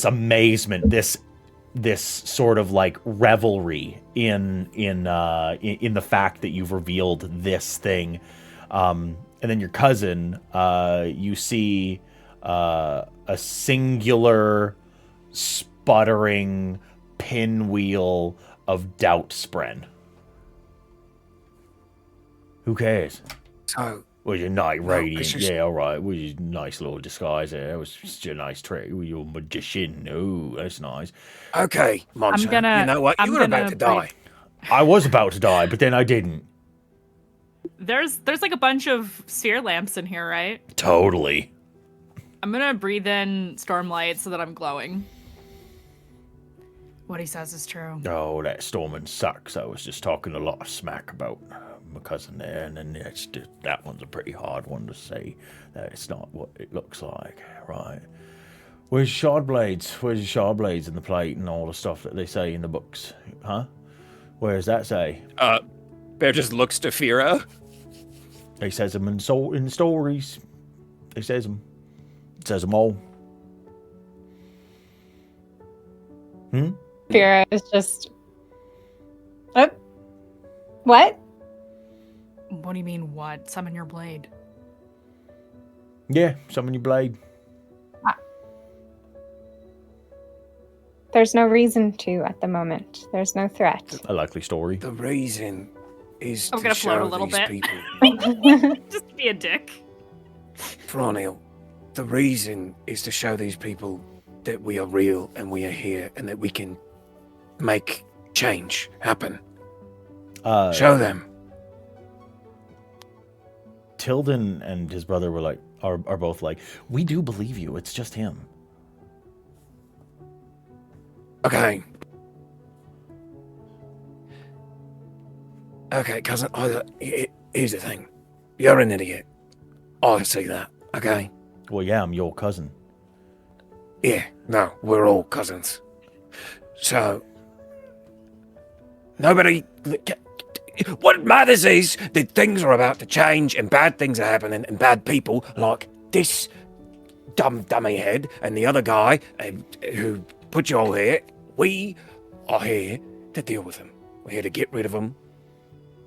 amazement, this sort of like revelry in the fact that you've revealed this thing, and then your cousin, you see a singular sputtering pinwheel of doubt spren. Who cares? So, Well, you're Knight Radiant. it's just- Yeah, all right. Well, you nice little disguise there. That was just a nice trick. Well, you're a magician. Oh, that's nice. okay, Monster. gonna- you know what? I'm You were about gonna to die. I was about to die, but then I didn't. There's like a bunch of sphere lamps in here, right? Totally. I'm gonna breathe in stormlight so that I'm glowing. What he says is true. Oh, that Stormin sucks. I was just talking a lot of smack about my cousin there, and then that one's a pretty hard one to say that it's not what it looks like, right? Where's shard blades? Where's your shard blades in the plate and all the stuff that they say in the books? Huh? Where does that say? Bear just looks to Fira. They says them in stories. They says them. It says them all. Fira is just. Oh. What? What do you mean, what? Summon your blade. Yeah, summon your blade. There's no reason to at the moment. There's no threat. A likely story. The reason is I'm to gonna float show a little these bit. people. Just be a dick. Chronicle, the reason is to show these people that we are real and we are here and that we can make change happen. Show them. Tilden and his brother were like, are both like, we do believe you. It's just him. Okay. Okay, cousin. Here's the thing. You're an idiot. I see that. Okay. Well, yeah, I'm your cousin. Yeah. No, we're all cousins. So, Nobody. What matters is that things are about to change and bad things are happening and bad people like this dummy head and the other guy who put you all here. We are here to deal with them. We're here to get rid of them.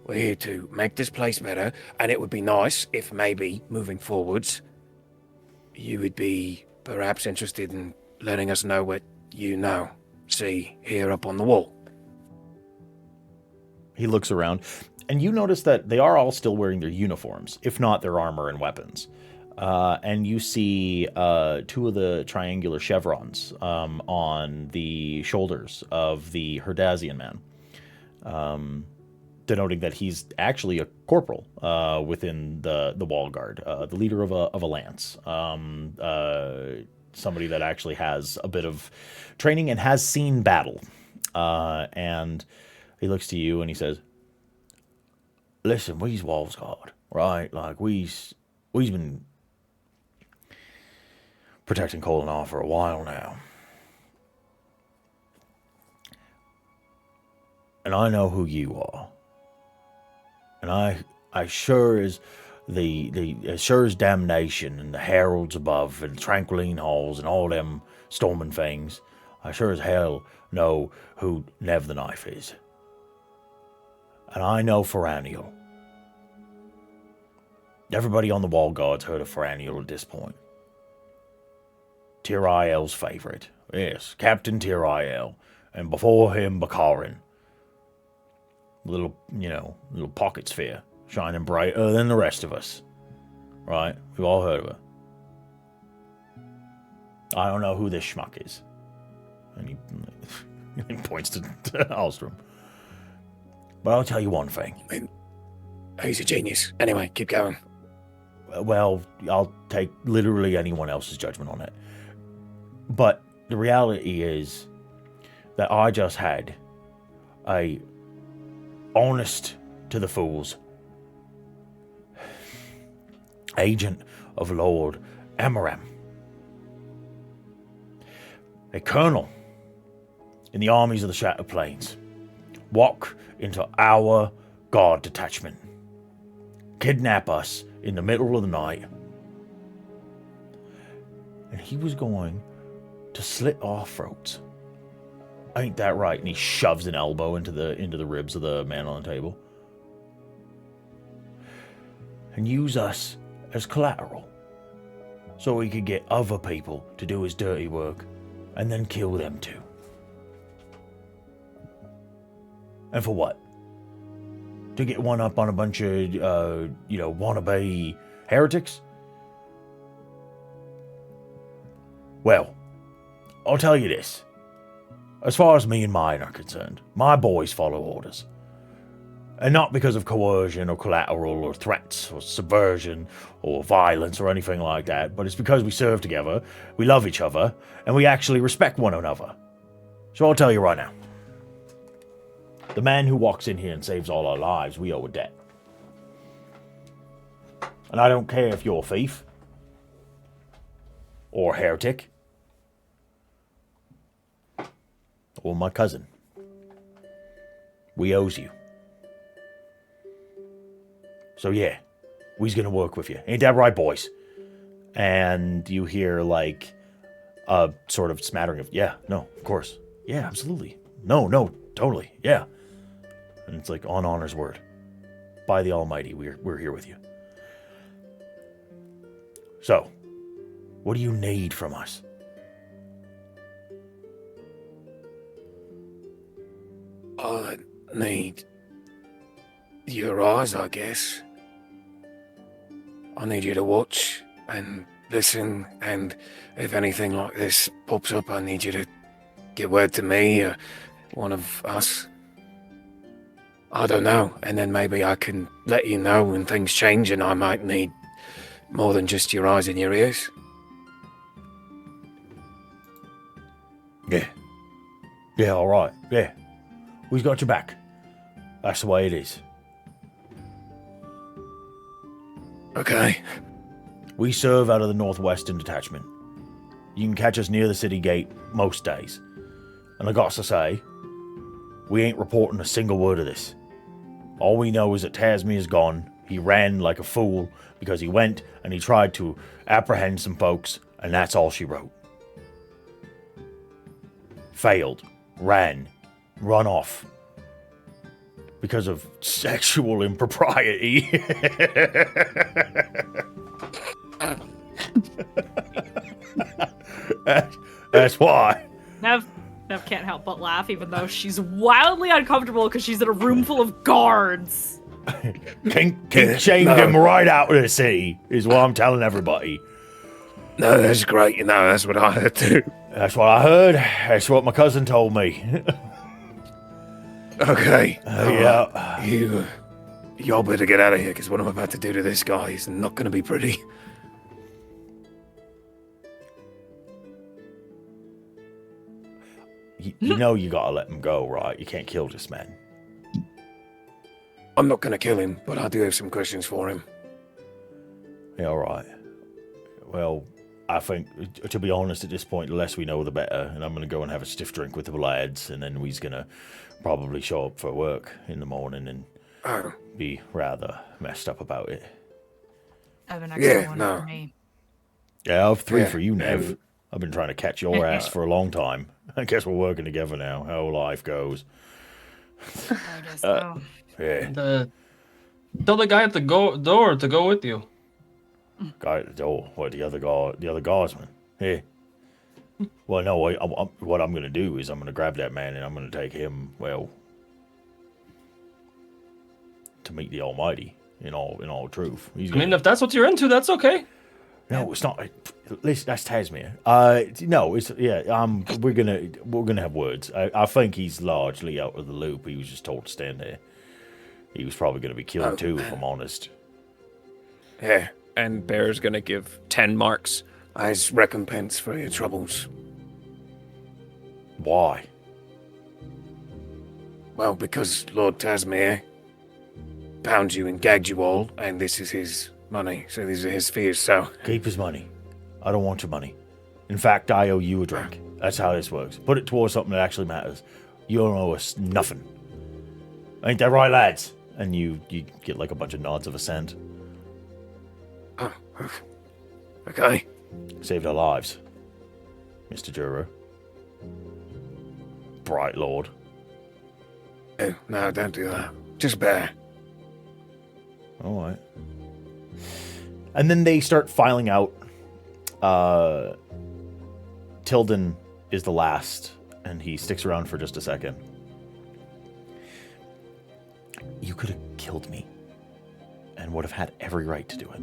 We're here to make this place better, and it would be nice if maybe, moving forwards, you would be perhaps interested in letting us know what you know, see, here up on the wall. He looks around, and you notice that they are all still wearing their uniforms, if not their armor and weapons. And you see two of the triangular chevrons on the shoulders of the Herdazian man, denoting that he's actually a corporal within the wall guard, the leader of a lance, somebody that actually has a bit of training and has seen battle. And he looks to you and he says, "Listen, we's walls guard, right? Like we's been protecting Kholinar for a while now. And I know who you are. And I sure as as sure as damnation and the heralds above and tranquiline halls and all them storming things, I sure as hell know who Nev the Knife is. And I know Feraniel. Everybody on the wall guard's heard of Feraniel at this point. Tirael's favorite. Yes, Captain Tirael. And before him, Bakarin. Little pocket sphere, shining brighter than the rest of us. Right? We've all heard of her. I don't know who this schmuck is." And he points to Alstrom. "But I'll tell you one thing. I mean, he's a genius. Anyway, keep going." Well, I'll take literally anyone else's judgment on it. But the reality is that I just had a honest to the fools agent of Lord Amaram, a colonel in the armies of the Shattered Plains, walk into our guard detachment, kidnap us in the middle of the night, and he was going to slit our throats. Ain't that right?" And he shoves an elbow into the ribs of the man on the table. "And use us as collateral, so he could get other people to do his dirty work, and then kill them too. And for what? To get one up on a bunch of, wannabe heretics? Well, I'll tell you this. As far as me and mine are concerned, my boys follow orders. And not because of coercion or collateral or threats or subversion or violence or anything like that, but it's because we serve together, we love each other, and we actually respect one another. So I'll tell you right now. The man who walks in here and saves all our lives, we owe a debt. And I don't care if you're a thief or a heretic or my cousin. We owes you. So yeah, we's gonna work with you. Ain't that right, boys? And you hear like a sort of smattering of, yeah, no, of course. Yeah, absolutely. No, totally. Yeah. And it's like on honor's word. By the Almighty, we're here with you. So, what do you need from us? I need your eyes, I guess. I need you to watch and listen, and if anything like this pops up, I need you to give word to me or one of us. I don't know, and then maybe I can let you know when things change and I might need more than just your eyes and your ears. Yeah, all right. Yeah. We've got your back. That's the way it is. Okay. We serve out of the Northwestern Detachment. You can catch us near the city gate most days. And I got to say, We ain't reporting a single word of this. All we know is that Tasmia's gone. He ran like a fool because he went and he tried to apprehend some folks, and that's all she wrote. Failed. Run off. Because of sexual impropriety. That's why. Nev can't help but laugh, even though she's wildly uncomfortable because she's in a room full of guards. Kink shamed him right out of the city, is what I'm telling everybody. No, that's great. You know, that's what I heard too. That's what I heard. That's what my cousin told me. Okay. Yeah. Y'all better get out of here, because what I'm about to do to this guy is not going to be pretty. You know you gotta let him go, right? You can't kill this man. I'm not going to kill him, but I do have some questions for him. Yeah, all right. Well, I think, to be honest, at this point, the less we know, the better. And I'm going to go and have a stiff drink with the lads, and then we's going to probably show up for work in the morning and be rather messed up about it. I have an extra one for me. Yeah, I have 3 for you, Nev. I've been trying to catch your ass for a long time. I guess we're working together now. How life goes. I guess so. Yeah. Tell the guy at the door to go with you. Guy at the door. What, the other guardsman? Yeah. Well, no, what I'm going to do is I'm going to grab that man and I'm going to take him, well, to meet the Almighty in all truth. If that's what you're into, that's okay. No, it's not. At least that's Tasmia. No, it's we're gonna have words. I think he's largely out of the loop. He was just told to stand there. He was probably gonna be killed too, if I'm honest. Yeah. And Bear's gonna give 10 marks as recompense for your troubles. Why? Well, because Lord Tasmir bound you and gagged you all, and this is his money, so these are his fears, so... Keep his money. I don't want your money. In fact, I owe you a drink. That's how this works. Put it towards something that actually matters. You don't owe us nothing. Ain't that right, lads? And you get like a bunch of nods of assent. Oh, okay. Saved our lives, Mr. Juror. Bright Lord. Oh, no, don't do that. Just Bear. All right. And then they start filing out. Tilden is the last, and he sticks around for just a second. You could have killed me, and would have had every right to do it.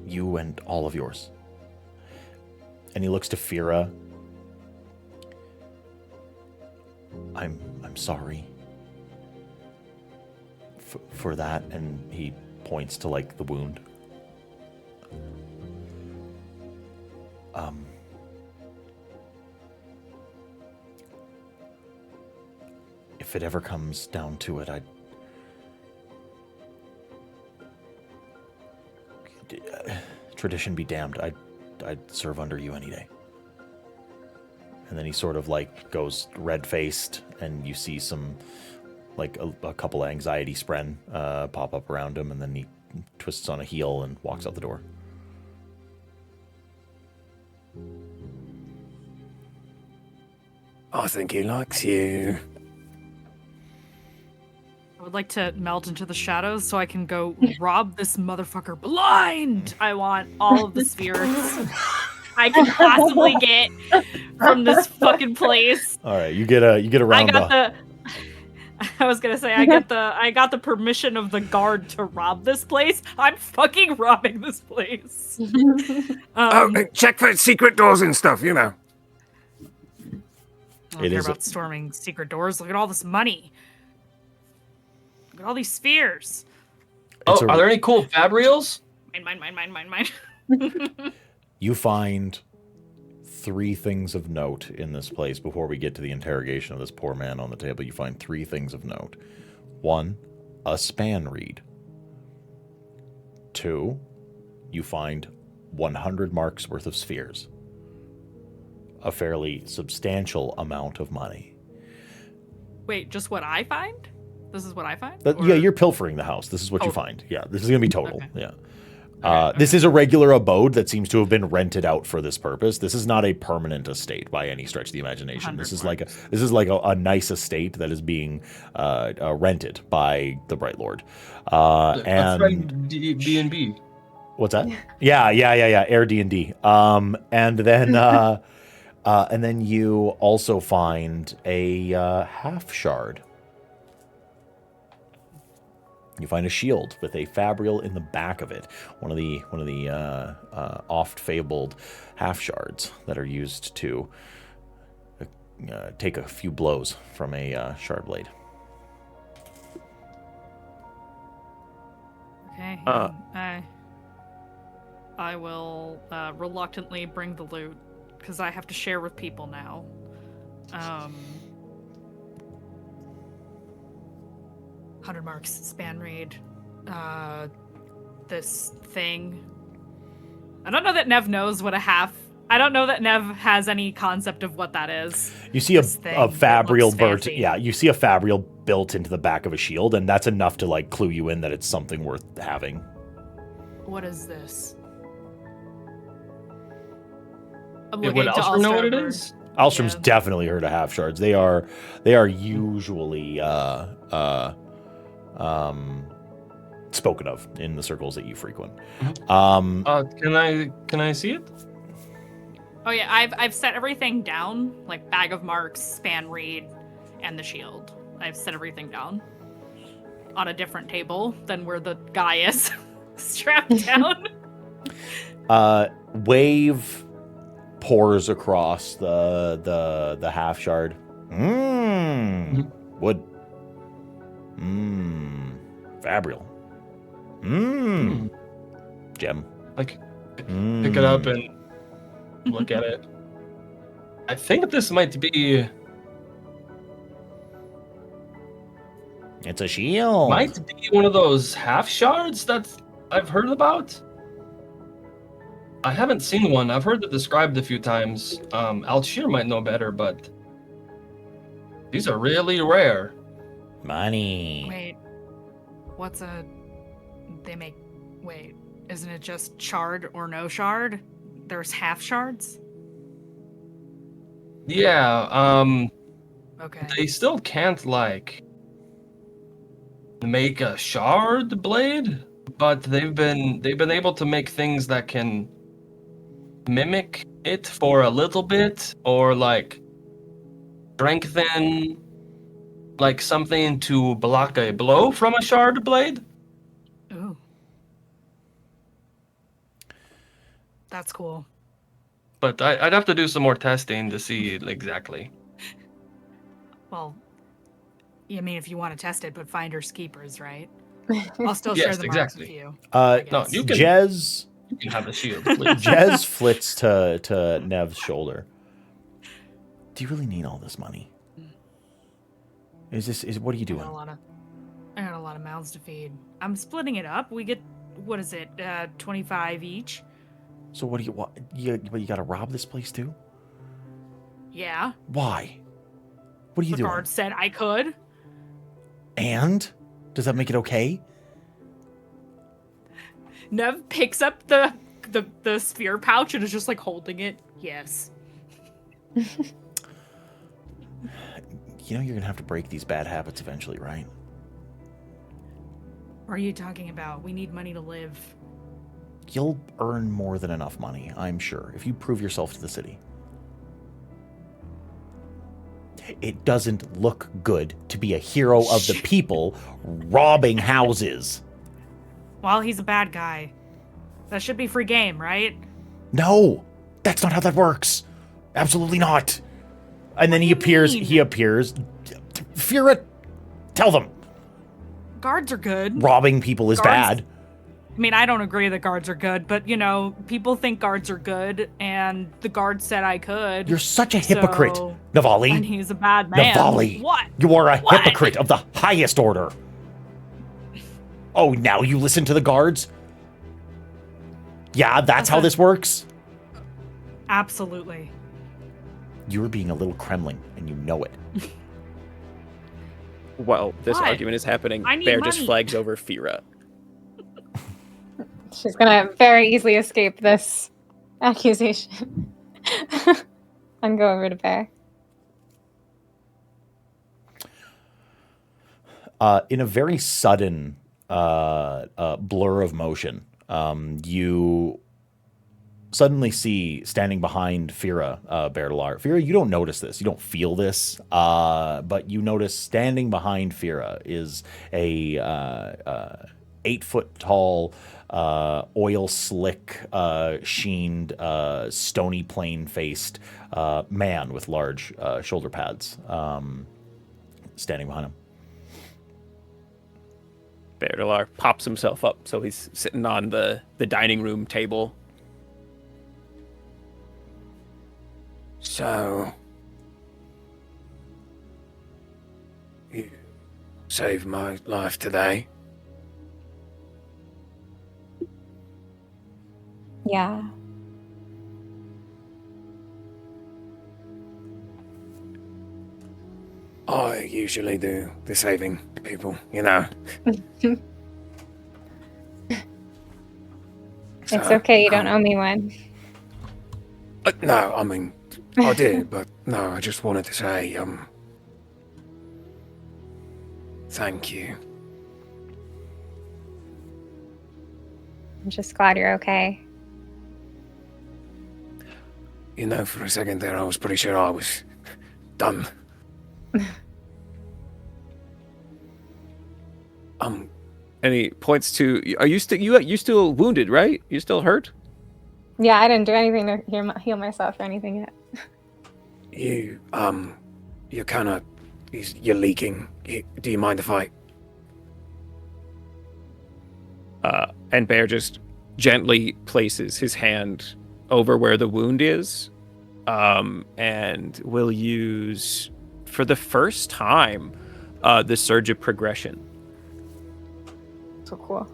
You and all of yours. And he looks to Fira. I'm sorry for that, and he points to like the wound. If it ever comes down to it, tradition be damned, I'd serve under you any day. And then he sort of like goes red-faced, and you see some, like a couple of anxiety spren pop up around him, and then he twists on a heel and walks out the door. I think he likes you. I would like to melt into the shadows so I can go rob this motherfucker blind. I want all of the spheres I can possibly get from this fucking place. All right, you get a round. I was gonna say I got the permission of the guard to rob this place. I'm fucking robbing this place. Check for secret doors and stuff, you know. I don't care about storming secret doors. Look at all this money. Look at all these spheres. Are there any cool fabrials? Mine. You find 3 things of note in this place before we get to the interrogation of this poor man on the table. You find 3 things of note. 1, a span reed. 2, you find 100 marks worth of spheres. A fairly substantial amount of money. Wait, just what I find? This is what I find? Yeah, you're pilfering the house. This is what you find. Yeah, this is going to be total. Okay. Yeah. Okay. This is a regular abode that seems to have been rented out for this purpose. This is not a permanent estate by any stretch of the imagination. This is like a nice estate that is being rented by the Bright Lord. And B&B. What's that? Yeah. Airbnb. And then you also find a half shard. You find a shield with a fabrial in the back of it. One of the oft fabled half shards that are used to take a few blows from a shard blade. Okay. I will reluctantly bring the loot because I have to share with people now. 100 marks, span read, this thing. I don't know that Nev knows what a half. I don't know that Nev has any concept of what that is. You see a fabrial built. Yeah, you see a fabrial built into the back of a shield, and that's enough to like clue you in that it's something worth having. What is this? Would Alstrom know what it is? Alstrom's definitely heard of half shards. They are usually spoken of in the circles that you frequent. Can I see it? Oh yeah, I've set everything down, like bag of marks, span reed, and the shield. I've set everything down on a different table than where the guy is strapped down. Wave pours across the half shard. Wood. Fabrial. Gem. Like, pick it up and look at it. I think this might be. It's a shield. Might be one of those half shards that I've heard about. I haven't seen one. I've heard it described a few times. Alshir might know better, but these are really rare. Money. Wait, wait, isn't it just shard or no shard? There's half shards? Yeah, Okay. they still can't, like, make a shard blade, but they've been able to make things that can mimic it for a little bit, or like strengthen like something to block a blow from a shard blade. Ooh. That's cool. But I'd have to do some more testing to see exactly. Well, I mean, if you want to test it, but finders keepers, right? I'll still share the marks with you. No, you can. Jez. You can have the shield, please. Jez flits to Nev's shoulder. Do you really need all this money? What are you doing? I got a lot of mouths to feed. I'm splitting it up. We get, what is it, 25 each? So what do you want? You got to rob this place too? Yeah. Why? What are you doing? The guard said I could. And? Does that make it okay? Nev picks up the sphere pouch and is just like holding it. Yes. You know you're going to have to break these bad habits eventually, right? What are you talking about? We need money to live. You'll earn more than enough money, I'm sure, if you prove yourself to the city. It doesn't look good to be a hero of the people robbing houses. Well, he's a bad guy. That should be free game, right? No, that's not how that works. Absolutely not. And then he appears. Fira, tell them. Guards are good. Robbing people is bad. I mean, I don't agree that guards are good, but, you know, people think guards are good, and the guard said I could. You're such a hypocrite, Navali. And he's a bad man. Navali. What? You are a hypocrite of the highest order. Oh, now you listen to the guards? Yeah, that's how this works? Absolutely. You're being a little Kremling, and you know it. while this What? argument is happening, I need Bear just money. flags over Fira. She's gonna very easily escape this accusation and go over to Bear. In a very sudden blur of motion, you suddenly see standing behind Fira, Bertalar. Fira, you don't notice this. You don't feel this, but you notice standing behind Fira is a 8-foot tall, oil slick, sheened, stony plain faced man with large shoulder pads standing behind him. Bertalar pops himself up, so he's sitting on the dining room table. So, you saved my life today. Yeah. I usually do the saving people, you know. It's okay, you don't owe me one. No, I mean, I did, but no, I just wanted to say, thank you. I'm just glad you're okay. You know, for a second there, I was pretty sure I was done. And he points to, are you still you still wounded, right? You still hurt? Yeah, I didn't do anything to heal myself or anything yet. You're kind of, you're leaking. Do you mind if I? And Bear just gently places his hand over where the wound is, and will use, for the first time, the Surge of Progression. So cool.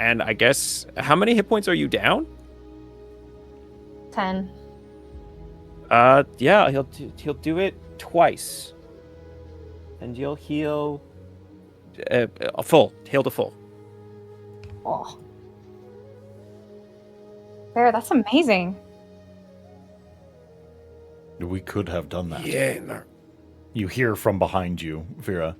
And I guess, how many hit points are you down? 10. Yeah, he'll do it twice, and you'll heal heal to full. Oh. Bear, that's amazing. We could have done that. Yeah, no. You hear from behind you, Fira.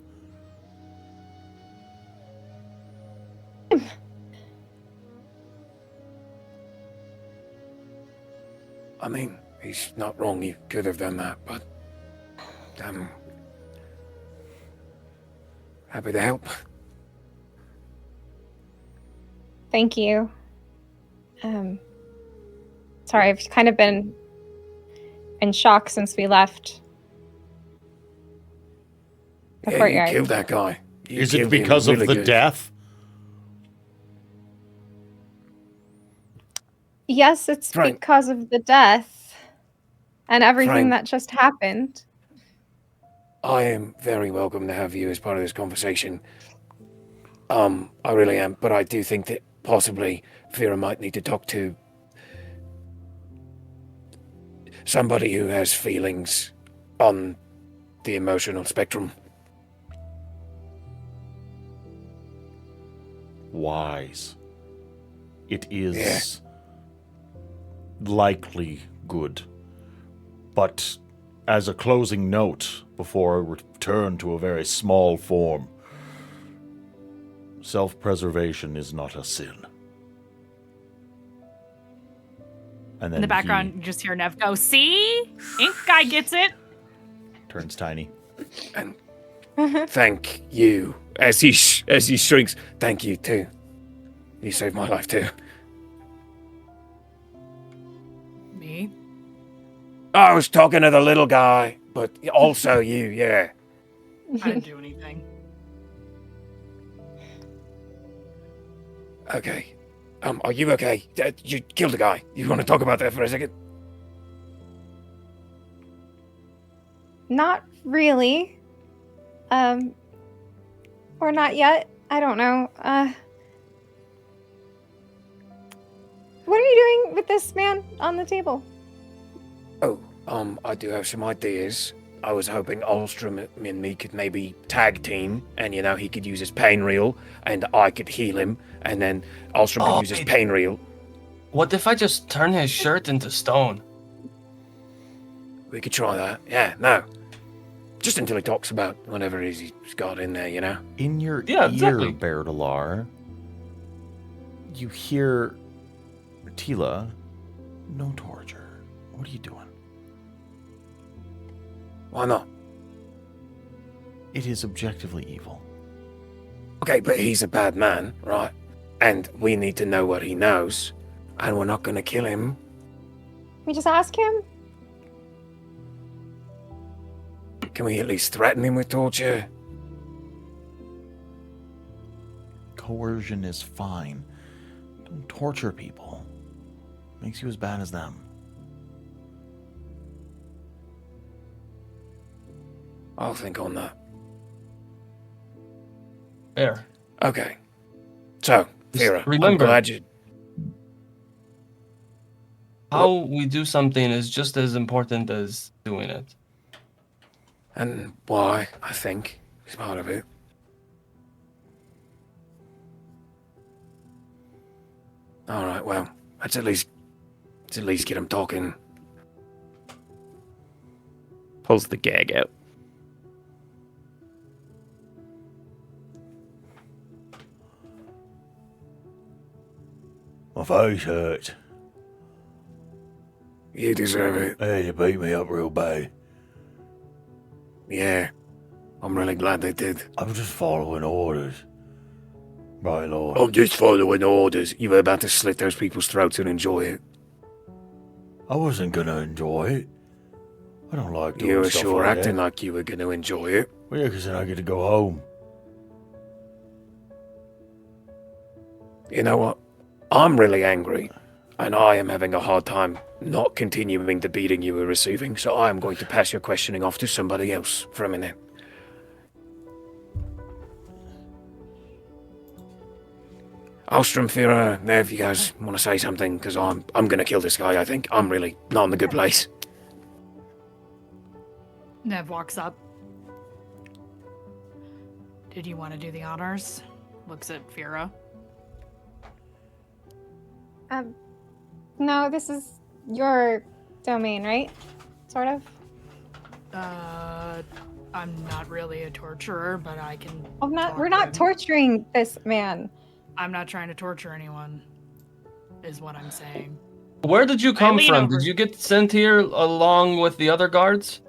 I mean, he's not wrong. You could have done that, but I'm happy to help. Thank you. Sorry, I've kind of been in shock since we left the Yeah, courtyard. you killed that guy. You Is it killed him because of really the good. death? Yes, it's Frank. because of the death and everything Frank. that just happened. I am very welcome to have you as part of this conversation. I really am, but I do think that possibly Vera might need to talk to somebody who has feelings on the emotional spectrum. Wise. It is likely good. But as a closing note, before I return to a very small form, self-preservation is not a sin. And then In the background, you just hear Nev go, "See? Ink guy gets it." turns tiny. And thank you. As he shrinks, thank you too. You saved my life too. Me? I was talking to the little guy, but also you, yeah. I didn't do anything. Okay. Are you okay? You killed a guy. You want to talk about that for a second? Not really. Or not yet. I don't know. What are you doing with this man on the table? Oh, I do have some ideas. I was hoping Alstrom and me could maybe tag team, and he could use his pain reel, and I could heal him, and then Alstrom could use his pain reel. What if I just turn his shirt into stone? We could try that. Yeah, no. Just until he talks about whatever it is he's got in there, In your exactly. ear, Berdalar, you hear Tila, no torture. What are you doing? Why not? It is objectively evil. Okay, but he's a bad man, right? And we need to know what he knows, and we're not going to kill him. We just ask him? Can we at least threaten him with torture? Coercion is fine. Don't torture people. Makes you as bad as them. I'll think on that. There. Okay. So, Vera, remember, I'm glad you... How we do something is just as important as doing it. And why, I think, is part of it. Alright, well, let's at least get him talking. Pulls the gag out. My face hurts. You deserve it. They beat me up real bad. Yeah. I'm really glad they did. I'm just following orders. Right, Lord. I'm just following orders. You were about to slit those people's throats and enjoy it. I wasn't gonna enjoy it. I don't like doing You were stuff sure like acting that. like you were going to enjoy it. Well, yeah, because then I get to go home. You know what? I'm really angry, and I am having a hard time not continuing the beating you were receiving, so I am going to pass your questioning off to somebody else for a minute. Alstrom, Fira, there, if you guys want to say something, because I'm going to kill this guy, I think. I'm really not in the good place. Nev walks up. Did you want to do the honors? Looks at Fira. No, this is your domain, right? Sort of? I'm not really a torturer, but I can... We're not torturing this man. I'm not trying to torture anyone, is what I'm saying. Where did you come from? Did you get sent here along with the other guards?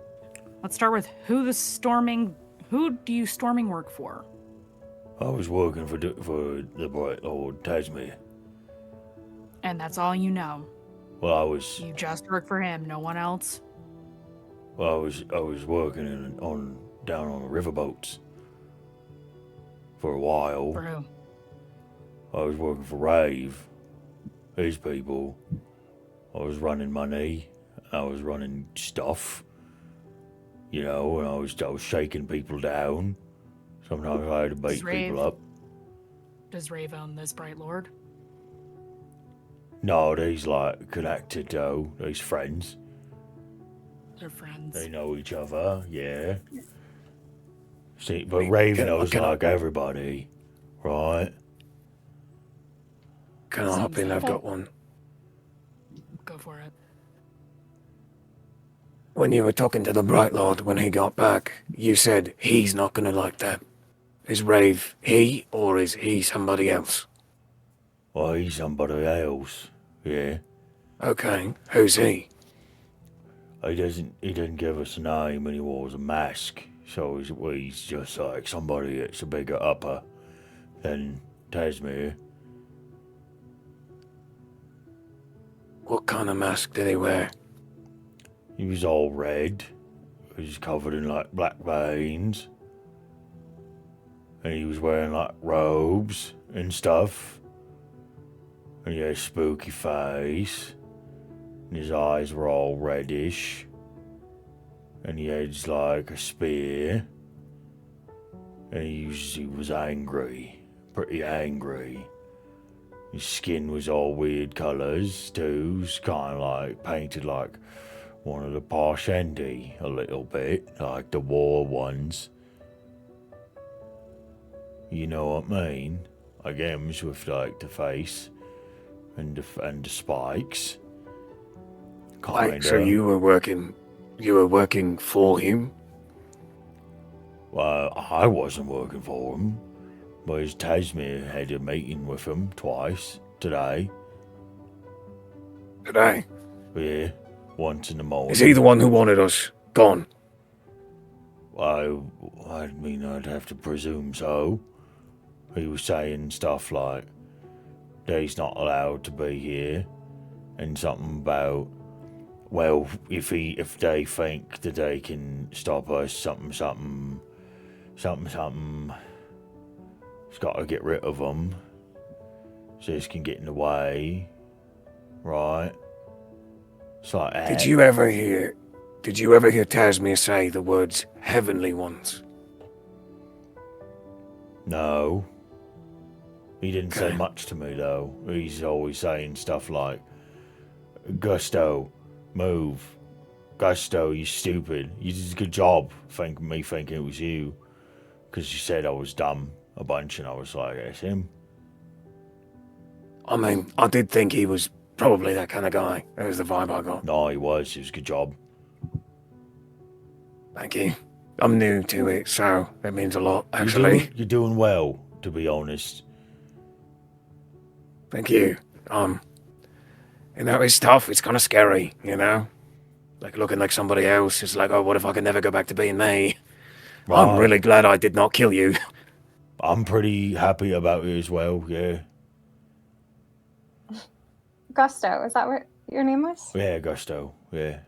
Let's start with who do you storming work for? I was working for the Bright Lord Tasmere. And that's all you know? Well, You just work for him, no one else? Well, I was working down on the riverboats for a while. For who? I was working for Rave, his people. I was running money. I was running stuff. And I was shaking people down. Sometimes I had to beat people up. Does Rave own this Bright Lord? No, they's connected though. They's friends. They're friends. They know each other, yeah. See, but Rave knows everybody, right? Can I hop in? I've got one. Go for it. When you were talking to the Bright Lord when he got back, you said he's not going to like that. Is Rave he, or is he somebody else? Well, he's somebody else, yeah. Okay, who's he? He didn't give us a name and he wears a mask, so he's just like somebody that's a bigger upper than Tasmere. What kind of mask did he wear? He was all red. He was covered in black veins. And he was wearing robes and stuff. And he had a spooky face. And his eyes were all reddish. And he had a spear. And he was angry. Pretty angry. His skin was all weird colours too. It was kind of painted one of the Parshendi a little bit, like the war ones. You know what I mean? Again, with like the face and the spikes. Kinda. Wait, so you were working for him? Well, I wasn't working for him, but his Tasmere had a meeting with him twice today. Today? Yeah, once in the morning. Is he the one who wanted us gone? I mean, I'd have to presume so. He was saying stuff like that he's not allowed to be here, and something about, well, if they think that they can stop us, something, he's got to get rid of them, so this can get in the way, right? It's like that. Did you ever hear Tasmere say the words heavenly ones? No. He didn't say Okay. much to me, though. He's always saying stuff like, Gusto, move. Gusto, you stupid. You did a good job thinking it was you. Because you said I was dumb a bunch, and I was like, that's him. I mean, I did think he was probably that kind of guy. That was the vibe I got. No, he was. It was a good job. Thank you. I'm new to it, so that means a lot, actually. You're doing well, to be honest. Thank you. It's tough. It's kind of scary, you know? Like looking like somebody else. It's like, oh, what if I can never go back to being me? I'm really glad I did not kill you. I'm pretty happy about it as well, yeah. Gusto, is that what your name was? Yeah, Gusto, yeah.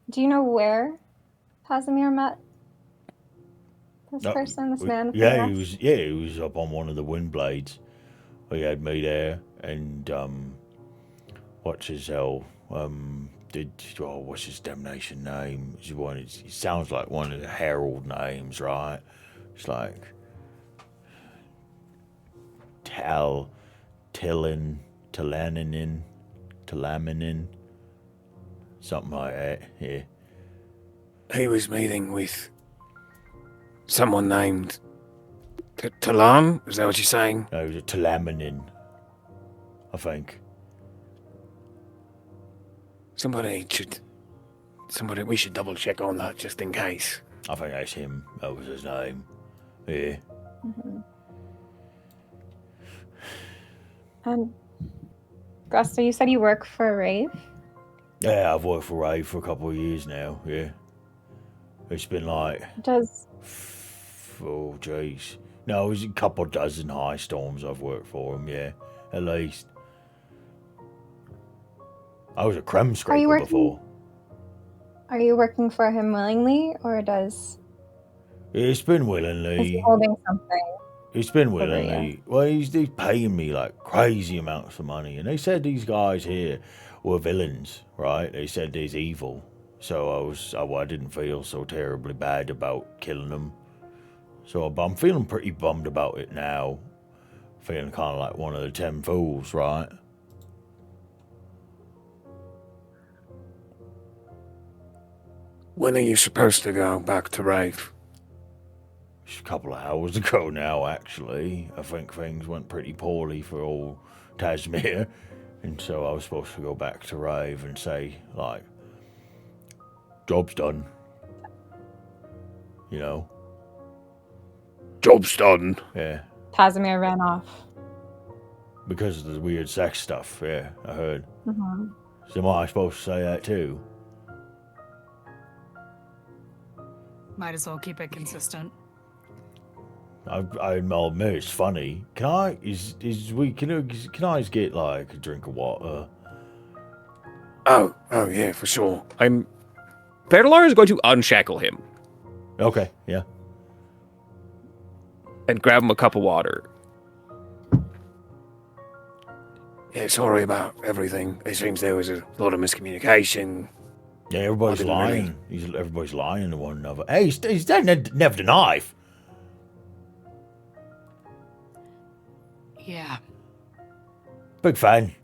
Do you know where Casimir met this person, this man? Yeah, he was up on one of the wind blades. He had me there, and what's his hell? What's his damnation name? It sounds like one of the herald names, right? It's like Talaminin, something like that. Yeah. He was meeting with someone named Talan? Is that what you're saying? No, it was a Talaminin, I think. We should double check on that just in case. I think that's him. That was his name. Yeah. Mm-hmm. And Gusto, you said you work for Rave? Yeah, I've worked for Ray for a couple of years now, yeah. It's been like... Oh, jeez. No, it was a couple dozen high storms I've worked for him, yeah. At least. I was a creme scraper before. Are you working for him willingly, or does... It's been willingly. Is he holding something? It's been willingly. Well, he's paying me like crazy amounts of money. And they said these guys here were villains, right? They said there's evil. So I didn't feel so terribly bad about killing them. So I'm feeling pretty bummed about it now. Feeling kind of like one of the 10 fools, right? When are you supposed to go back to Rave? It's a couple of hours ago now, actually. I think things went pretty poorly for all Tasmere. And so I was supposed to go back to Rave and say, like, job's done. You know? Job's done? Yeah. Casimir ran off. Because of the weird sex stuff, yeah, I heard. Mm-hmm. So am I supposed to say that too? Might as well keep it consistent. I'll admit it's funny. Can I just get like a drink of water? Oh yeah, for sure. Bertalar is going to unshackle him. Okay, yeah. And grab him a cup of water. Yeah, sorry about everything. It seems there was a lot of miscommunication. Yeah, everybody's lying. Everybody's lying to one another. Hey, he's dead. Never the knife. Yeah. Big fan.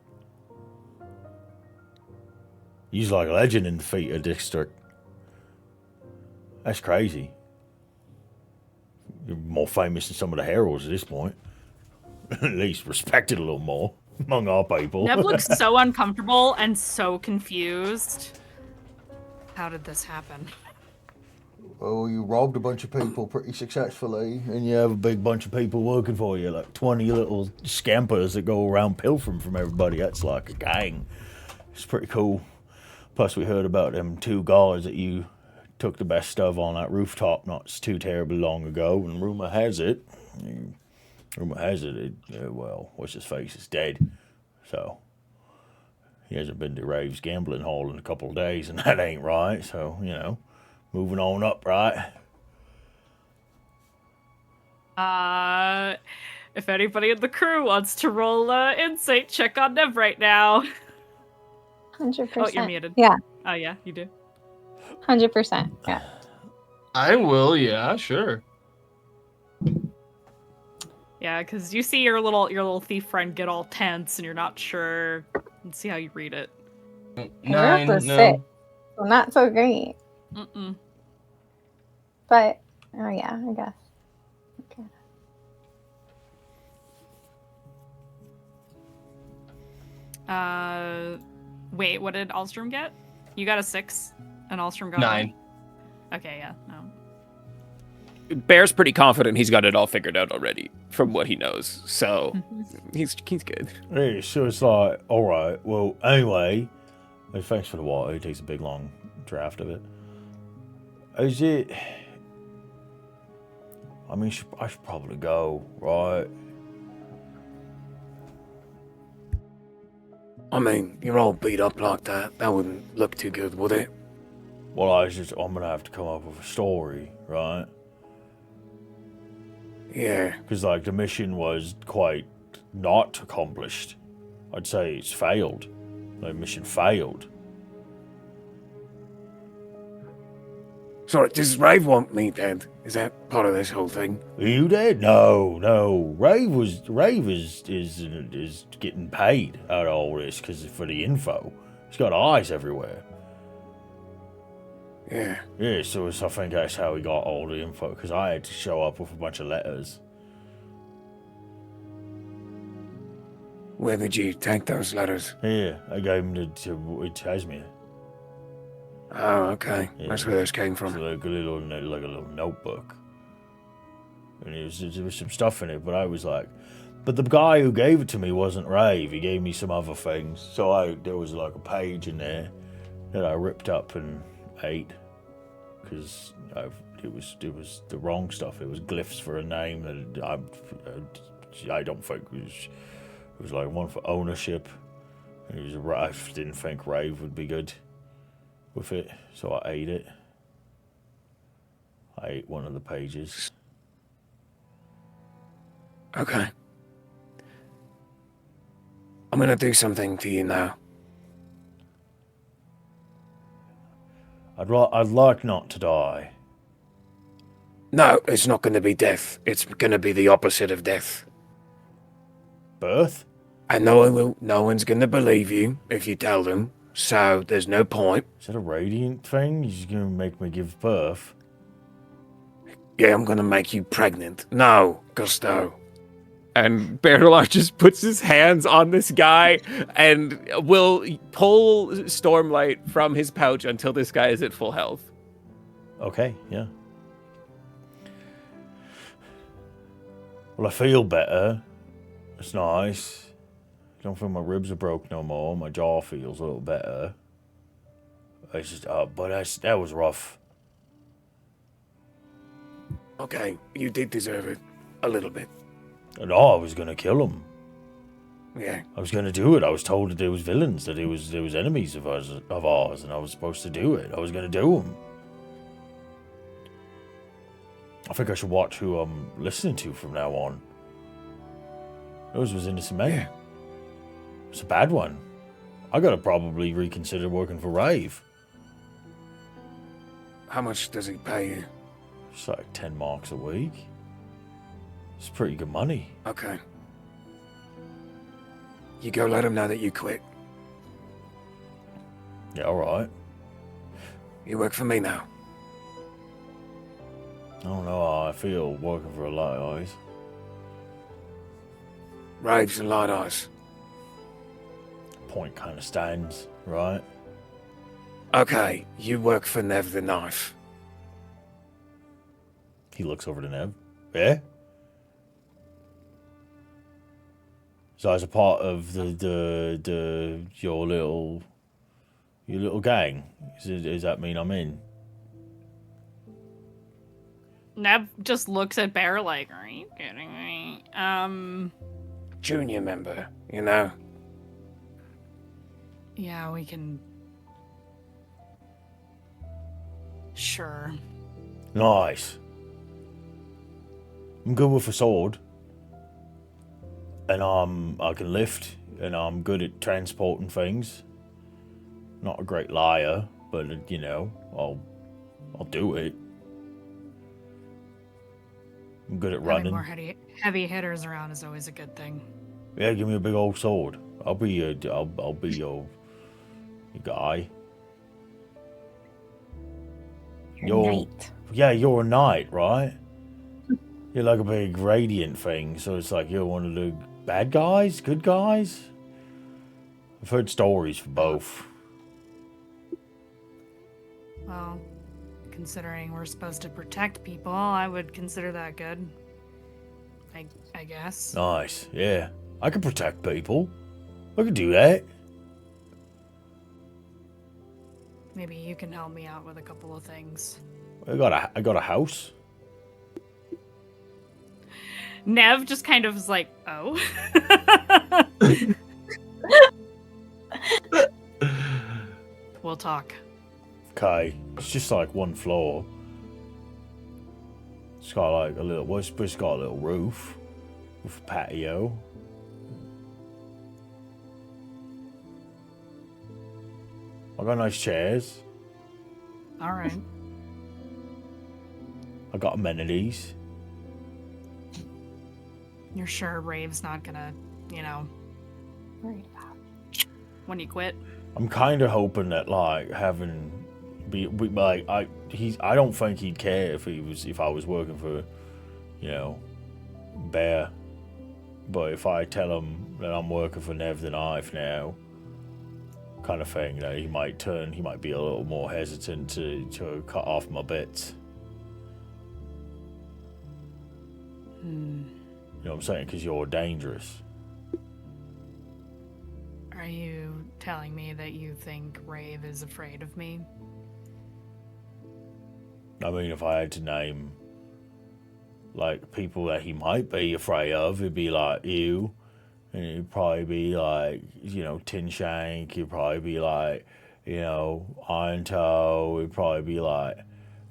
He's like a legend in the Theta district. That's crazy. You're more famous than some of the heralds at this point. At least respected a little more among our people. Neb looks so uncomfortable and so confused. How did this happen? Well, you robbed a bunch of people pretty successfully, and you have a big bunch of people working for you, like 20 little scampers that go around pilfering from everybody. That's like a gang. It's pretty cool. Plus, we heard about them 2 guards that you took the best of on that rooftop not too terribly long ago, and rumor has it, well, what's his face is dead, so he hasn't been to Rave's gambling hall in a couple of days, and that ain't right, so, you know, moving on up, right? If anybody in the crew wants to roll insight check on Neb right now. 100%. Oh, you're muted. Yeah. Oh, yeah, you do. 100%. Yeah. I will, yeah, sure. Yeah, because you see your little thief friend get all tense, and you're not sure. Let's see how you read it. 9, That's a no. 6. Well, not so great. Mm-mm. But, oh yeah, I guess. Okay. Wait, what did Alstrom get? You got a 6, and Alstrom got 9. 1? Okay, yeah, no. Bear's pretty confident he's got it all figured out already from what he knows, so he's good. Hey, so it's like, all right, well, anyway, hey, thanks for the water. He takes a big, long draft of it. Is it... I mean, I should probably go, right? I mean, you're all beat up like that. That wouldn't look too good, would it? Well, I'm gonna have to come up with a story, right? Yeah. Because, like, the mission was quite not accomplished. I'd say it's failed. The mission failed. Sorry, does Rave want me dead? Is that part of this whole thing? Are you dead? No. Rave is getting paid out of all this because for the info. He's got eyes everywhere. Yeah. Yeah, so I think that's how he got all the info, because I had to show up with a bunch of letters. Where did you take those letters? Yeah, I gave them to Tasmia. Oh, okay. Yeah. That's where those came from. It's like a little notebook. And there was some stuff in it, but I was like... But the guy who gave it to me wasn't Rave. He gave me some other things. So there was like a page in there that I ripped up and ate. Because it was the wrong stuff. It was glyphs for a name that I don't think it was like one for ownership. And I didn't think Rave would be good with it, so I ate it. I ate one of the pages. Okay. I'm gonna do something to you now. I'd like not to die. No, it's not gonna be death. It's gonna be the opposite of death. Birth? And no one's gonna believe you if you tell them, so there's no point. Is that a radiant thing? You're just gonna make me give birth? Yeah, I'm gonna make you pregnant. No, Gusto. And Bearlar just puts his hands on this guy and will pull Stormlight from his pouch until this guy is at full health. Okay, yeah. Well, I feel better. It's nice. I don't feel my ribs are broke no more. My jaw feels a little better. It's just, but that was rough. Okay, you did deserve it. A little bit. No, I was gonna kill him. Yeah. I was gonna do it. I was told that there was villains, that there was enemies of ours, and I was supposed to do it. I was gonna do them. I think I should watch who I'm listening to from now on. Those was innocent men. Yeah. It's a bad one. I gotta probably reconsider working for Rave. How much does he pay you? It's like 10 marks a week. It's pretty good money. Okay. You go let him know that you quit. Yeah, all right. You work for me now. I don't know how I feel working for a Light Eyes. Raves and light eyes. Point kind of stands, right? Okay, you work for Nev the Knife. He looks over to Nev. Yeah? So as a part of your little gang, does that mean I'm in? Neb just looks at Bear like, are you kidding me? Junior member, you know? Yeah, we can... Sure. Nice. I'm good with a sword. And I can lift, and I'm good at transporting things. Not a great liar, but you know, I'll do it. I'm good at Having running. more heavy hitters around is always a good thing. Yeah, give me a big old sword. I'll be your guy. Knight. Yeah, you're a knight, right? You're like a big radiant thing, so it's like you're one of the bad guys, good guys. I've heard stories for both. Well, considering we're supposed to protect people, I would consider that good. I guess. Nice, yeah. I can protect people. I can do that. Maybe you can help me out with a couple of things. I got a house. Nev just kind of is like, oh. We'll talk. Okay, it's just like one floor. It's got like a little. Well, it's got a little roof with a patio. I got nice chairs. All right. I got amenities. You're sure Rave's not gonna, Worried about. When you quit. I'm kind of hoping that like having I don't think he'd care if I was working for, Bear. But if I tell him that I'm working for Nev the Knife now, kind of thing, that he might be a little more hesitant to cut off my bits. You know what I'm saying? Because you're dangerous. Are you telling me that you think Rave is afraid of me? I mean, if I had to name, like, people that he might be afraid of, it'd be like you. And it'd probably be like, Tin Shank. It'd probably be like, Iron Toe. It'd probably be like,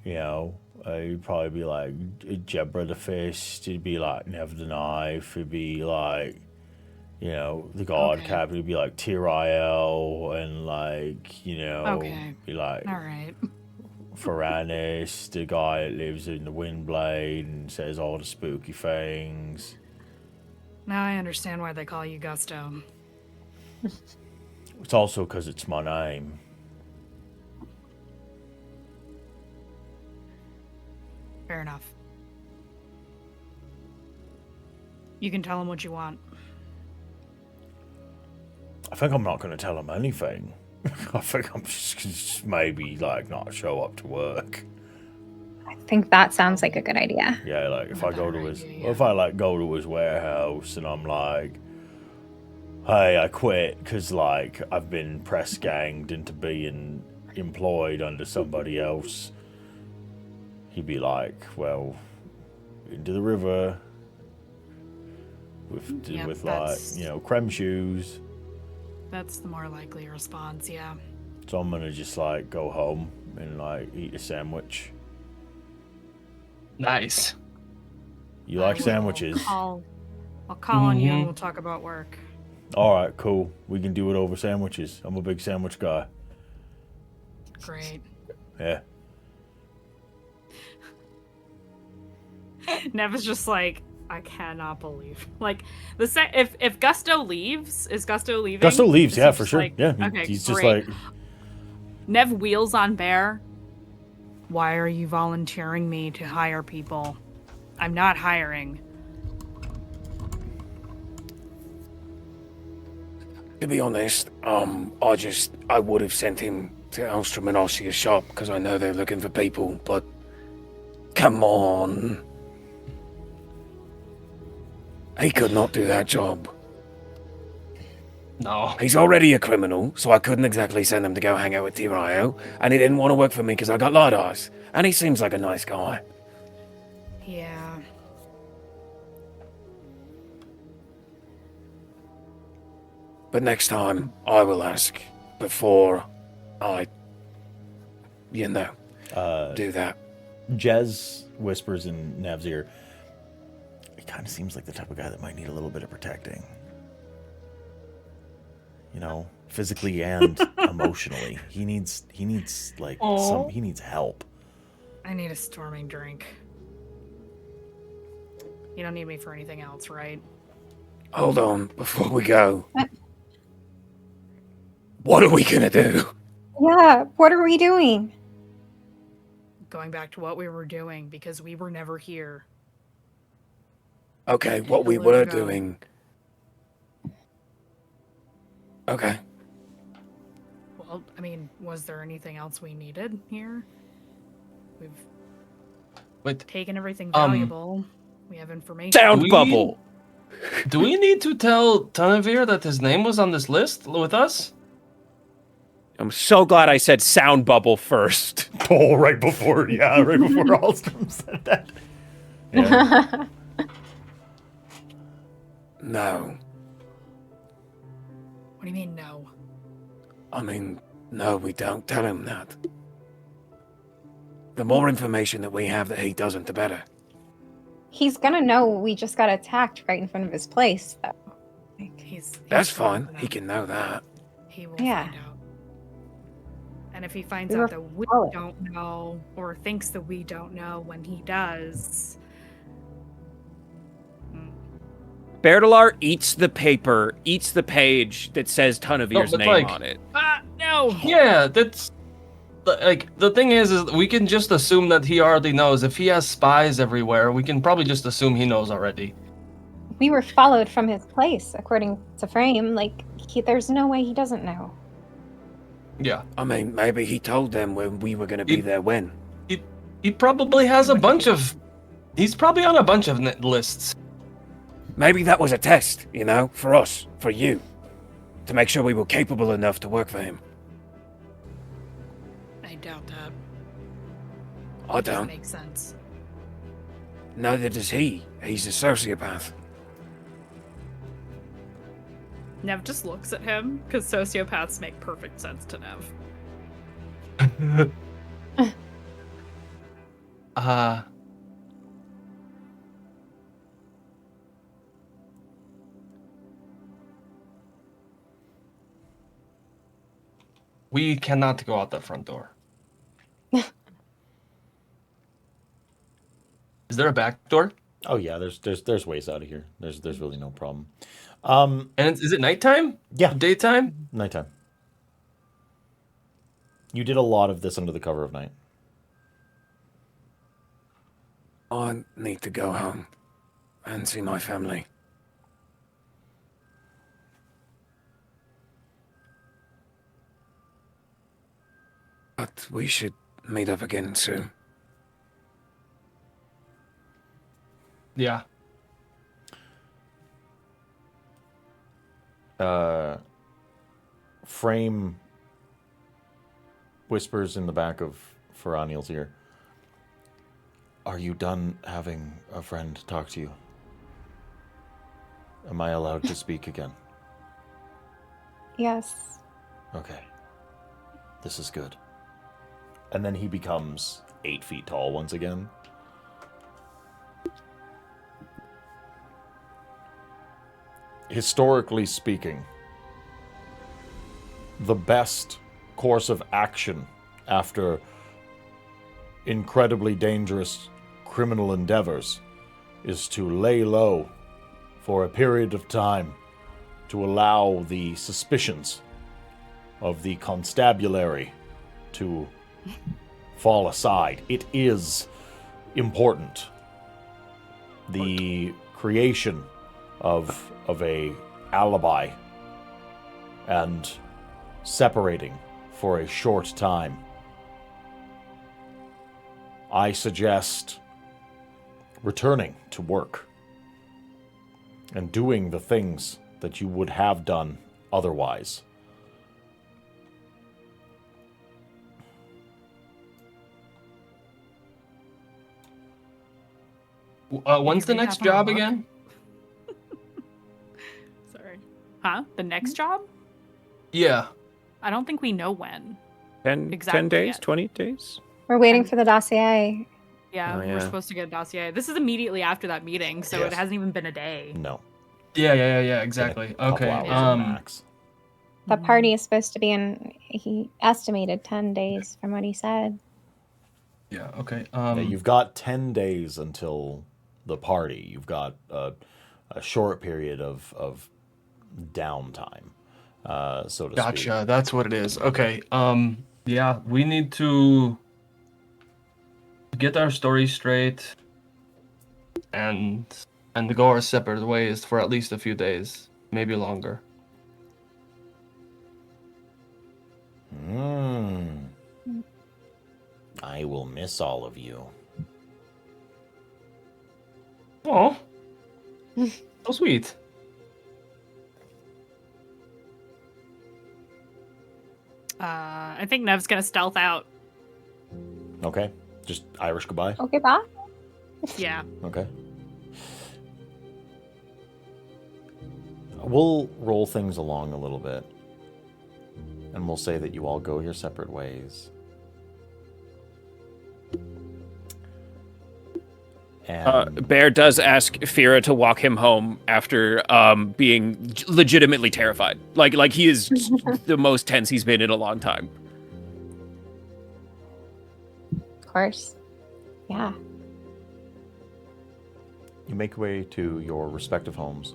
it'd probably be like Jebra the Fist. It'd be like Nev the Knife. It'd be like, the God Okay. Cap. It'd be like Tyrael and like, Okay. be like All right. Faranis, the guy that lives in the Windblade and says all the spooky things. Now I understand why they call you Gusto. It's also because it's my name. Fair enough. You can tell him what you want. I think I'm not going to tell him anything. I think I'm just maybe like not show up to work. I think that sounds like a good idea. Yeah, like if I go to Better his, idea, if I like go to his warehouse and I'm like, hey, I quit because like I've been press ganged into being employed under somebody else. He'd be like, well, into the river with Yep, like that's- creme shoes. That's the more likely response, yeah. So I'm gonna just like go home and like eat a sandwich. Nice. You like I will sandwiches? I'll call on you and Mhm. we'll talk about work. All right, cool. We can do it over sandwiches. I'm a big sandwich guy. Great. Yeah. Nev is just like, I cannot believe. Like, if Gusto leaves, is Gusto leaving? Gusto leaves, Is he yeah, for just sure. like- Yeah, Okay, he's just great. like, Nev wheels on Bear. Why are you volunteering me to hire people? I'm not hiring. To be honest, I would have sent him to Elstrom and Ossia's shop because I know they're looking for people, but come on. He could not do that job. No. He's already a criminal, so I couldn't exactly send him to go hang out with Tiraio, and he didn't want to work for me because I got lidars, and he seems like a nice guy. Yeah. But next time, I will ask before I, do that. Jez whispers in Nev's ear, he kind of seems like the type of guy that might need a little bit of protecting. You know, physically and emotionally. He needs like he needs help. I need a storming drink. You don't need me for anything else, right? Hold on, before we go. What are we gonna do? Yeah, what are we doing? Going back to what we were doing because we were never here. Okay, what we were doing. Okay. Well, I mean, was there anything else we needed here? We've taken everything valuable. We have information. Sound bubble! Do we need to tell Tanavir that his name was on this list with us? I'm so glad I said sound bubble first. Oh, right before Alstrom said that. Yeah. No. What do you mean, no? I mean, no, we don't tell him that. The more information that we have that he doesn't, the better. He's gonna know we just got attacked right in front of his place, though. He's That's fine. He can know that. He will Yeah. find out. And if he finds We were out that we followed. don't know, or thinks that we don't know when he does... Bertilar eats the paper, eats the page that says Tunavir's name on it. No! Yeah, that's... Like, the thing is we can just assume that he already knows. If he has spies everywhere, we can probably just assume he knows already. We were followed from his place, according to Frame. Like, there's no way he doesn't know. Yeah. I mean, maybe he told them when we were going to be there when. He probably has a bunch of... He's probably on a bunch of lists. Maybe that was a test, you know, for us, for you. To make sure we were capable enough to work for him. I doubt that. I It doesn't don't. make sense. Neither does he. He's a sociopath. Nev just looks at him, because sociopaths make perfect sense to Nev. We cannot go out that front door. Is there a back door? Oh yeah, there's ways out of here. There's really no problem. And is it nighttime? Yeah. Daytime? Nighttime. You did a lot of this under the cover of night. I need to go home and see my family. But we should meet up again soon. Yeah. Frame whispers in the back of Feraniel's ear. Are you done having a friend talk to you? Am I allowed to speak again? Yes. Okay. This is good. And then he becomes 8 feet tall once again. Historically speaking, the best course of action after incredibly dangerous criminal endeavors is to lay low for a period of time to allow the suspicions of the constabulary to fall aside. It is important. The creation of a alibi and separating for a short time. I suggest returning to work and doing the things that you would have done otherwise. When's the next job again? Sorry. Huh? The next job? Yeah. I don't think we know when. 10 Exactly days, yet. 20 days? We're waiting for the dossier. Yeah, Oh, we're yeah. supposed to get a dossier. This is immediately after that meeting, so Yes. it hasn't even been a day. No. Yeah, exactly. In a couple Okay. hours at max. The party is supposed to be in, he estimated 10 days from what he said. Yeah, okay. Yeah, you've got 10 days until the party. You've got a short period of downtime, so to speak. Gotcha. That's what it is. Okay. Yeah, we need to get our story straight and go our separate ways for at least a few days, maybe longer. I will miss all of you. Oh, so sweet. I think Nev's gonna stealth out. Okay. Just Irish goodbye. Okay, bye. Yeah. Okay. We'll roll things along a little bit. And we'll say that you all go your separate ways. And Bear does ask Fira to walk him home after being legitimately terrified. Like he is the most tense he's been in a long time. Of course. Yeah. you make your way to your respective homes.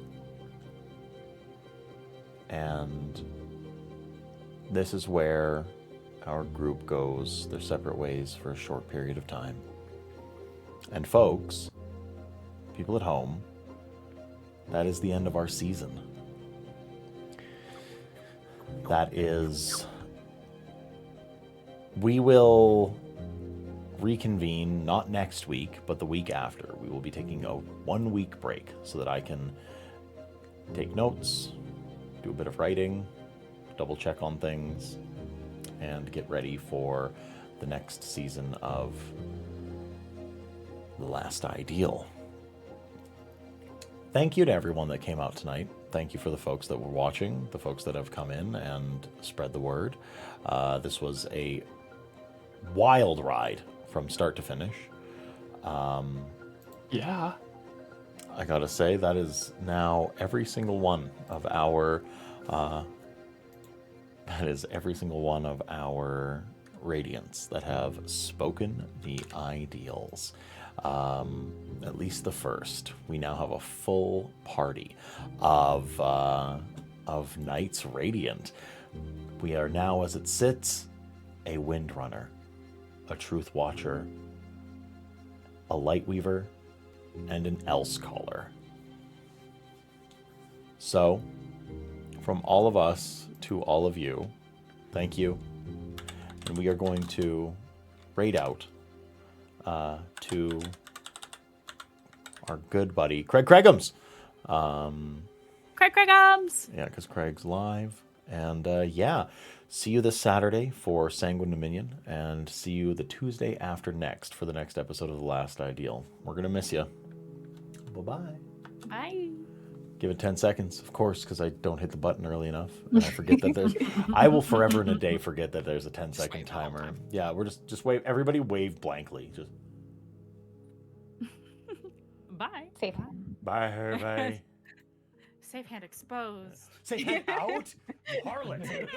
And this is where our group goes their separate ways for a short period of time. And folks, people at home, that is the end of our season. That is... We will reconvene, not next week, but the week after. We will be taking a 1-week break so that I can take notes, do a bit of writing, double check on things, and get ready for the next season of The Last Ideal. Thank you to everyone that came out tonight. Thank you for the folks that were watching, the folks that have come in and spread the word. This was a wild ride from start to finish. Yeah. I gotta say, that is now every single one of our Radiance that have spoken the ideals. At least the first. We now have a full party of Knights Radiant. We are now, as it sits, a Windrunner, a Truth Watcher, a Lightweaver, and an Elsecaller. So, from all of us to all of you, thank you. And we are going to raid out to our good buddy, Craig Craigums. Craig Craigums! Yeah, because Craig's live. And yeah, see you this Saturday for Sanguine Dominion, and see you the Tuesday after next for the next episode of The Last Ideal. We're going to miss you. Bye-bye. Bye. Give it 10 seconds, of course, because I don't hit the button early enough. And I forget that there's... I will forever and a day forget that there's a 10-second timer. Yeah, we're just wave. Everybody wave blankly. Just Bye. Safe. bye, everybody. Safe hand exposed. Say, get out, you harlot.